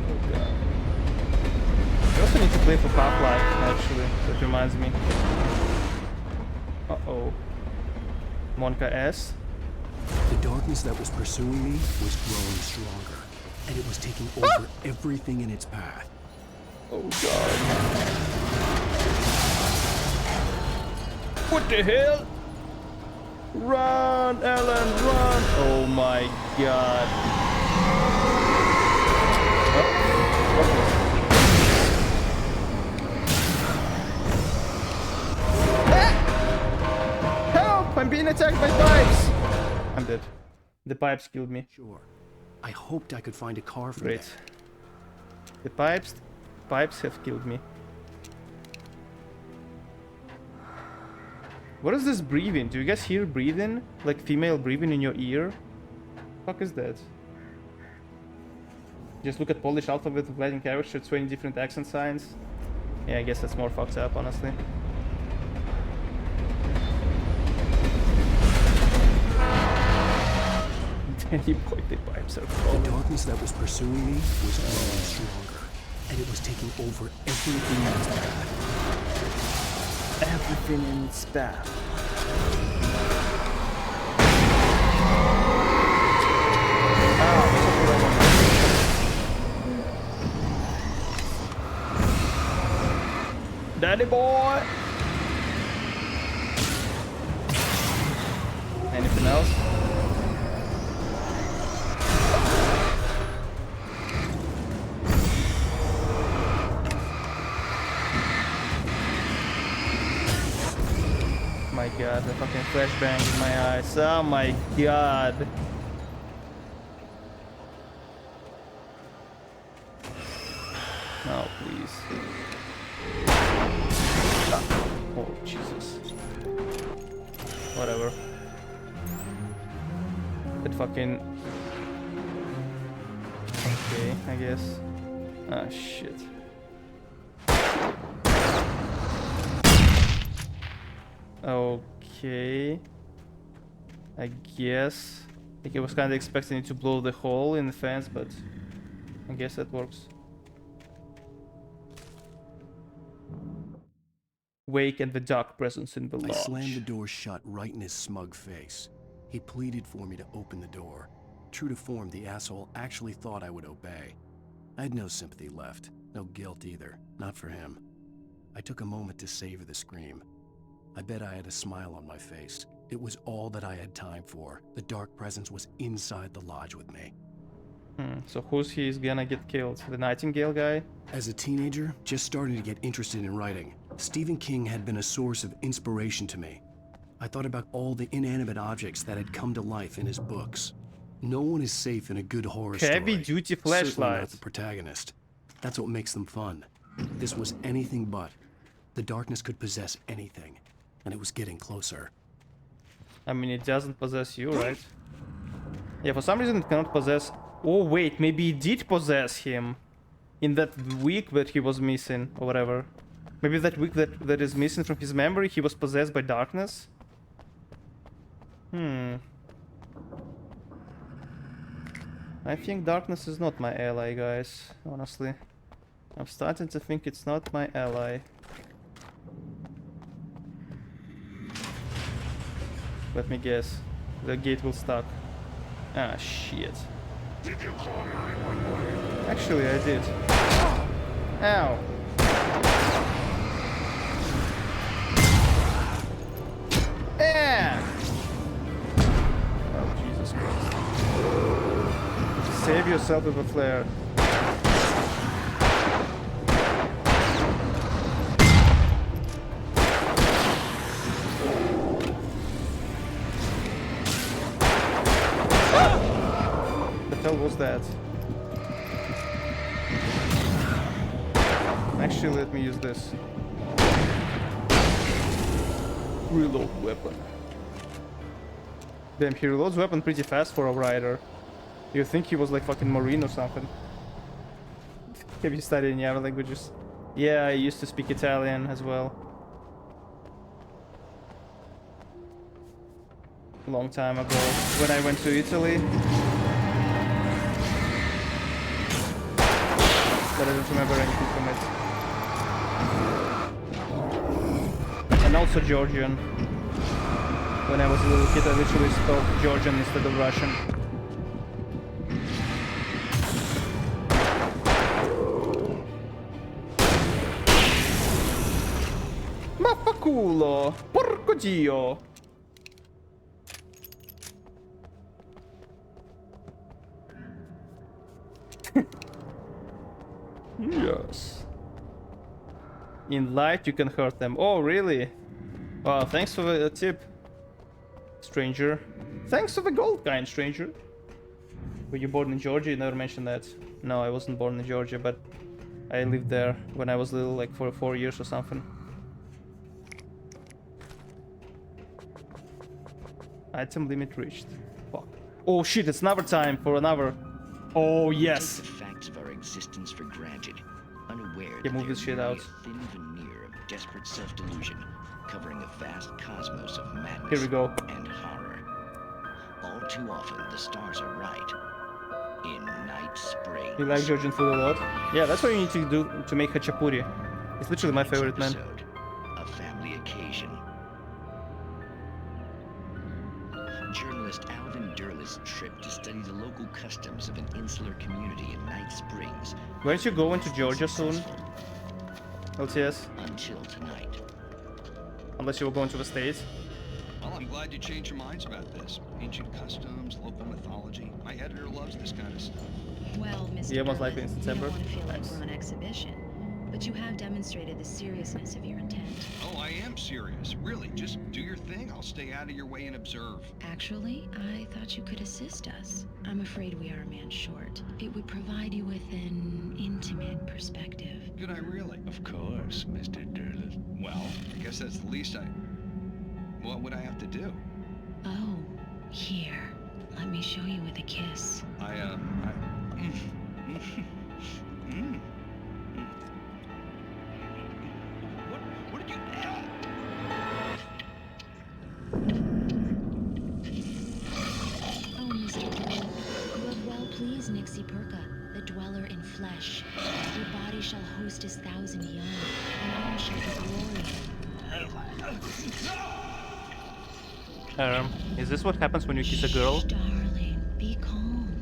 Oh god. I also need to play for Half-Life, actually. That reminds me. Uh-oh. Monka S. The darkness that was pursuing me was growing stronger, and it was taking over everything in its path. Oh god. What the hell? Run, Ellen, run! Oh my god. Help! I'm being attacked by pipes! I'm dead. The pipes killed me. Sure. I hoped I could find a car from Great. there. The pipes have killed me. What is this breathing? Do you guys hear breathing? Like female breathing in your ear? Fuck is that? Just look at Polish alphabet of Latin characters, 20 different accent signs. Yeah, I guess that's more fucked up, honestly. Danny boy, the pipes are cold. The darkness that was pursuing me was growing stronger, and it was taking over everything in its path. Everything in its path. Daddy boy! Anything else? My god, the fucking flashbang in my eyes. Oh my god. Oh, please. Oh, Jesus. Whatever. That fucking... Okay, I guess. Ah, shit. Okay. I guess. Like I was kind of expecting it to blow the hole in the fence, but I guess that works. Wake and the dark presence in the lodge. I slammed the door shut right in his smug face. He pleaded for me to open the door. True to form, the asshole actually thought I would obey. I had no sympathy left, no guilt either, not for him. I took a moment to savor the scream. I bet I had a smile on my face. It was all that I had time for. The dark presence was inside the lodge with me. So who's he's gonna get killed? The Nightingale guy? As a teenager, just starting to get interested in writing, Stephen King had been a source of inspiration to me. I thought about all the inanimate objects that had come to life in his books. No one is safe in a good horror story. Heavy-duty Certainly not flashlight. the protagonist. That's what makes them fun. This was anything but. The darkness could possess anything, and it was getting closer. I mean, it doesn't possess you, right? Yeah, for some reason it cannot possess... Oh, wait, maybe it did possess him. In that week that he was missing, or whatever. Maybe that week that is missing from his memory, he was possessed by darkness? I think darkness is not my ally, guys, honestly. I'm starting to think it's not my ally. Let me guess. The gate will stuck. Ah, shit. Did you call 911? Actually, I did. Ow. Yeah. Oh, Jesus Christ. Save yourself with a flare. What the hell was that? Actually, let me use this. Reload weapon. Damn, he reloads weapon pretty fast for a rider. You think he was like fucking Marine or something? Have you studied any other languages? Yeah, I used to speak Italian as well. Long time ago, when I went to Italy. But I don't remember anything from it. And also Georgian. When I was a little kid, I literally spoke Georgian instead of Russian. Maffaculo! Porco Dio! Yes. In light, you can hurt them. Oh, really? Wow, thanks for the tip, stranger. Thanks for the gold, kind stranger. Were you born in Georgia? You never mentioned that. No, I wasn't born in Georgia, but I lived there when I was little, like for 4 years or something. Item limit reached. Fuck. Oh shit, it's another time for another. Oh yes. Take the facts of our existence for granted, unaware Yeah, move that this shit they're out. merely a thin veneer of desperate self-delusion, covering a vast cosmos of madness Here we go. and horror. All too often, the stars are right. In Night Springs. You like Georgian food a lot? Yeah, that's what you need to do to make hachapuri. It's literally my favorite, man. A family occasion. Journalist Alvin Derlis' trip to study the local customs of an insular community in Night Springs. Weren't you going to Georgia soon? LTS? Until tonight. Unless you were going to the States? Well, I'm glad you changed your minds about this. Ancient customs, local mythology. My editor loves this kind of stuff. Well, Mr. Yeah, most Derlis, likely in September. You don't want to feel Nice. like we're on exhibition, but you have demonstrated the seriousness of your intent. Oh, I am serious. Really, just do your thing. I'll stay out of your way and observe. Actually, I thought you could assist us. I'm afraid we are a man short. It would provide you with an intimate perspective. Could I really? Of course, Mr. Derlis. Well, I guess that's the least I... What would I have to do? Oh, here. Let me show you with a kiss. What did you... Oh, Mr. Derlis, you have well pleased Nixie Perka, the dweller in flesh. Your body shall host his 1,000 young, and all shall be glory. Is this what happens when you kiss a girl? Darling, be calm.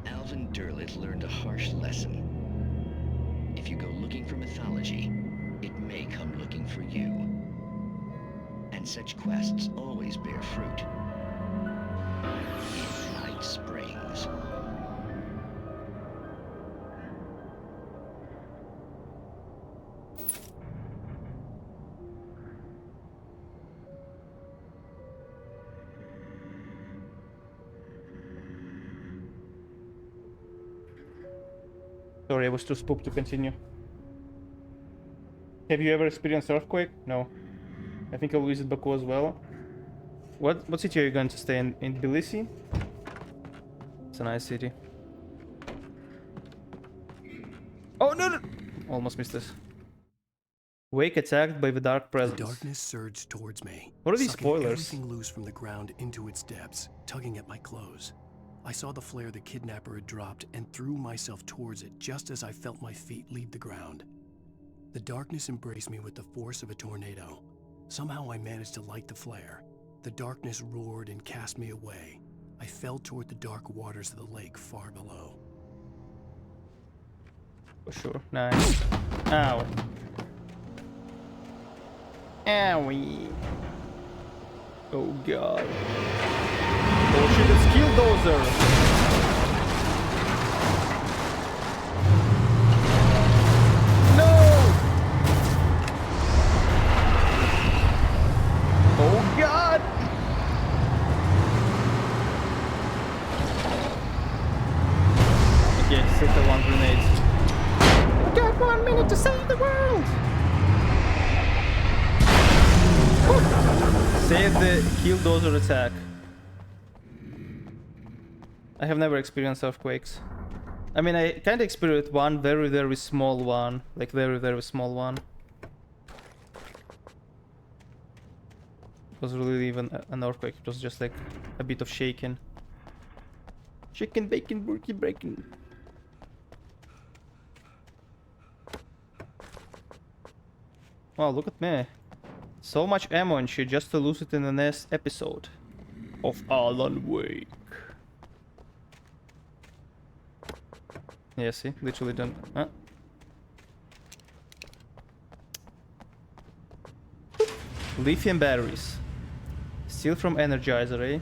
Alvin Derlis learned a harsh lesson. If you go looking for mythology, it may come looking for you. And such quests always bear fruit. In Night Springs. Sorry, I was too spooked to continue. Have you ever experienced earthquake? No. I think I'll visit Baku as well. What city are you going to stay in? In Tbilisi? It's a nice city. Oh no! Almost missed this. Wake attacked by the dark presence. The darkness surged towards me. What are these sucking spoilers? Everything loose from the ground into its depths, tugging at my clothes. I saw the flare the kidnapper had dropped and threw myself towards it just as I felt my feet leave the ground. The darkness embraced me with the force of a tornado. Somehow I managed to light the flare. The darkness roared and cast me away. I fell toward the dark waters of the lake far below. For sure. Nice. Ow. Owie. Oh god. Oh shit, it's Killdozer! No! Oh god! Okay, set the one grenade. We got 1 minute to save the world! Save the Killdozer attack. I have never experienced earthquakes. I mean, I kind of experienced one very, very small one. Like, very, very small one. It was really even an earthquake. It was just like a bit of shaking. Chicken, bacon, burkey, breaking. Wow, look at me. So much ammo and shit just to lose it in the next episode of Alan Wake. Yeah, see? Literally done. Huh? Lithium batteries. Steal from Energizer, eh?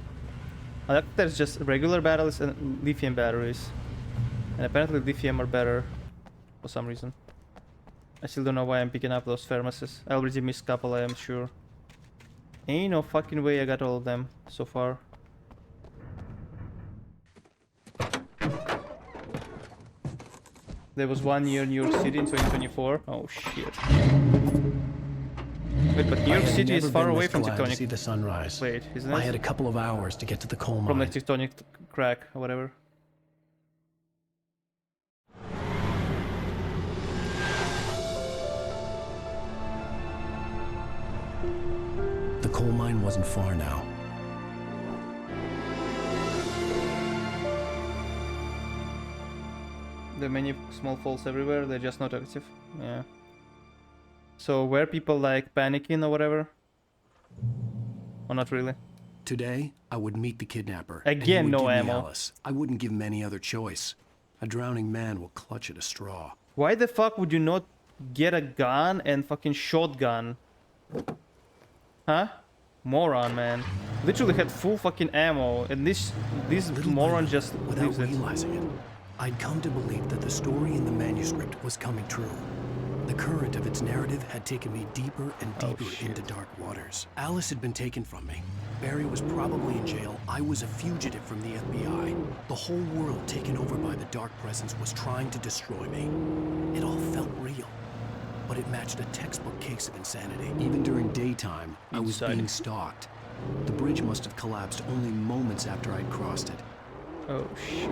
I like there's just regular batteries and lithium batteries. And apparently lithium are better for some reason. I still don't know why I'm picking up those thermoses. I already missed a couple, I am sure. Ain't no fucking way I got all of them so far. There was one near New York City in 2024. Oh shit. Wait, but New York City is far away from Tectonic. To see the sunrise. Wait, isn't it? I had a couple of hours to get to the coal mine. From like Tectonic crack or whatever. The coal mine wasn't far now. There are many small falls everywhere, they're just not active. Yeah. So were people like panicking or whatever? Or not really? Today, I would meet the kidnapper. Again, and he would no give me ammo. Alice. I wouldn't give him any other choice. A drowning man will clutch at a straw. Why the fuck would you not get a gun and fucking shotgun? Huh? Moron, man. Literally had full fucking ammo, and this moron just Without leaves it. realizing it, I'd come to believe that the story in the manuscript was coming true. The current of its narrative had taken me deeper and deeper into dark waters. Alice had been taken from me. Barry was probably in jail. I was a fugitive from the FBI. The whole world taken over by the dark presence was trying to destroy me. It all felt real, but it matched a textbook case of insanity. Even during daytime, I was being stalked. The bridge must have collapsed only moments after I'd crossed it. Oh shit.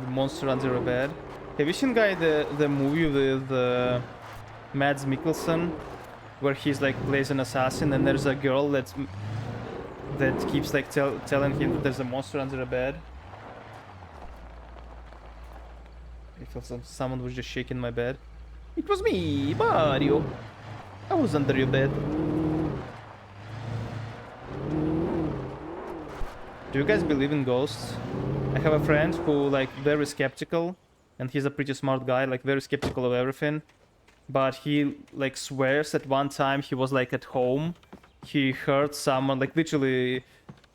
The monster under a bed. Have you seen, guy, the movie with Mads Mikkelsen, where he's like plays an assassin, and there's a girl that keeps like telling him that there's a monster under a bed? I feel someone was just shaking my bed. It was me, Mario. I was under your bed. Do you guys believe in ghosts? I have a friend who like very skeptical, and he's a pretty smart guy, like very skeptical of everything. But he like swears at one time he was like at home. He heard someone like literally,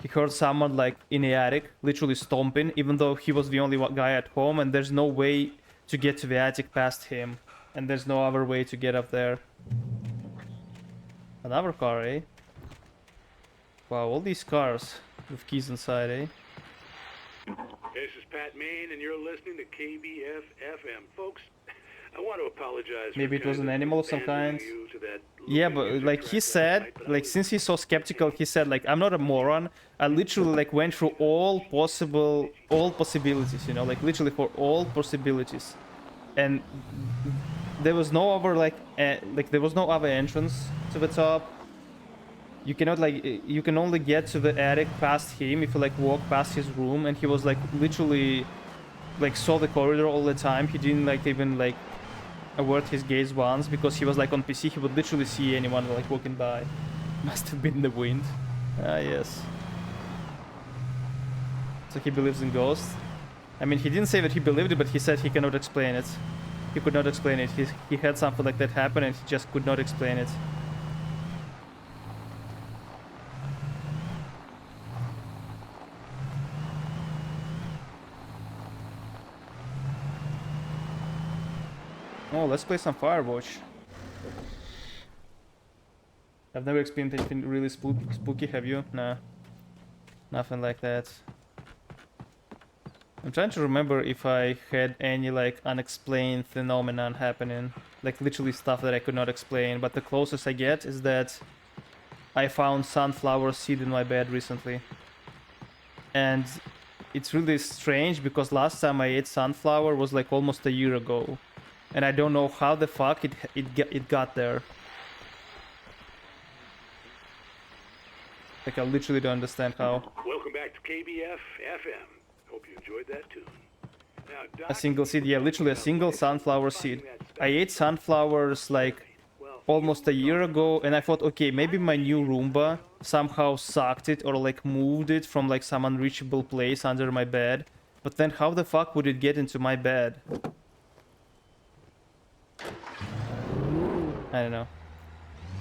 he heard someone like in the attic, literally stomping, even though he was the only guy at home, and there's no way to get to the attic past him, and there's no other way to get up there. Another car, eh? Wow, all these cars with keys inside, eh? This is Pat Main, and you're listening to KBF FM. Folks, I want to apologize. Maybe it was an animal of some kind. You to that Yeah, but like he said, like since he's so skeptical, he said like I'm not a moron. I literally like went through all possibilities, you know, like literally for all possibilities, and there was no other like there was no other entrance to the top. You cannot like you can only get to the attic past him if you like walk past his room, and he was like literally like saw the corridor all the time. He didn't like even like avert his gaze once because he was like on PC. He would literally see anyone like walking by. Must have been the wind. Ah yes. So he believes in ghosts. I mean, he didn't say that he believed it, but he said he cannot explain it. He could not explain it. He had something like that happen, and he just could not explain it. Oh, let's play some Firewatch. I've never experienced anything really spooky, have you? Nah. Nothing like that. I'm trying to remember if I had any like unexplained phenomenon happening. Like literally stuff that I could not explain, but the closest I get is that I found sunflower seed in my bed recently. And it's really strange because last time I ate sunflower was like almost a year ago. And I don't know how the fuck it got there. Like I literally don't understand how. Welcome back to KBF FM. Hope you enjoyed that tune. Now, Doc, A single seed, yeah, literally a single sunflower seed. I ate sunflowers like almost a year ago, and I thought, okay, maybe my new Roomba somehow sucked it or like moved it from like some unreachable place under my bed. But then how the fuck would it get into my bed? I don't know.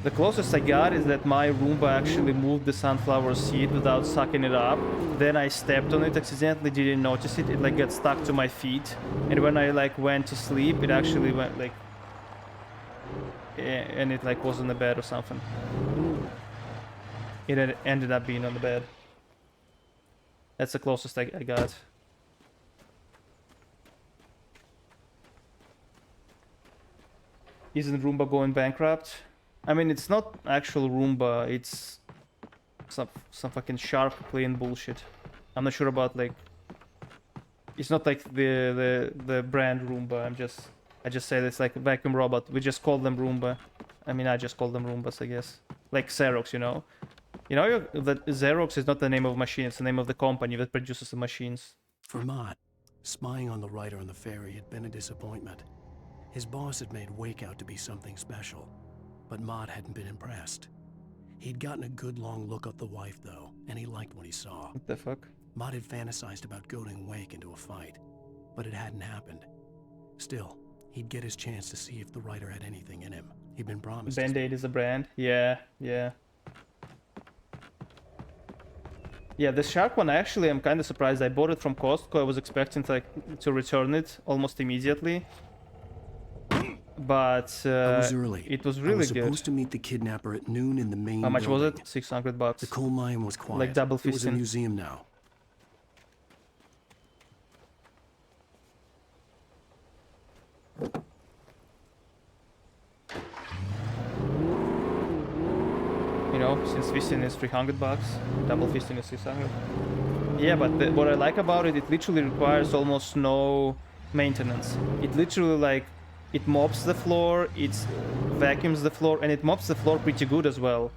The closest I got is that my Roomba actually moved the sunflower seed without sucking it up. Then I stepped on it accidentally, didn't notice it. It like got stuck to my feet. And when I like went to sleep, it actually went like... and it like was on the bed or something. It had ended up being on the bed. That's the closest I got. Isn't Roomba going bankrupt? I mean, it's not actual Roomba, it's some fucking shark playing bullshit. I'm not sure about like... It's not like the brand Roomba, I just say it's like a vacuum robot. We just call them Roomba. I mean, I just call them Roombas, I guess. Like Xerox, you know? You know that Xerox is not the name of a machine, it's the name of the company that produces the machines. For Mott, spying on the writer on the ferry had been a disappointment. His boss had made Wake out to be something special, but Mott hadn't been impressed. He'd gotten a good long look at the wife, though, and he liked what he saw. What the fuck? Mott had fantasized about goading Wake into a fight, but it hadn't happened. Still, he'd get his chance to see if the writer had anything in him. He'd been promised. Band-Aid is a brand? Yeah, yeah. Yeah, the shark one, actually, I'm kind of surprised. I bought it from Costco. I was expecting to return it almost immediately. But I was early. It was really I was good. supposed to meet the kidnapper at noon in the main How much building. was it? $600. The coal mine was quiet. Like double It was a fisting. museum now. You know, since fisting is $300, double fisting is 600. Yeah, but what I like about it, it literally requires almost no maintenance. It literally like, it mops the floor, it vacuums the floor, and it mops the floor pretty good as well.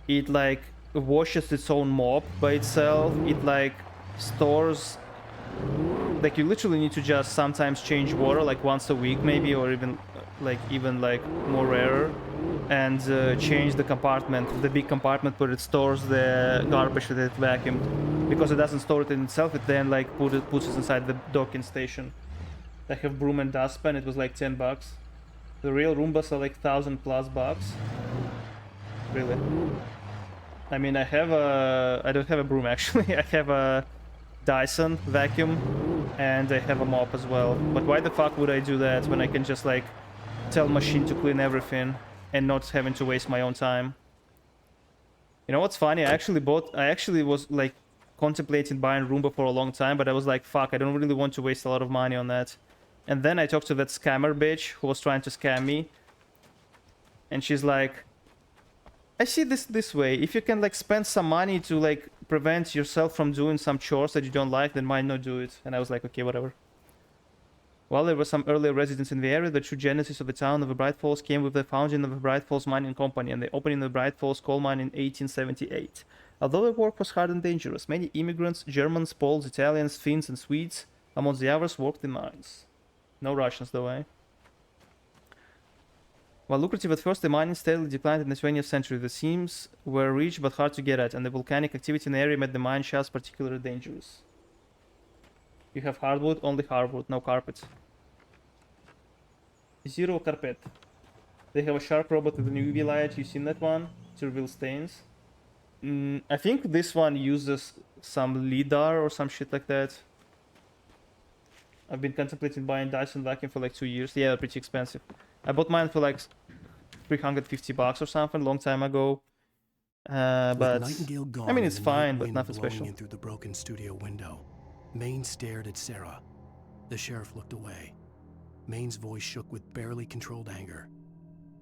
It like washes its own mop by itself. It like stores, like you literally need to just sometimes change water like once a week maybe, or even like more rarer, and change the compartment, the big compartment where it stores the garbage that it vacuumed. Because it doesn't store it in itself, it then like puts it inside the docking station. I have broom and dustpan, it was like $10. The real Roombas are like $1,000+ Really. I mean, I don't have a broom actually. I have a Dyson vacuum and I have a mop as well. But why the fuck would I do that when I can just like tell machine to clean everything and not having to waste my own time? You know what's funny? I actually was like contemplating buying Roomba for a long time, but I was like, fuck, I don't really want to waste a lot of money on that. And then I talked to that scammer bitch who was trying to scam me. And she's like, I see this way. If you can like spend some money to like prevent yourself from doing some chores that you don't like, then why not do it? And I was like, okay, whatever. While there were some earlier residents in the area, the true genesis of the town of Bright Falls came with the founding of the Bright Falls Mining Company and the opening of the Bright Falls coal mine in 1878. Although the work was hard and dangerous, many immigrants, Germans, Poles, Italians, Finns and Swedes, among the others, worked in mines. No Russians, though, eh? While lucrative at first, the mining steadily declined in the 20th century. The seams were rich but hard to get at, and the volcanic activity in the area made the mine shafts particularly dangerous. You have hardwood, only hardwood, no carpet. Zero carpet. They have a shark robot with a new UV light. You seen that one? To reveal stains. I think this one uses some LiDAR or some shit like that. I've been contemplating buying Dyson vacuum for like 2 years. Yeah, pretty expensive. I bought mine for like $350 or something, long time ago. But Nightingale gone I mean, it's and the night fine, but wind nothing blowing special. in through the broken studio window, Maine stared at Sarah. The sheriff looked away. Maine's voice shook with barely controlled anger.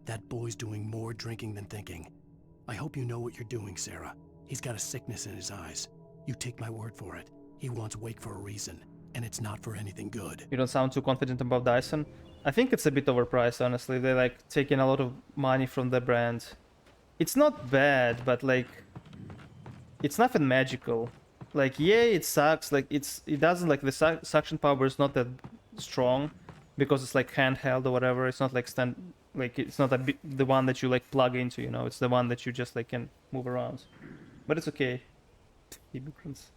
That boy's doing more drinking than thinking. I hope you know what you're doing, Sarah. He's got a sickness in his eyes. You take my word for it. He wants Wake for a reason, and it's not for anything good. You don't sound too confident about Dyson. I think it's a bit overpriced, honestly. They're like taking a lot of money from the brand. It's not bad, but like, it's nothing magical. Like, yeah, it sucks. Like, it doesn't, like, the suction power is not that strong because it's like handheld or whatever. It's not like it's not the one that you like plug into, you know. It's the one that you just like can move around. But it's okay. Immigrants.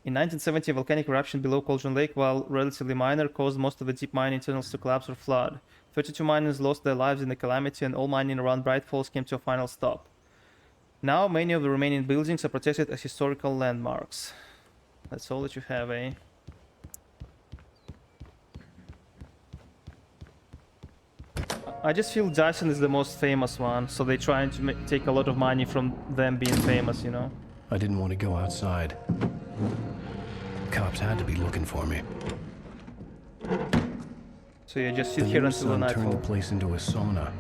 In 1970, a volcanic eruption below Cauldron Lake, while relatively minor, caused most of the deep mining tunnels to collapse or flood. 32 miners lost their lives in the calamity, and all mining around Bright Falls came to a final stop. Now, many of the remaining buildings are protected as historical landmarks. That's all that you have, eh? I just feel Dyson is the most famous one, so they're trying to take a lot of money from them being famous, you know? I didn't want to go outside. Cops had to be looking for me. So you just sit here until the nightfall. Turned the place into a sauna.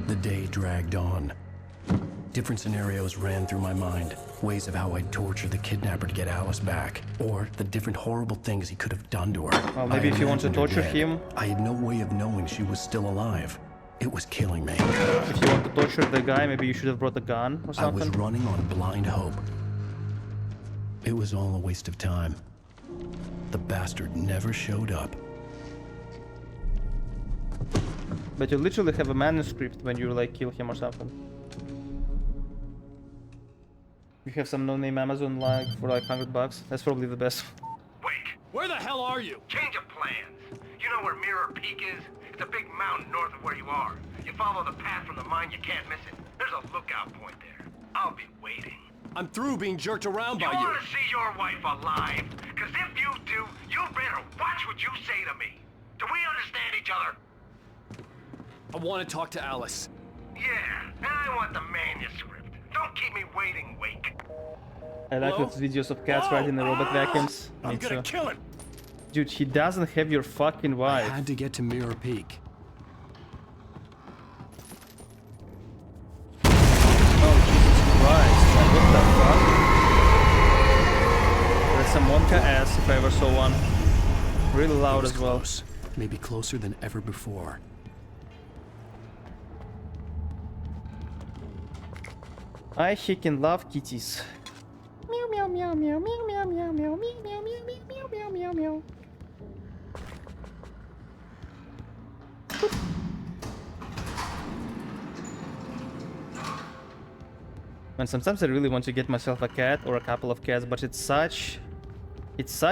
The day dragged on. Different scenarios ran through my mind. Ways of how I'd torture the kidnapper to get Alice back. Or the different horrible things he could have done to her. Well, maybe if you want to torture him... I had no way of knowing she was still alive. It was killing me. If you want to torture the guy, maybe you should have brought a gun or something. I was running on blind hope. It was all a waste of time. The bastard never showed up. But you literally have a manuscript when you like kill him or something. You have some no-name Amazon like for like $100. That's probably the best. Wait! Where the hell are you? Change of plans! You know where Mirror Peak is? It's a big mountain north of where you are. You follow the path from the mine, you can't miss it. There's a lookout point there. I'll be waiting. I'm through being jerked around by you. You want to see your wife alive? Because if you do, you better watch what you say to me. Do we understand each other? I want to talk to Alice. Yeah, and I want the manuscript. Don't keep me waiting, Wake. I like those videos of cats riding the robot vacuums. I'm gonna kill him. Dude, he doesn't have your fucking wife. I had to get to Mirror Peak. Oh, Jesus Christ. What the fuck? That's some Wonka ass if I ever saw one. Really loud as well. Close. Maybe closer than ever before. I heckin' love kitties. Meow meow meow meow meow meow meow meow meow meow meow meow meow meow. And sometimes I really want to get myself a cat or a couple of cats, but it's such it's so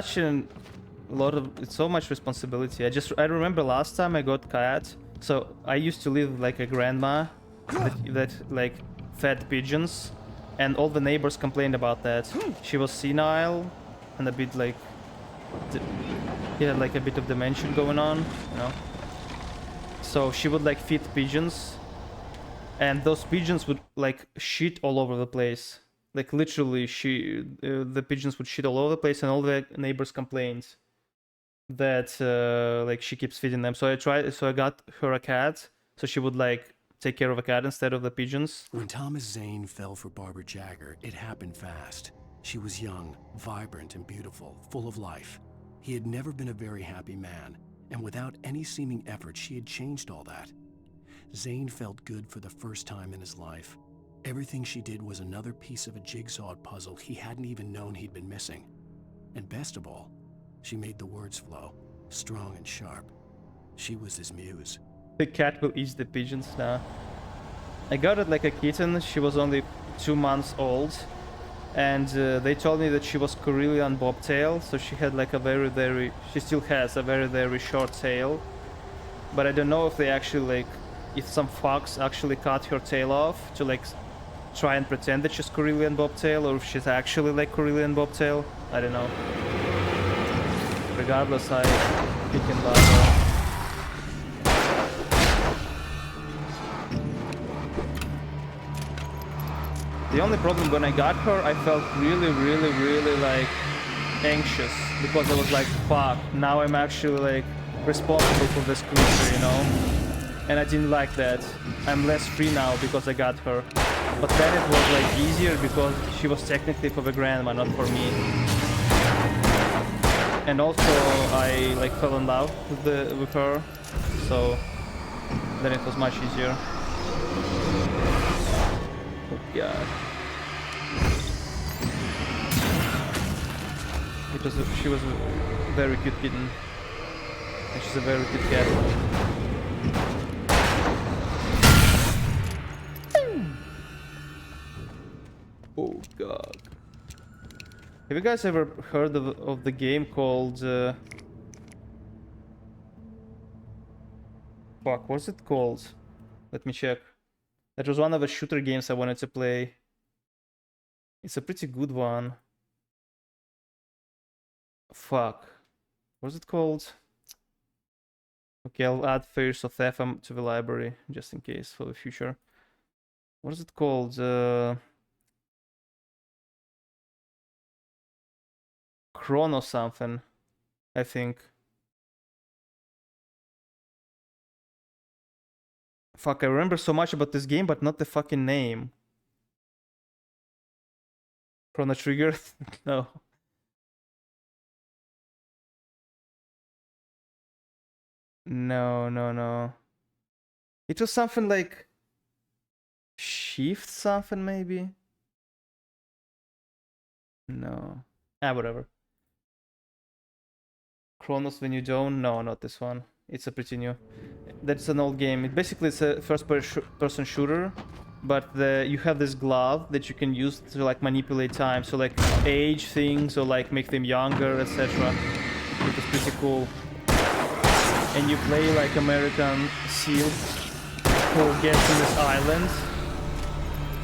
much responsibility. I remember last time I got cat, so I used to live like a grandma that like fed pigeons, and all the neighbors complained about that. She was senile and a bit like he had like a bit of dementia going on, you know. So she would like feed pigeons, and those pigeons would like shit all over the place. Like literally, the pigeons would shit all over the place, and all the neighbors complained that like she keeps feeding them. So I got her a cat, so she would like take care of a cat instead of the pigeons. When Thomas Zane fell for Barbara Jagger, it happened fast. She was young, vibrant, and beautiful, full of life. He had never been a very happy man, and without any seeming effort, she had changed all that. Zane felt good for the first time in his life. Everything she did was another piece of a jigsaw puzzle he hadn't even known he'd been missing. And best of all, she made the words flow, strong and sharp. She was his muse. The cat will eat the pigeons now. I got it like a kitten. She was only 2 months old, and they told me that she was Karelian bobtail, so she had like she still has a very short tail. But I don't know if they actually if some fox actually cut her tail off to like try and pretend that she's Karelian bobtail, or if she's actually like Karelian bobtail. I don't know. Regardless, I freaking love her. The only problem when I got her, I felt really like anxious, because I was like, fuck, now I'm actually like responsible for this creature, you know? And I didn't like that. I'm less free now because I got her. But then it was like easier because she was technically for the grandma, not for me. And also I like fell in love with her, so then it was much easier. Oh god. She was a very cute kitten. And she's a very cute cat. Oh god. Have you guys ever heard of the game called... Fuck, what's it called? Let me check. That was one of the shooter games I wanted to play. It's a pretty good one. Fuck. What's it called? Okay, I'll add Fairs of FM to the library, just in case, for the future. What is it called? Chrono something, I think. Fuck, I remember so much about this game, but not the fucking name. Chrono Trigger? No. No. It was something like... Shift something, maybe? No. Whatever. Chronos When You Don't? No, not this one. It's a pretty new. That's an old game. It basically is a first-person shooter, but you have this glove that you can use to like manipulate time, so like age things or like make them younger, etc. It was pretty cool. And you play like American SEAL who gets in this island.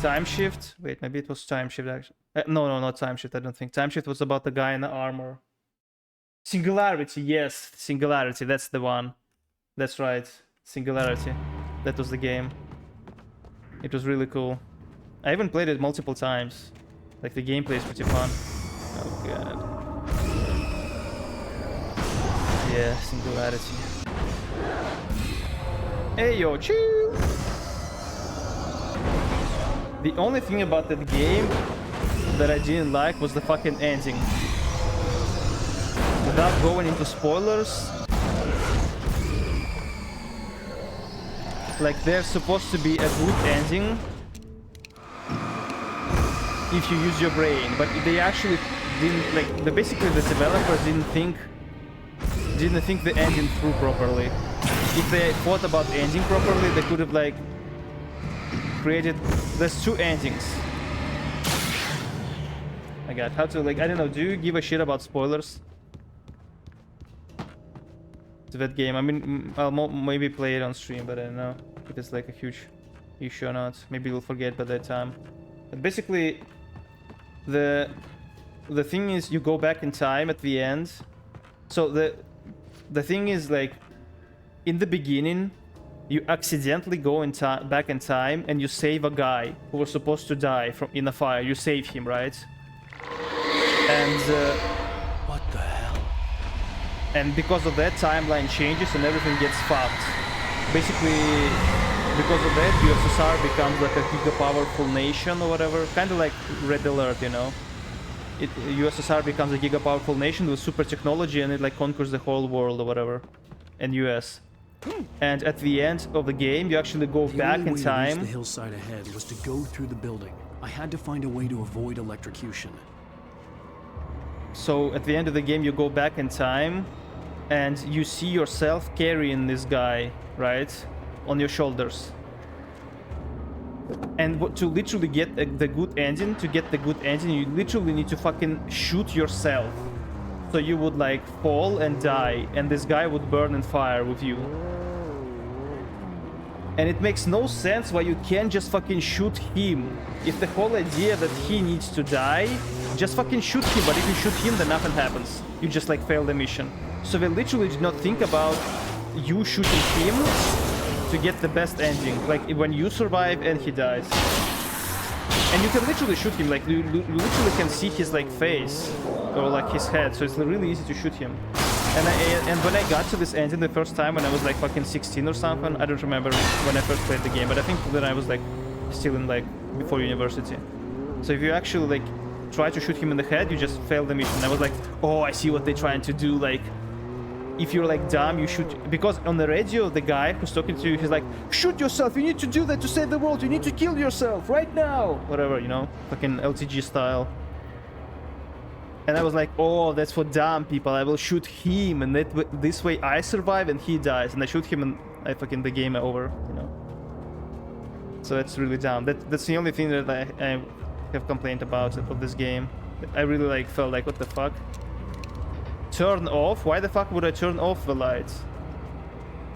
Time Shift? Wait, maybe it was Time Shift actually. No, not Time Shift, I don't think. Time Shift was about the guy in the armor. Singularity, yes. Singularity, that's the one. That's right. Singularity. That was the game. It was really cool. I even played it multiple times. Like, the gameplay is pretty fun. Oh, God. Yeah, Singularity. Hey, yo, chill! The only thing about that game that I didn't like was the fucking ending. Without going into spoilers, like, there's supposed to be a good ending if you use your brain, but they actually didn't, like, basically the developers didn't think the ending through properly. If they thought about the ending properly, they could have, like, created... There's two endings. I got how to, like, I don't know, do you give a shit about spoilers to that game? I mean, I'll maybe play it on stream, but I don't know if it's like a huge issue or not. Maybe you'll forget by that time. But basically, the thing is, you go back in time at the end. So the thing is, like, in the beginning, you accidentally go back in time and you save a guy who was supposed to die in a fire. You save him, right? And what the hell? And because of that, timeline changes and everything gets fucked. Basically, because of that, USSR becomes like a giga-powerful nation or whatever. Kind of like Red Alert, you know? USSR becomes a giga-powerful nation with super technology, and it like conquers the whole world or whatever. And US. And at the end of the game, you actually go back in time. The only way to reach the hillside ahead was to go through the building. I had to find a way to avoid electrocution. So at the end of the game, you go back in time, and you see yourself carrying this guy, right, on your shoulders. And to literally get the good ending, you literally need to fucking shoot yourself. So you would like fall and die, and this guy would burn in fire with you. And it makes no sense why you can't just fucking shoot him. If the whole idea that he needs to die, just fucking shoot him. But if you shoot him, then nothing happens. You just like fail the mission. So they literally did not think about you shooting him to get the best ending. Like when you survive and he dies. And you can literally shoot him, like you literally can see his like face or like his head, so it's really easy to shoot him. And when I got to this ending the first time when I was like fucking 16 or something, I don't remember when I first played the game, but I think then I was like still in like before university. So if you actually like try to shoot him in the head, you just fail the mission. I was like, oh, I see what they're trying to do. Like, if you're like dumb, you shoot, because on the radio the guy who's talking to you, he's like, shoot yourself, you need to do that to save the world, you need to kill yourself right now, whatever, you know, fucking LTG style. And I was like, oh, that's for dumb people, I will shoot him, and this way I survive and he dies, and I shoot him and I fucking the game over, you know. So that's really dumb. That's the only thing that I have complained about of this game. I really like felt like, what the fuck? Turn off? Why the fuck would I turn off the lights?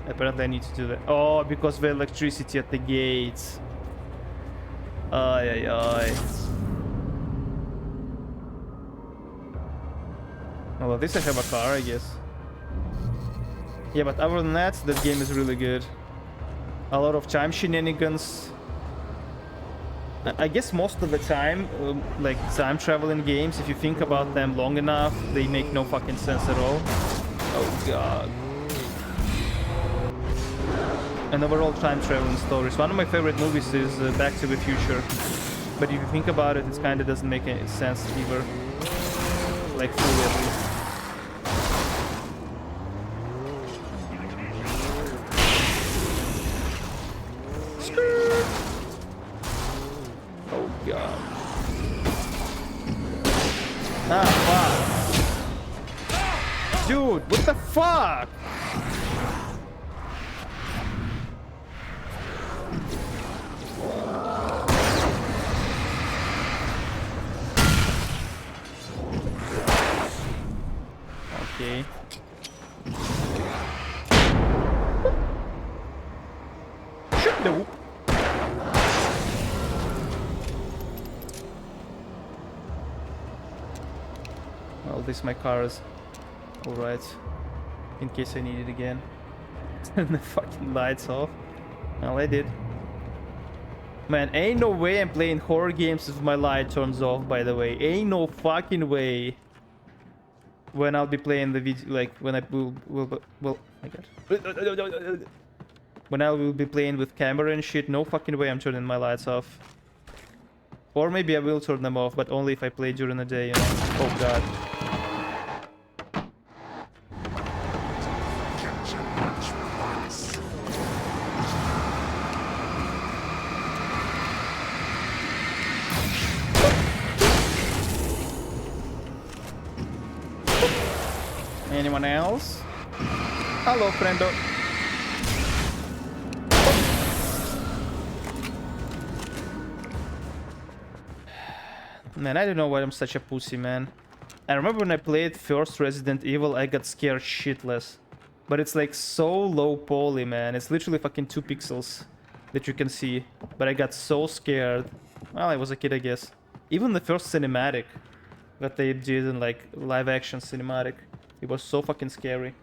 Apparently I need to do that. Oh, because the electricity at the gates. Ay, ay, ay. Well, at least I have a car, I guess. Yeah, but other than that game is really good. A lot of time shenanigans. I guess most of the time, like time traveling games, if you think about them long enough, they make no fucking sense at all. Oh god. And overall time traveling stories. One of my favorite movies is Back to the Future. But if you think about it, it kind of doesn't make any sense either. Like fully at least. Oh god. Ah, fuck. Dude, what the fuck? Okay. Shoot the whoop. Well, this my car is alright. In case I need it again. Turn the fucking lights off. Well, I did. Man, ain't no way I'm playing horror games if my light turns off, by the way. Ain't no fucking way. When I'll be playing the video, like, when I will my god. When I will be playing with camera and shit, no fucking way I'm turning my lights off. Or maybe I will turn them off, but only if I play during the day, you know. Oh god. Anyone else? Hello, friendo. Man, I don't know why I'm such a pussy, man. I remember when I played first Resident Evil, I got scared shitless. But it's like so low poly, man. It's literally fucking 2 pixels that you can see. But I got so scared. Well, I was a kid, I guess. Even the first cinematic that they did in like live action cinematic. It was so fucking scary.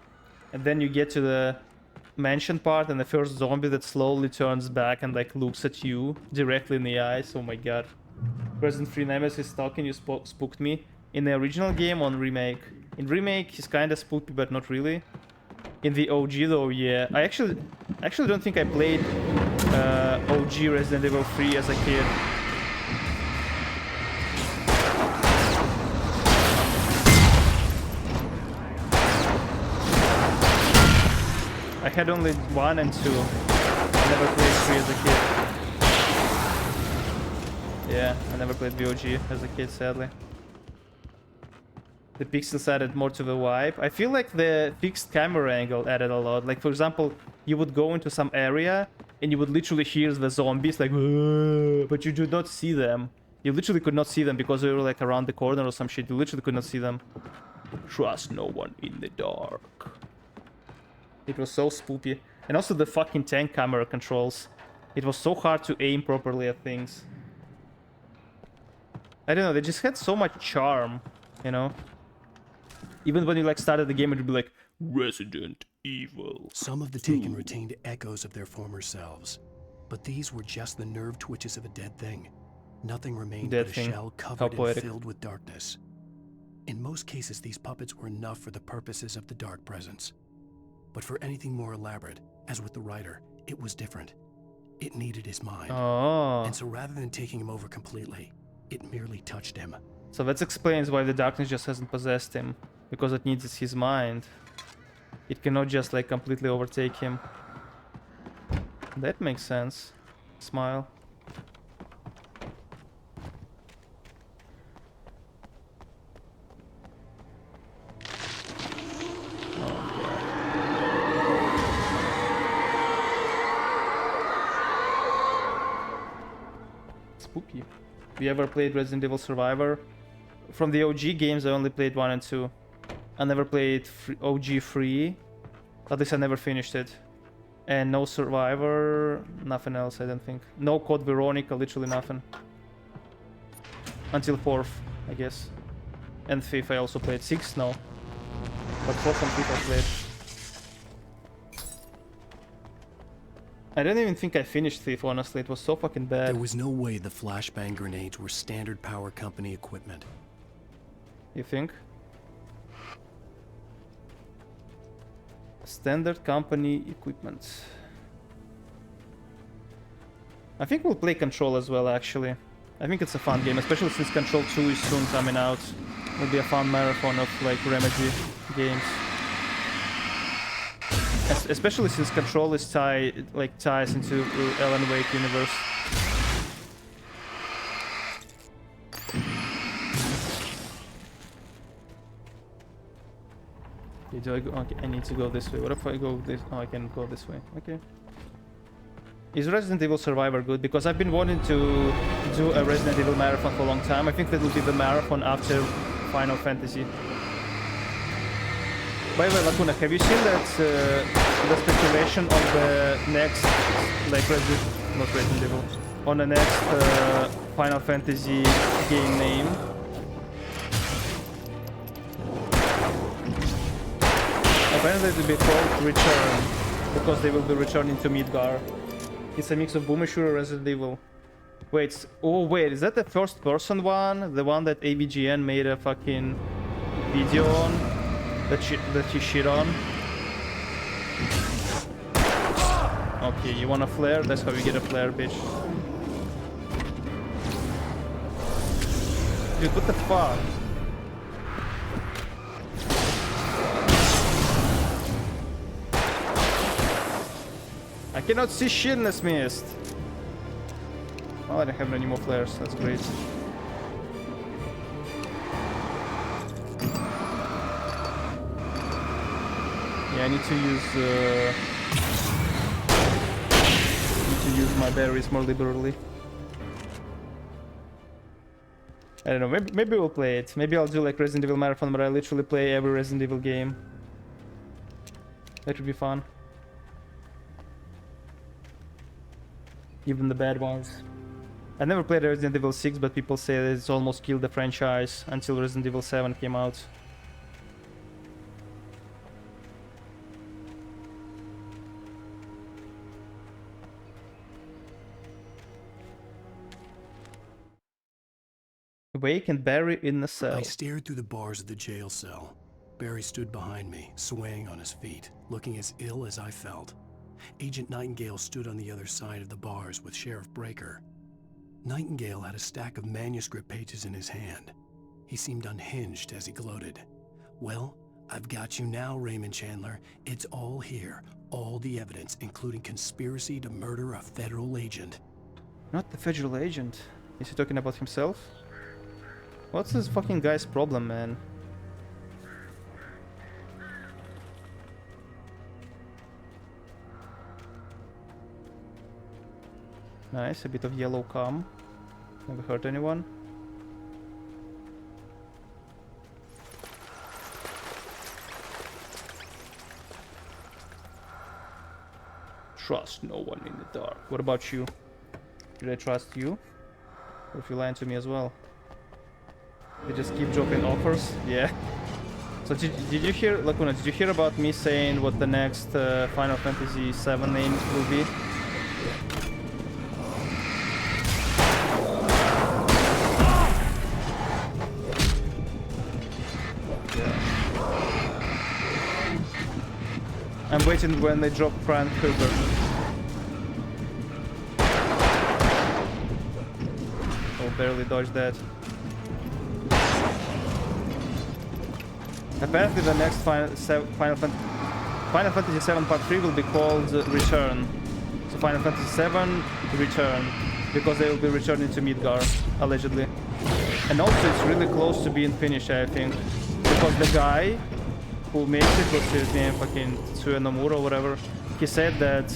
And then you get to the mansion part and the first zombie that slowly turns back and like looks at you directly in the eyes. Oh my god. Resident 3 Nemesis talking, you spooked me. In the original game on remake. In remake he's kinda spooky but not really. In the OG though, yeah. I actually don't think I played OG Resident Evil 3 as a kid. I had only 1 and 2. I never played 3 as a kid. Yeah, I never played VOG as a kid, sadly. The pixels added more to the vibe. I feel like the fixed camera angle added a lot. Like, for example, you would go into some area and you would literally hear the zombies like, but you do not see them. You literally could not see them because they were like around the corner or some shit. You literally could not see them. Trust no one in the dark. It was so spoopy. And also the fucking tank camera controls. It was so hard to aim properly at things. I don't know, they just had so much charm, you know? Even when you like started the game, it would be like, Resident Evil. Some of the Taken retained echoes of their former selves. But these were just the nerve twitches of a dead thing. Nothing remained but a shell covered and filled with darkness. In most cases, these puppets were enough for the purposes of the Dark Presence. But for anything more elaborate, as with the writer, it was different. It needed his mind. Oh. And so rather than taking him over completely, it merely touched him. So that explains why the darkness just hasn't possessed him. Because it needs his mind. It cannot just like completely overtake him. That makes sense. Smile. Spooky. Have you ever played Resident Evil Survivor? from the OG games, I only played 1 and 2. I never played OG 3. At least I never finished it. And no Survivor, nothing else, I don't think. No Code Veronica, literally nothing. Until 4th, I guess. And 5th I also played. 6th, no. But 4th and 5th I played. I don't even think I finished Thief, honestly. It was so fucking bad. There was no way the flashbang grenades were Standard Power Company equipment. You think? Standard Company equipment. I think we'll play Control as well, actually. I think it's a fun game, especially since Control 2 is soon coming out. It'll be a fun marathon of, like, Remedy games. Especially since Control is ties into Alan Wake universe. Okay, do I go? Okay, I need to go this way. What if I go this? Oh, I can go this way. Okay. Is Resident Evil Survivor good? Because I've been wanting to do a Resident Evil marathon for a long time. I think that will be the marathon after Final Fantasy. By the way, Lacuna, have you seen that the speculation on the next, like not Resident Evil, on the next Final Fantasy game name? Apparently it will be called Return, because they will be returning to Midgar. It's a mix of Boomershooter and Resident Evil. Wait, oh wait, is that the first person one? The one that AVGN made a fucking video on? That he shit on? Okay, you want a flare? That's how you get a flare, bitch. Dude, what the fuck? I cannot see shit in this mist. Oh, I don't have any more flares. That's great. Yeah, I need to use my batteries more liberally. I don't know. Maybe we'll play it. Maybe I'll do like Resident Evil Marathon, where I literally play every Resident Evil game. That would be fun. Even the bad ones. I never played Resident Evil 6, but people say that it's almost killed the franchise until Resident Evil 7 came out. Wake and Barry in the cell. I stared through the bars of the jail cell. Barry stood behind me, swaying on his feet, looking as ill as I felt. Agent Nightingale stood on the other side of the bars with Sheriff Breaker. Nightingale had a stack of manuscript pages in his hand. He seemed unhinged as he gloated. Well, I've got you now, Raymond Chandler. It's all here. All the evidence, including conspiracy to murder a federal agent. Not the federal agent. Is he talking about himself? What's this fucking guy's problem, man? Nice, a bit of yellow calm. Never hurt anyone. Trust no one in the dark. What about you? Did I trust you? Or if you lying to me as well? They just keep dropping offers? Yeah. So did you hear, Lacuna, did you hear about me saying what the next Final Fantasy VII name will be? I'm waiting when they drop Frank Hilbert. Oh, barely dodged that. Apparently the next Final Fantasy VII Part 3 will be called Return. So Final Fantasy VII Return. Because they will be returning to Midgar, allegedly. And also it's really close to being finished, I think. Because the guy who made it, what's his name, fucking Tsuya Nomura or whatever, he said that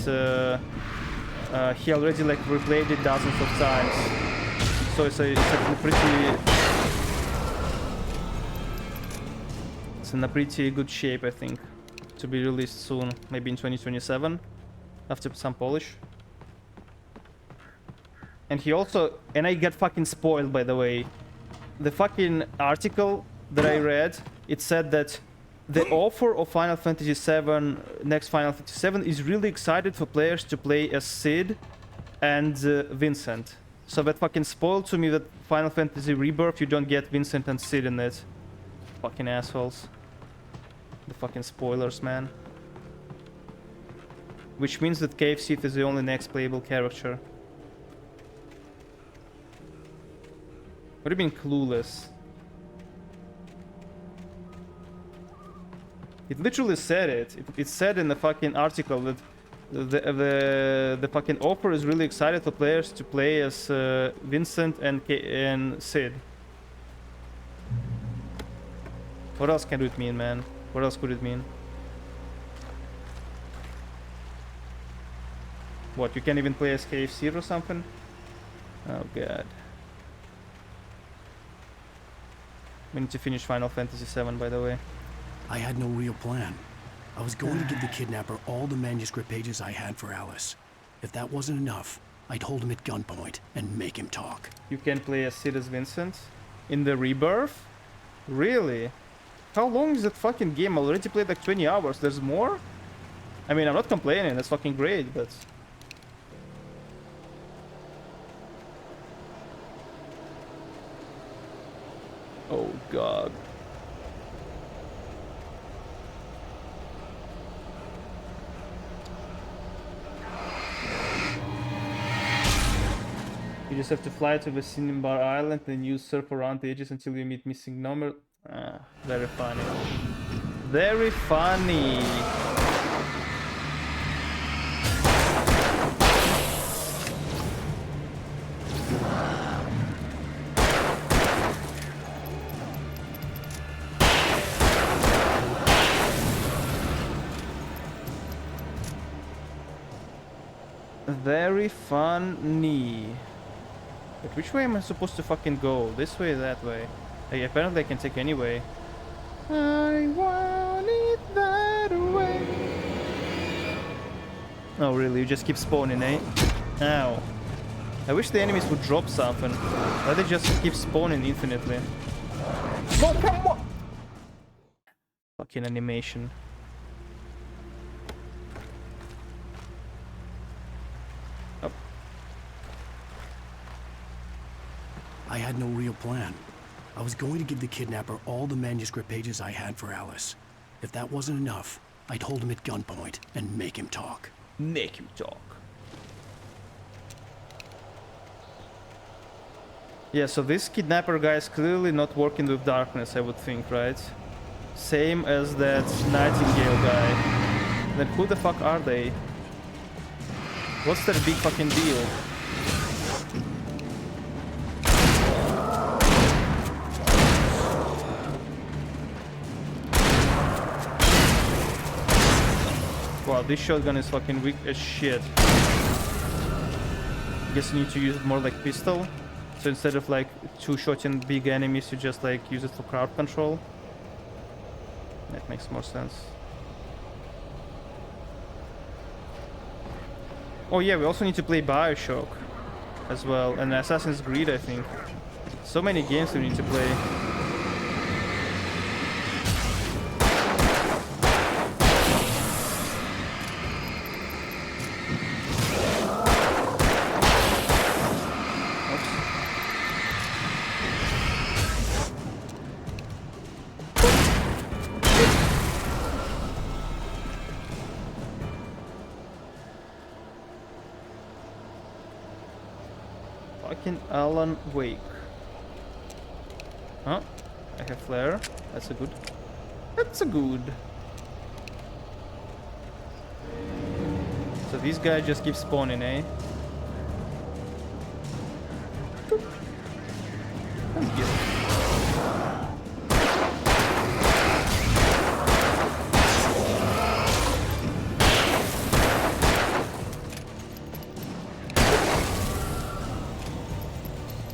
he already like replayed it dozens of times. So it's a pretty... it's in a pretty good shape, I think, to be released soon, maybe in 2027, after some polish. And he also, and I get fucking spoiled, by the way. The fucking article that I read, it said that the author of Final Fantasy VII, next Final Fantasy VII, is really excited for players to play as Cid and Vincent. So that fucking spoiled to me that Final Fantasy Rebirth, you don't get Vincent and Cid in it. Fucking assholes. The fucking spoilers, man. Which means that Cave Sith is the only next playable character. What do you mean clueless? It literally said it. It said in the fucking article that the fucking author is really excited for players to play as Vincent and Cid. What else can it mean, man? What else could it mean? What, you can't even play as KFC or something? Oh god. We need to finish Final Fantasy VII, by the way. I had no real plan. I was going to give the kidnapper all the manuscript pages I had for Alice. If that wasn't enough, I'd hold him at gunpoint and make him talk. You can play as Cid as Vincent? In the Rebirth? Really? How long is that fucking game? I already played like 20 hours. There's more? I mean, I'm not complaining. That's fucking great, but... Oh god. You just have to fly to the Cinnabar Island and you surf around the edges until you meet missing number. Ah, very funny. Very funny. Very funny. But which way am I supposed to fucking go? This way or that way? Like, apparently I can take any way. I want it that way. Oh really? You just keep spawning, eh? Ow. I wish the enemies would drop something. Why they just keep spawning infinitely? Oh, come on! Fucking animation. I had no real plan. I was going to give the kidnapper all the manuscript pages I had for Alice. If that wasn't enough, I'd hold him at gunpoint and make him talk. Make him talk. Yeah, so this kidnapper guy is clearly not working with darkness, I would think, right? Same as that Nightingale guy. Then who the fuck are they? What's their big fucking deal? Wow, this shotgun is fucking weak as shit. Guess you need to use it more like pistol. So instead of like two-shotting big enemies, you just like use it for crowd control. That makes more sense. Oh yeah, we also need to play BioShock as well, and Assassin's Creed, I think. So many games we need to play. Alan Wake. Huh? I have flare. That's a good. That's a good. So these guys just keep spawning, eh? Let's get it.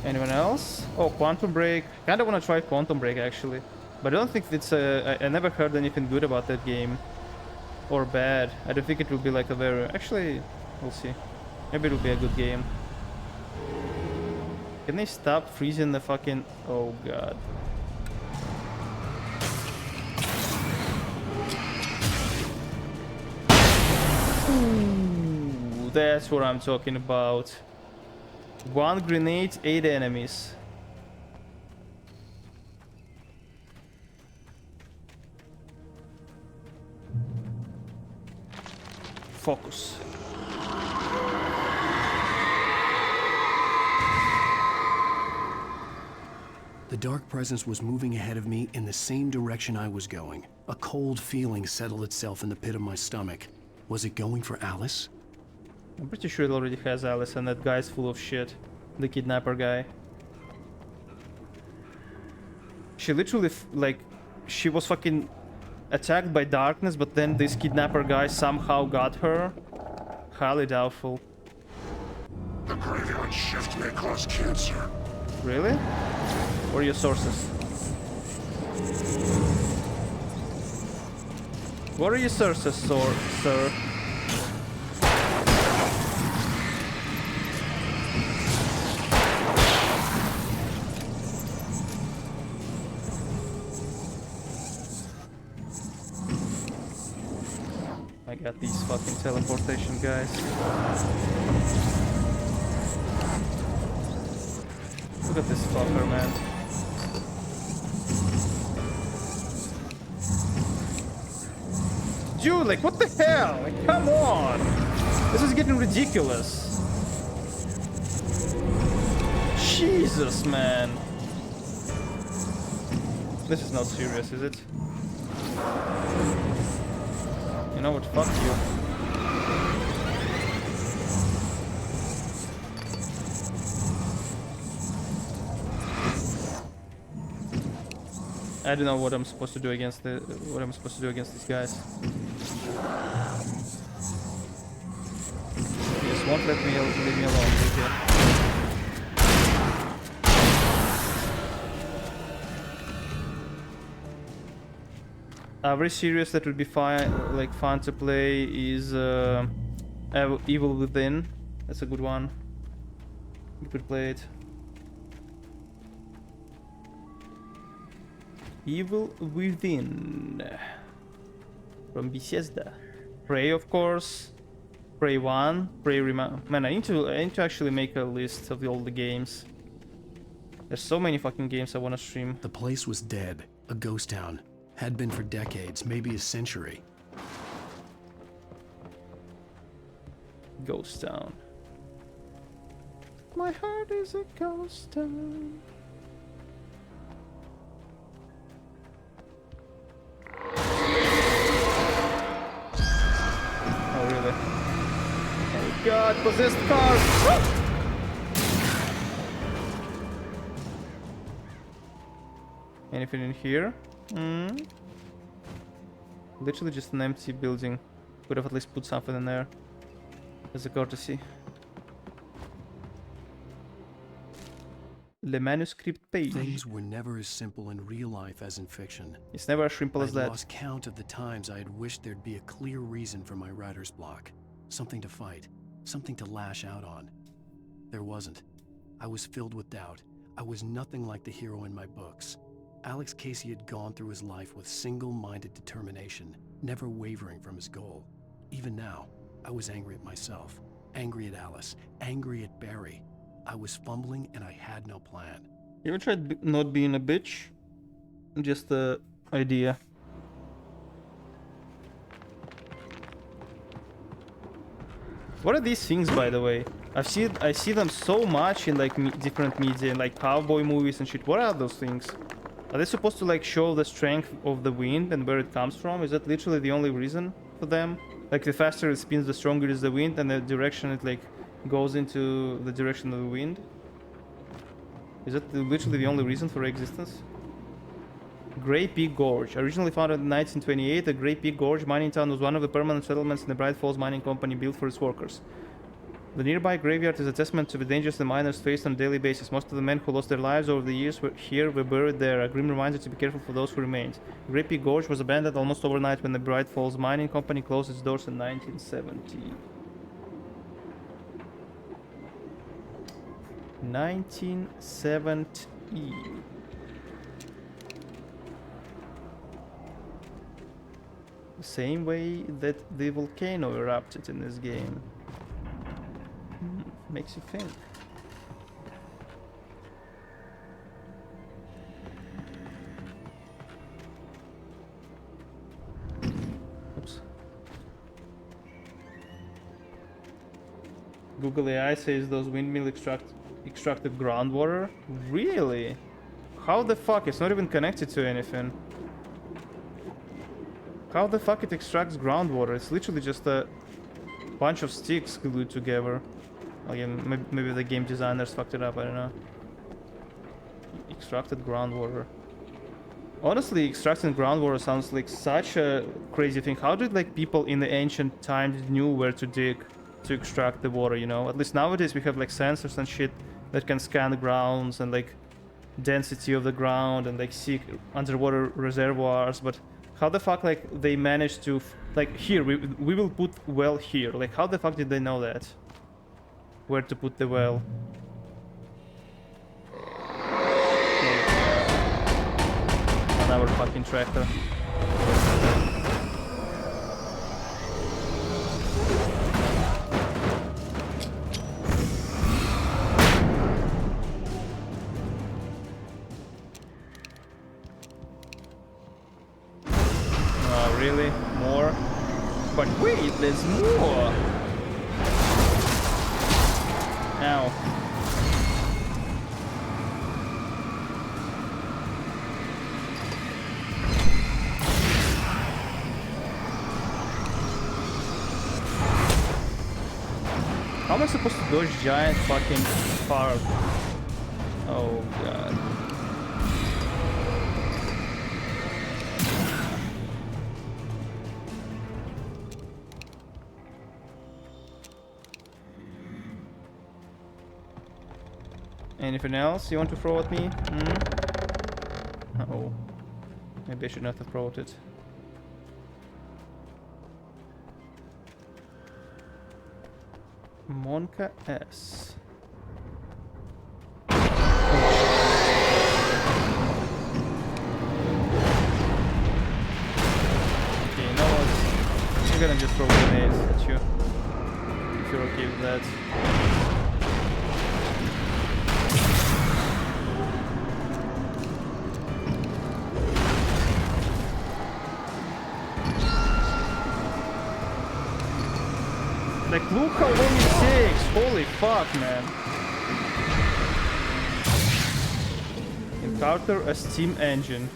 Anyone else? Oh, Quantum Break. Kinda wanna try Quantum Break actually. But I don't think it's I never heard anything good about that game. Or bad. I don't think it will be like a very... Actually, we'll see. Maybe it'll be a good game. Can they stop freezing the fucking... Oh god. Ooh, that's what I'm talking about. 1 grenade, 8 enemies. Focus. The dark presence was moving ahead of me in the same direction I was going. A cold feeling settled itself in the pit of my stomach. Was it going for Alice? I'm pretty sure it already has Alice, and that guy's full of shit. The kidnapper guy. She literally, like, she was fucking attacked by darkness, but then this kidnapper guy somehow got her. Highly doubtful. The graveyard shift may cause cancer. Really? What are your sources? What are your sources, sir? I got these fucking teleportation guys. Look at this fucker, man. Dude, like, what the hell? Like, come on! This is getting ridiculous. Jesus, man. This is not serious, is it? You know what? Fuck you. I don't know what I'm supposed to do against these guys. They just won't leave me alone, do you? Very serious that would be fun to play is Evil Within. That's a good one. You could play it. Evil Within from Bethesda. Prey, of course. Prey 1, Prey Man, I need to actually make a list of all the games. There's so many fucking games I want to stream. The place was dead, a ghost town. Had been for decades, maybe a century. Ghost town. My heart is a ghost town. Oh really? Oh god, possessed cars! Anything in here? Literally just an empty building. Could have at least put something in there as a courtesy. The manuscript page. Things were never as simple in real life as in fiction. It's never as simple as that. I lost count of the times I had wished there'd be a clear reason for my writer's block. Something to fight. Something to lash out on. There wasn't. I was filled with doubt. I was nothing like the hero in my books. Alex Casey had gone through his life with single-minded determination, never wavering from his goal. Even now, I was angry at myself, angry at Alice, angry at Barry. I was fumbling and I had no plan. You ever tried not being a bitch? Just the idea. What are these things, by the way? I see them so much in like different media, like cowboy movies and shit. What are those things? Are they supposed to like show the strength of the wind and where it comes from? Is that literally the only reason for them? Like the faster it spins, the stronger is the wind, and the direction it like goes into the direction of the wind? Is that literally the only reason for existence? Grey Peak Gorge. Originally founded in 1928, the Grey Peak Gorge mining town was one of the permanent settlements in the Bright Falls Mining Company built for its workers. The nearby graveyard is a testament to the dangers the miners faced on a daily basis. Most of the men who lost their lives over the years were buried there. A grim reminder to be careful for those who remained. Great Peak Gorge was abandoned almost overnight when the Bright Falls Mining Company closed its doors in 1970. 1970. The same way that the volcano erupted in this game. Makes you think. Oops. Google AI says those windmill extracted groundwater? Really? How the fuck? It's not even connected to anything. How the fuck it extracts groundwater? It's literally just a bunch of sticks glued together. Again, maybe the game designers fucked it up, I don't know. Extracted groundwater. Honestly, extracting groundwater sounds like such a crazy thing. How did like people in the ancient times knew where to dig to extract the water, you know? At least nowadays we have like sensors and shit that can scan the grounds and like density of the ground and like see underwater reservoirs, but how the fuck like they managed to like here we will put well here. Like how the fuck did they know that? Where to put the well? Another fucking tractor. Oh, really? More? But wait, there's more! Ow. How am I supposed to dodge giant fucking fire? Oh god. Anything else you want to throw at me? Uh-oh. Maybe I should not have thrown it. Monka S. Okay, you know what? I'm gonna just throw grenades at you. If you're okay with that. Like, look how long it takes! Holy fuck, man! Encounter a steam engine.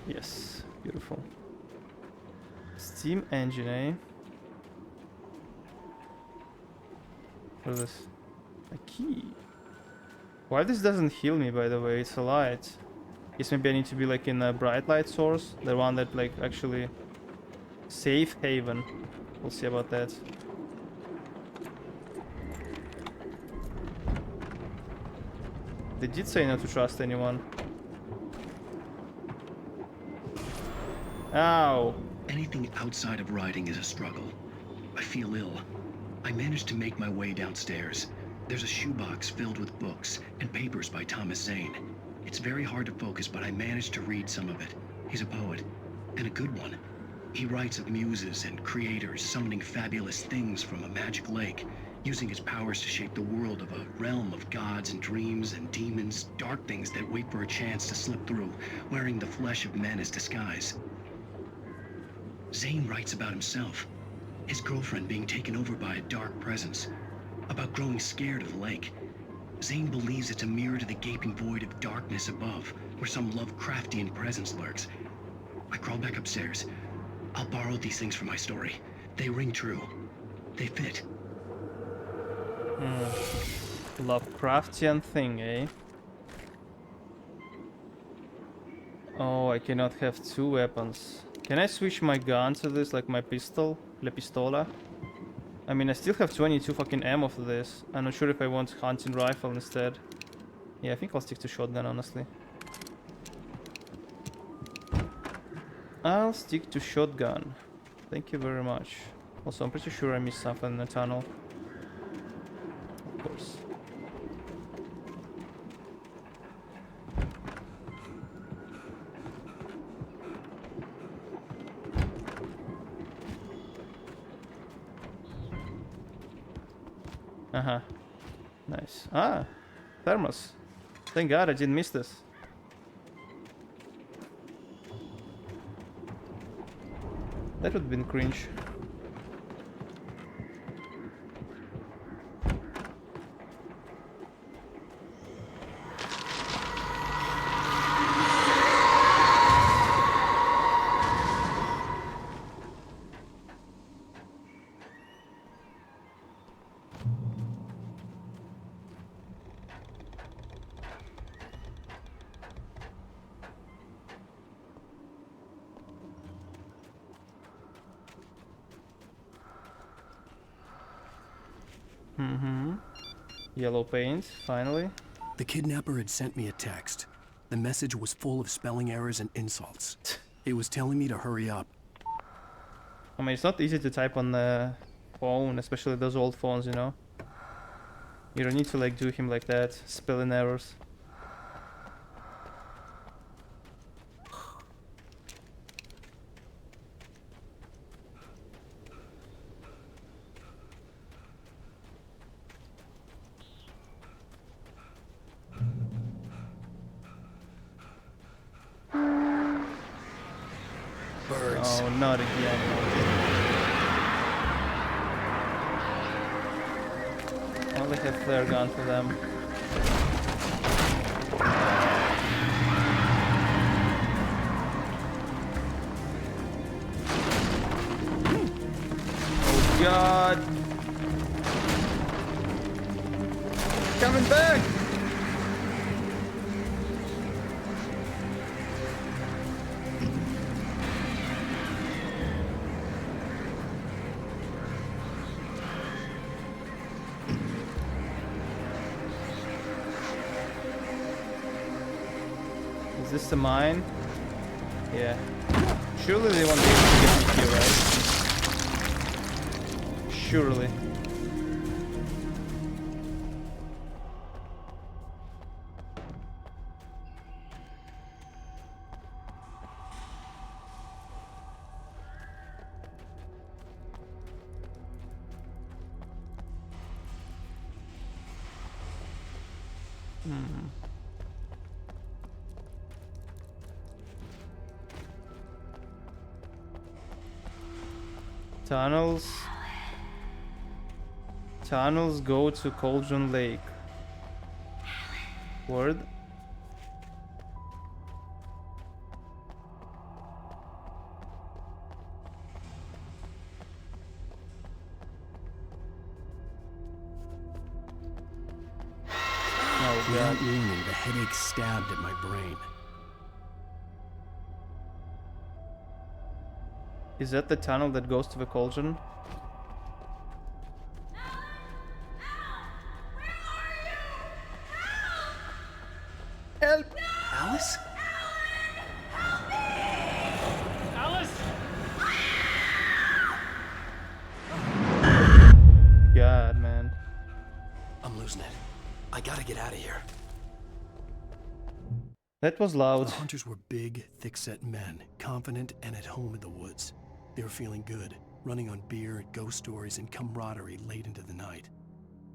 Yes, beautiful. Steam engine, eh? What is this? A key. Why this doesn't heal me, by the way? It's a light. Guess maybe I need to be like in a bright light source. The one that like actually... Safe haven. We'll see about that. They did say not to trust anyone. Ow! Anything outside of riding is a struggle. I feel ill. I managed to make my way downstairs. There's a shoebox filled with books and papers by Thomas Zane. It's very hard to focus, but I managed to read some of it. He's a poet, and a good one. He writes of muses and creators summoning fabulous things from a magic lake, using his powers to shape the world of a realm of gods and dreams and demons, dark things that wait for a chance to slip through, wearing the flesh of men as disguise. Zane writes about himself, his girlfriend being taken over by a dark presence, about growing scared of the lake. Zane believes it's a mirror to the gaping void of darkness above, where some Lovecraftian presence lurks. I crawl back upstairs. I'll borrow these things for my story. They ring true. They fit. Lovecraftian thing, eh? Oh, I cannot have two weapons. Can I switch my gun to this, like my pistol? La pistola? I mean, I still have 22 fucking ammo for this. I'm not sure if I want hunting rifle instead. Yeah, I think I'll stick to shotgun, honestly. I'll stick to shotgun. Thank you very much. Also, I'm pretty sure I missed something in the tunnel. Of course. Uh-huh. Nice. Ah! Thermos. Thank God I didn't miss this. That would have been cringe. Yellow paint, finally. The kidnapper had sent me a text. The message was full of spelling errors and insults. It was telling me to hurry up. I mean, it's not easy to type on the phone, especially those old phones, you know? You don't need to like do him like that, spelling errors. Birds. Oh, not again. I only have flare gun for them. Oh God! Coming back! Is this the mine? Yeah. Surely they won't be able to get me here, right? Surely. Tunnels go to Cauldron Lake. Word? Oh God. Without meaning, the headache stabbed at my brain. Is that the tunnel that goes to the cauldron? Help! Alice? Alice! God, man. I'm losing it. I gotta get out of here. That was loud. The hunters were big, thick-set men, confident and at home in the woods. They were feeling good, running on beer, ghost stories, and camaraderie late into the night.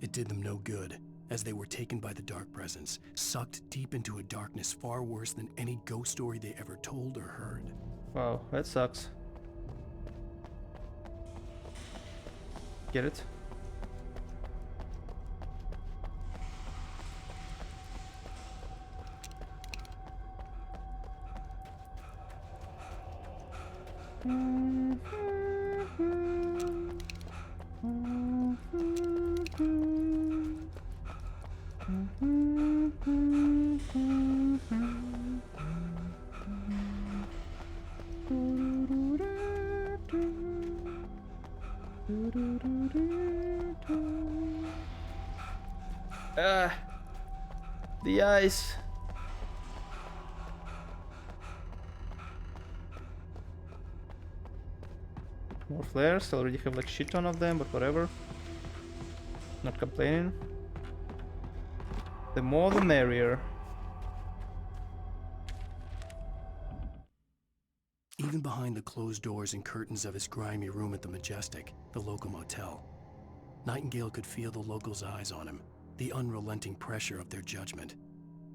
It did them no good, as they were taken by the dark presence, sucked deep into a darkness far worse than any ghost story they ever told or heard. Wow, that sucks. Get it? The ice. More flares. Already have like shit ton of them, but whatever. Not complaining. The more the merrier. Even behind the closed doors and curtains of his grimy room at the Majestic, the local motel, Nightingale could feel the locals' eyes on him, the unrelenting pressure of their judgment.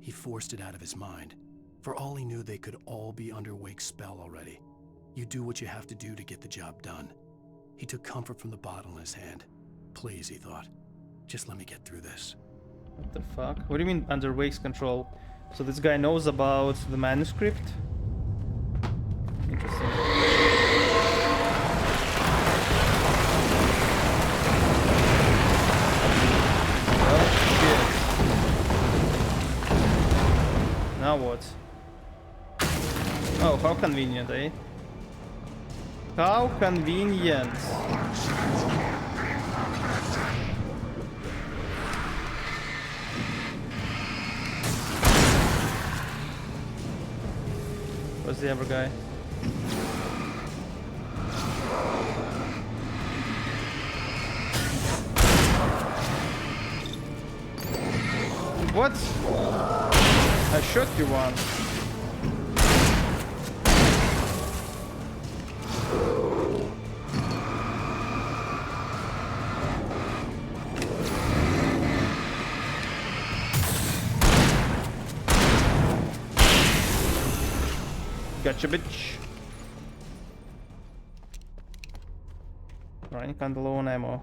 He forced it out of his mind. For all he knew, they could all be under Wake's spell already. You do what you have to do to get the job done. He took comfort from the bottle in his hand. Please, he thought, just let me get through this. What the fuck? What do you mean under Wake's control? So this guy knows about the manuscript? Interesting. Well, shit. Now what? Oh, how convenient, eh? How convenient. Where's the other guy? What? I shot you once. Gotcha, bitch. Running kinda low on ammo.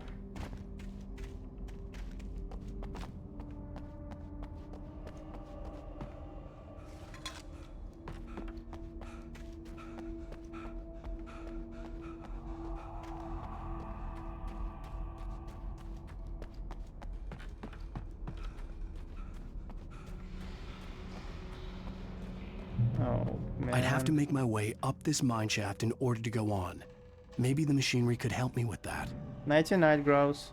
Oh, man. I'd have to make my way up this mineshaft in order to go on. Maybe the machinery could help me with that. Nighty night, Grouse.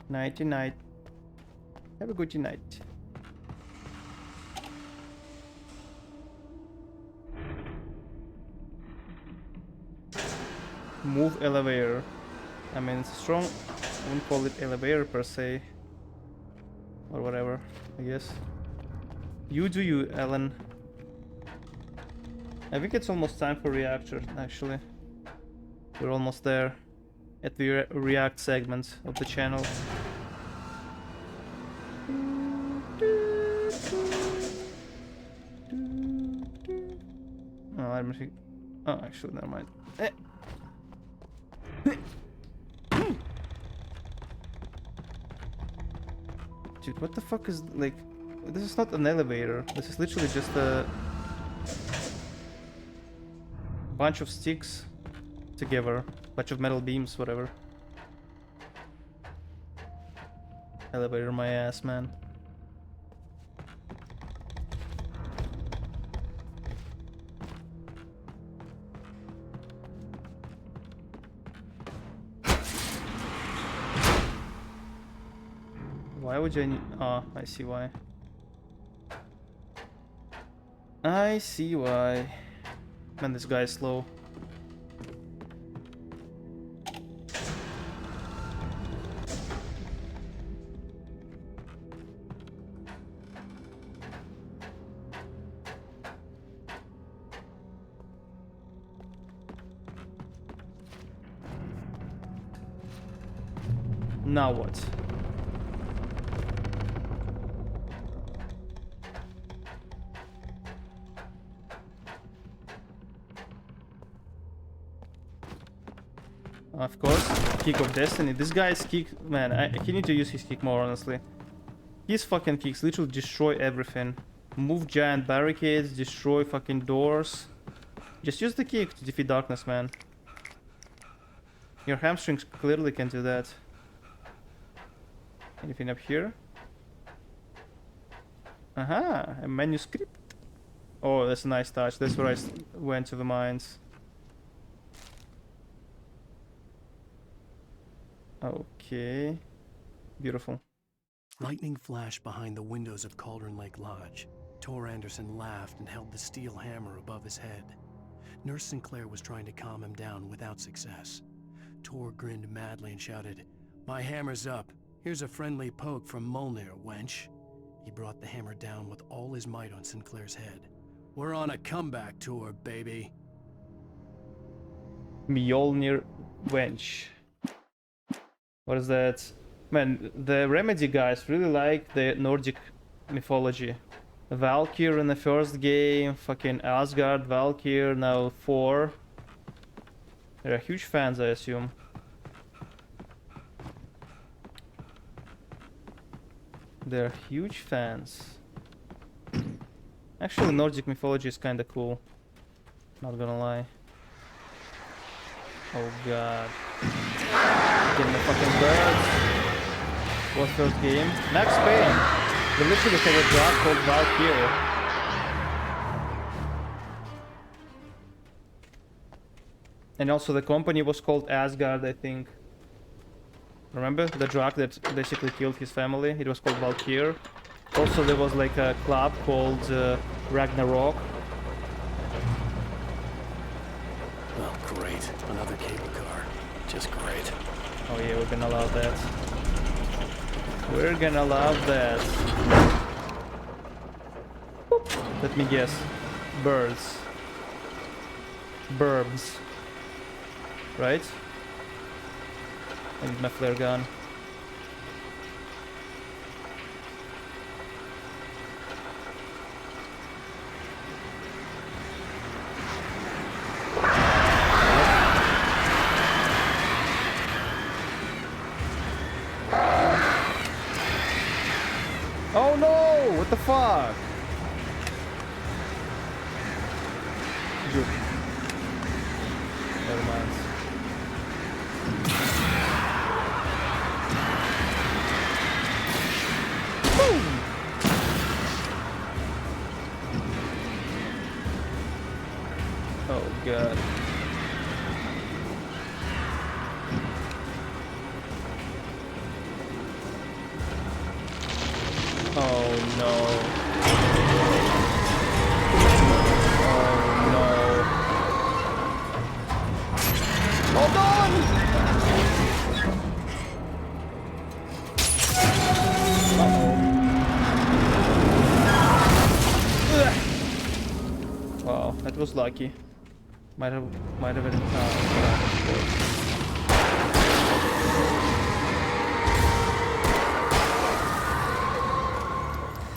Nighty night. Have a good night. Move elevator. I mean, it's strong. I wouldn't call it elevator per se. Or whatever, I guess. You do you, Ellen. I think it's almost time for reactor, actually. We're almost there at the react segment of the channel. Oh, I don't think. Oh, actually, never mind. Dude, what the fuck is like? This is not an elevator. This is literally just a bunch of sticks together, bunch of metal beams, whatever. Elevator my ass, man. Why would you? Oh, I see why. I see why. Man, this guy is slow. Now what? Of course, kick of destiny. This guy's kick, man, he need to use his kick more, honestly. His fucking kicks literally destroy everything. Move giant barricades, destroy fucking doors. Just use the kick to defeat darkness, man. Your hamstrings clearly can do that. Anything up here? Aha, a manuscript. Oh, that's a nice touch. That's where I went to the mines. Okay. Beautiful. Lightning flashed behind the windows of Cauldron Lake Lodge. Tor Anderson laughed and held the steel hammer above his head. Nurse Sinclair was trying to calm him down without success. Tor grinned madly and shouted, "My hammer's up. Here's a friendly poke from Mjolnir, wench." He brought the hammer down with all his might on Sinclair's head. "We're on a comeback tour, baby." Mjolnir wench. What is that? Man, the Remedy guys really like the Nordic mythology. Valkyr in the first game, fucking Asgard, Valkyr, now Thor. They're huge fans, I assume. They're huge fans. Actually, Nordic mythology is kinda cool. Not gonna lie. Oh god. Getting the fucking birds. What first game? Max Payne. They literally have a drug called Valkyrie. And also the company was called Asgard, I think. Remember the drug that basically killed his family? It was called Valkyrie. Also there was like a club called Ragnarok. Oh, great. Another cable car. Just great. Oh yeah, we're gonna love that. We're gonna love that. Let me guess. Birds. Burbs. Right? I need my flare gun. Oh no! What the fuck? Good. Never mind. Boom! Oh god. Oh no. Oh no. Hold on! Uh-oh. Wow, that was lucky. Might have been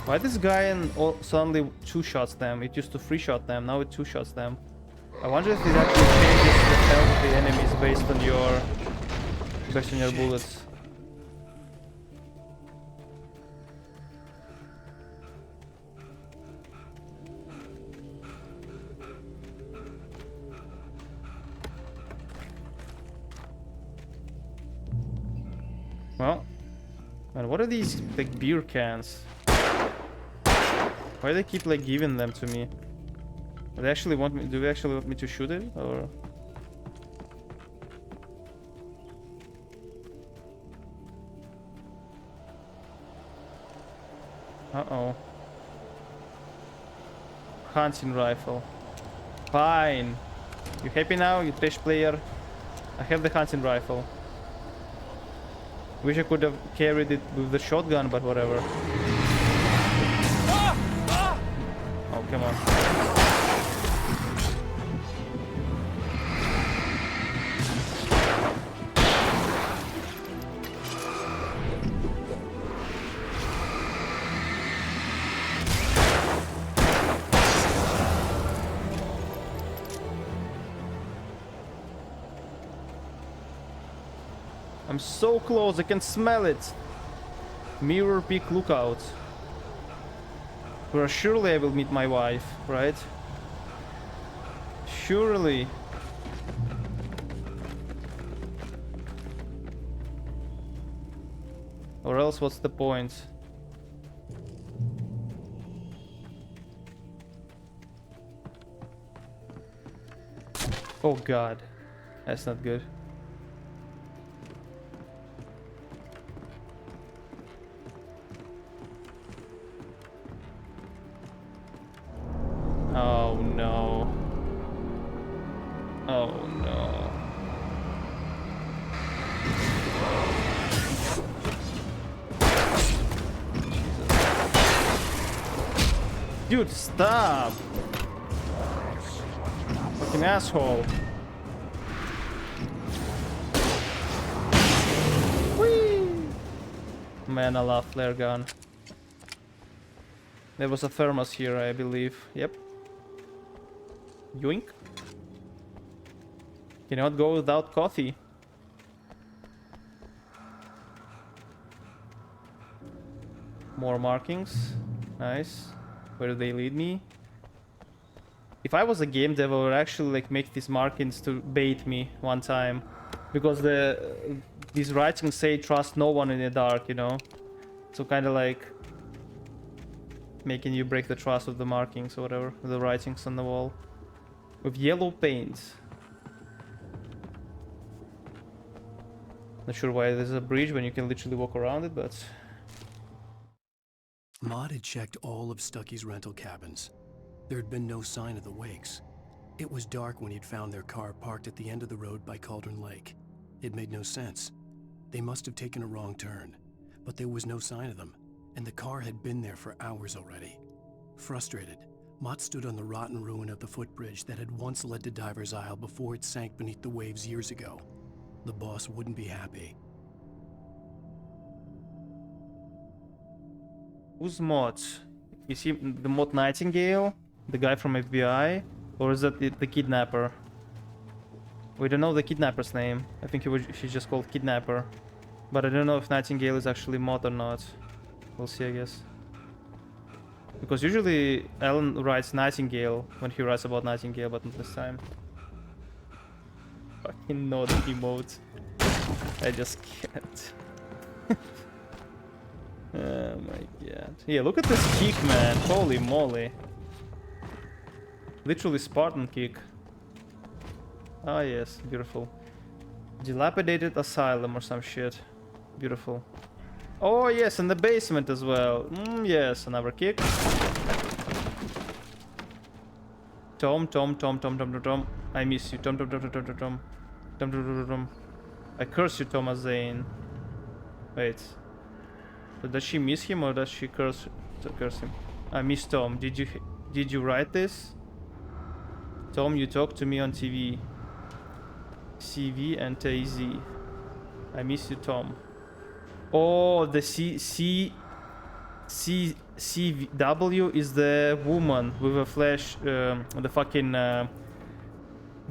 Why this guy suddenly two-shots them? It used to three-shot them, now it two-shots them. I wonder if it actually changes the health of the enemies based on your bullets. Well, man, what are these like beer cans? Why do they keep like giving them to me? Do they actually want me? Do they actually want me to shoot it, or? Uh-oh. Hunting rifle. Fine. You happy now, you fish player? I have the hunting rifle. Wish I could have carried it with the shotgun, but whatever. Oh, come on. I'm so close, I can smell it. Mirror Peak Lookout. Where surely I will meet my wife, right? Surely. Or else what's the point? Oh god. That's not good. Dude, stop! Fucking asshole. Whee! Man, I love flare gun. There was a thermos here, I believe. Yep. Yoink. Cannot go without coffee. More markings. Nice. Where do they lead me? If I was a game dev, I would actually like make these markings to bait me one time, because these writings say trust no one in the dark, you know. So kind of like making you break the trust of the markings or whatever, the writings on the wall with yellow paint. Not sure why there's a bridge when you can literally walk around it, but Maud had checked all of Stucky's rental cabins. There had been no sign of the Wakes. It was dark when he'd found their car parked at the end of the road by Cauldron Lake. It made no sense. They must have taken a wrong turn, but there was no sign of them, and the car had been there for hours already. Frustrated, Mott stood on the rotten ruin of the footbridge that had once led to Diver's Isle before it sank beneath the waves years ago. The boss wouldn't be happy. who's Mott? Is he the Mott Nightingale? The guy from FBI? Or is that the kidnapper? We don't know the kidnapper's name. I think she's just called Kidnapper. But I don't know if Nightingale is actually Mott or not. We'll see, I guess. Because usually Alan writes Nightingale when he writes about Nightingale, but not this time. Fucking not emote. I just can't. Oh my god. Yeah, look at this kick, man. Holy moly. Literally Spartan kick. Ah yes, beautiful. Dilapidated asylum or some shit. Beautiful. Oh yes, in the basement as well. Yes, another kick. Tom. I miss you. Tom. I curse you, Thomas Zane. Wait. So does she miss him or does she curse him? I miss Tom. Did you write this? Tom, you talked to me on TV. CV and AZ. I miss you, Tom. Oh, the CW is the woman with a flash. The fucking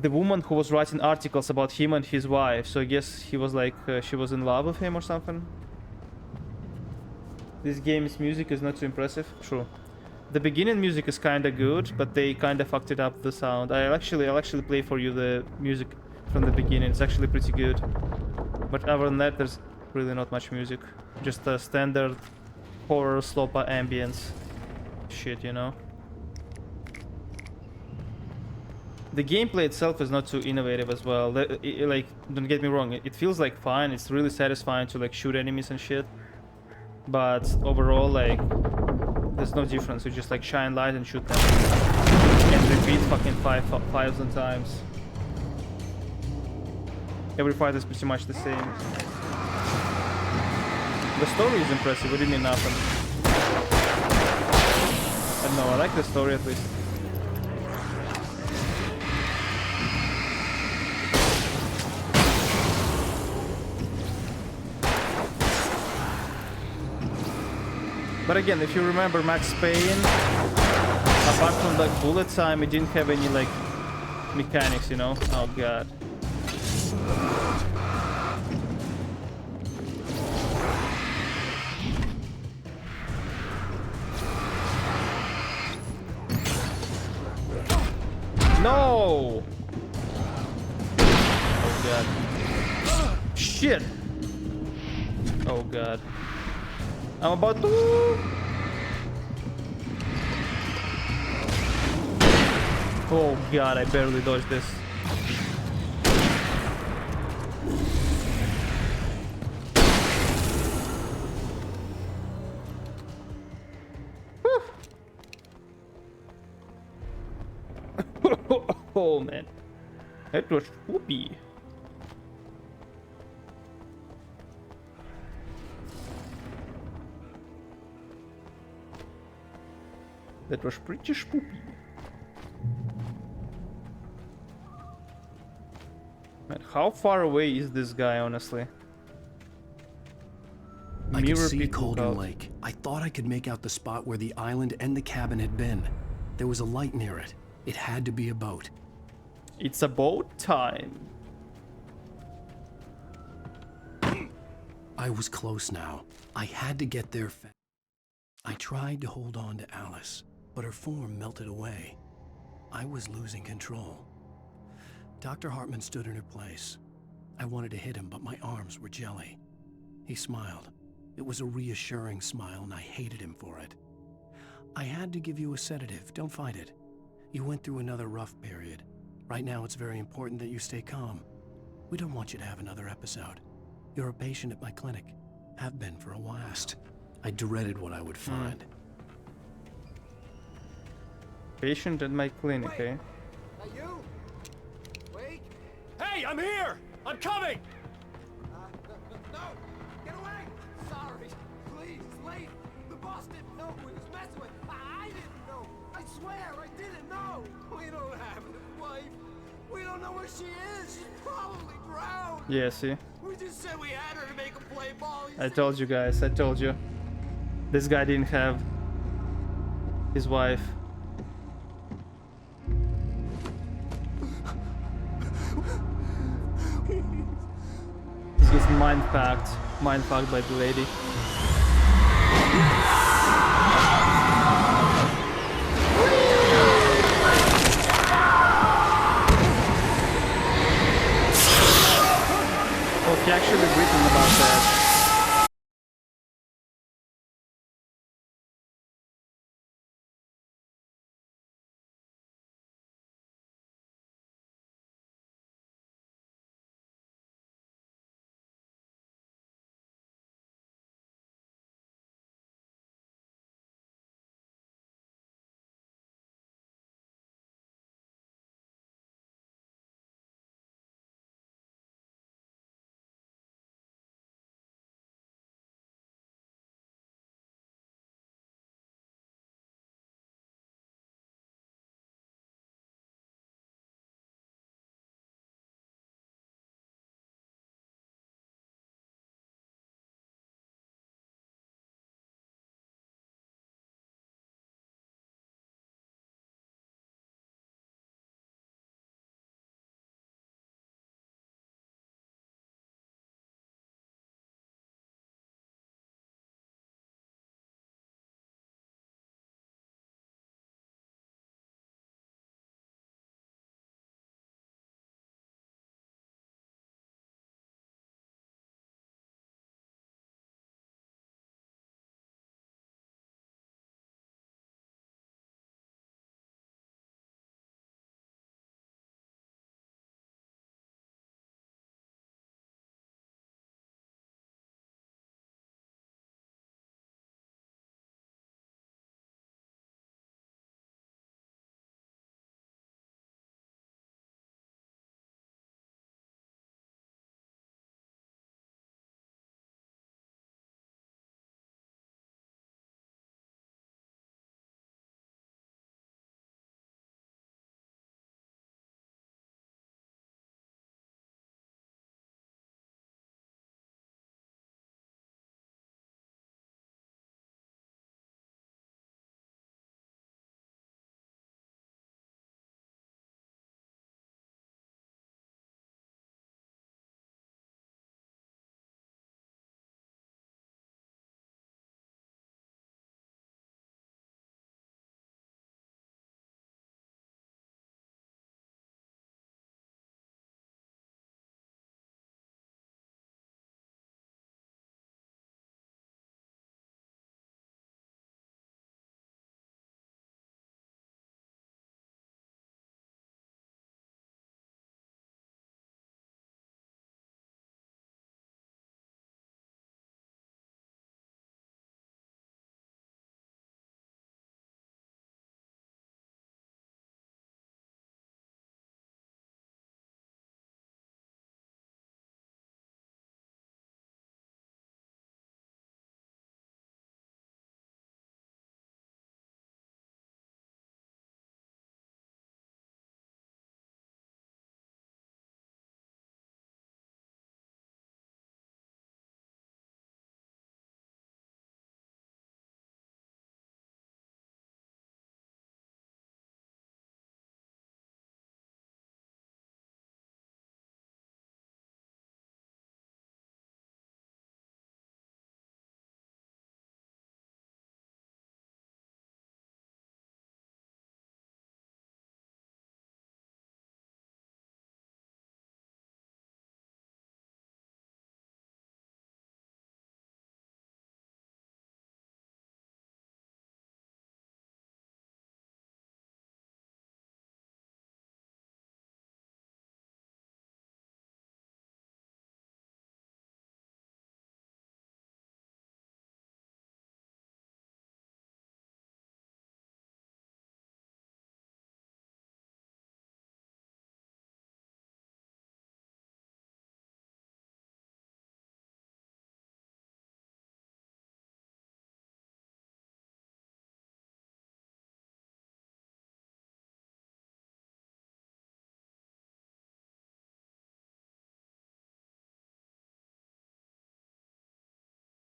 the woman who was writing articles about him and his wife. So I guess he was like she was in love with him or something. This game's music is not too impressive. True. The beginning music is kinda good, but they kinda fucked it up the sound. I'll actually play for you the music from the beginning. It's actually pretty good. But other than that, there's really not much music. Just a standard horror slopa ambience shit, you know. The gameplay itself is not too innovative as well. Like, don't get me wrong, it feels like fine. It's really satisfying to like shoot enemies and shit. But overall, like, there's no difference. You just like shine light and shoot them and repeat fucking 5,000 times. Every fight is pretty much the same. The story is impressive. What do you mean nothing? I don't know, I like the story at least. But again, if you remember Max Payne, apart from like bullet time, it didn't have any like mechanics, you know? Oh god. No! Oh god. Shit! Oh god. I'm about to... Oh god, I barely dodged this. Oh man, that was whoopee. That was pretty spoopy. Man, how far away is this guy, honestly? I could see peak Colden lookout. Lake. I thought I could make out the spot where the island and the cabin had been. There was a light near it. It had to be a boat. It's about time. I was close now. I had to get there fast. I tried to hold on to Alice, but her form melted away. I was losing control. Dr. Hartman stood in her place. I wanted to hit him, but my arms were jelly. He smiled. It was a reassuring smile, and I hated him for it. I had to give you a sedative. Don't fight it. You went through another rough period. Right now, it's very important that you stay calm. We don't want you to have another episode. You're a patient at my clinic. Have been for a while. I dreaded what I would find. Patient at my clinic, eh? Are you? Wait. Hey, I'm here! I'm coming! No! Get away! Sorry. Please, it's late. The boss didn't know who he was messing with. I didn't know. I swear, I didn't know. We don't have a wife. We don't know where she is. She's probably drowned. Yeah, see? We just said we had her to make a play ball. I told you guys, I told you. This guy didn't have his wife. He gets mind fucked by the lady. Oh, he actually written about that.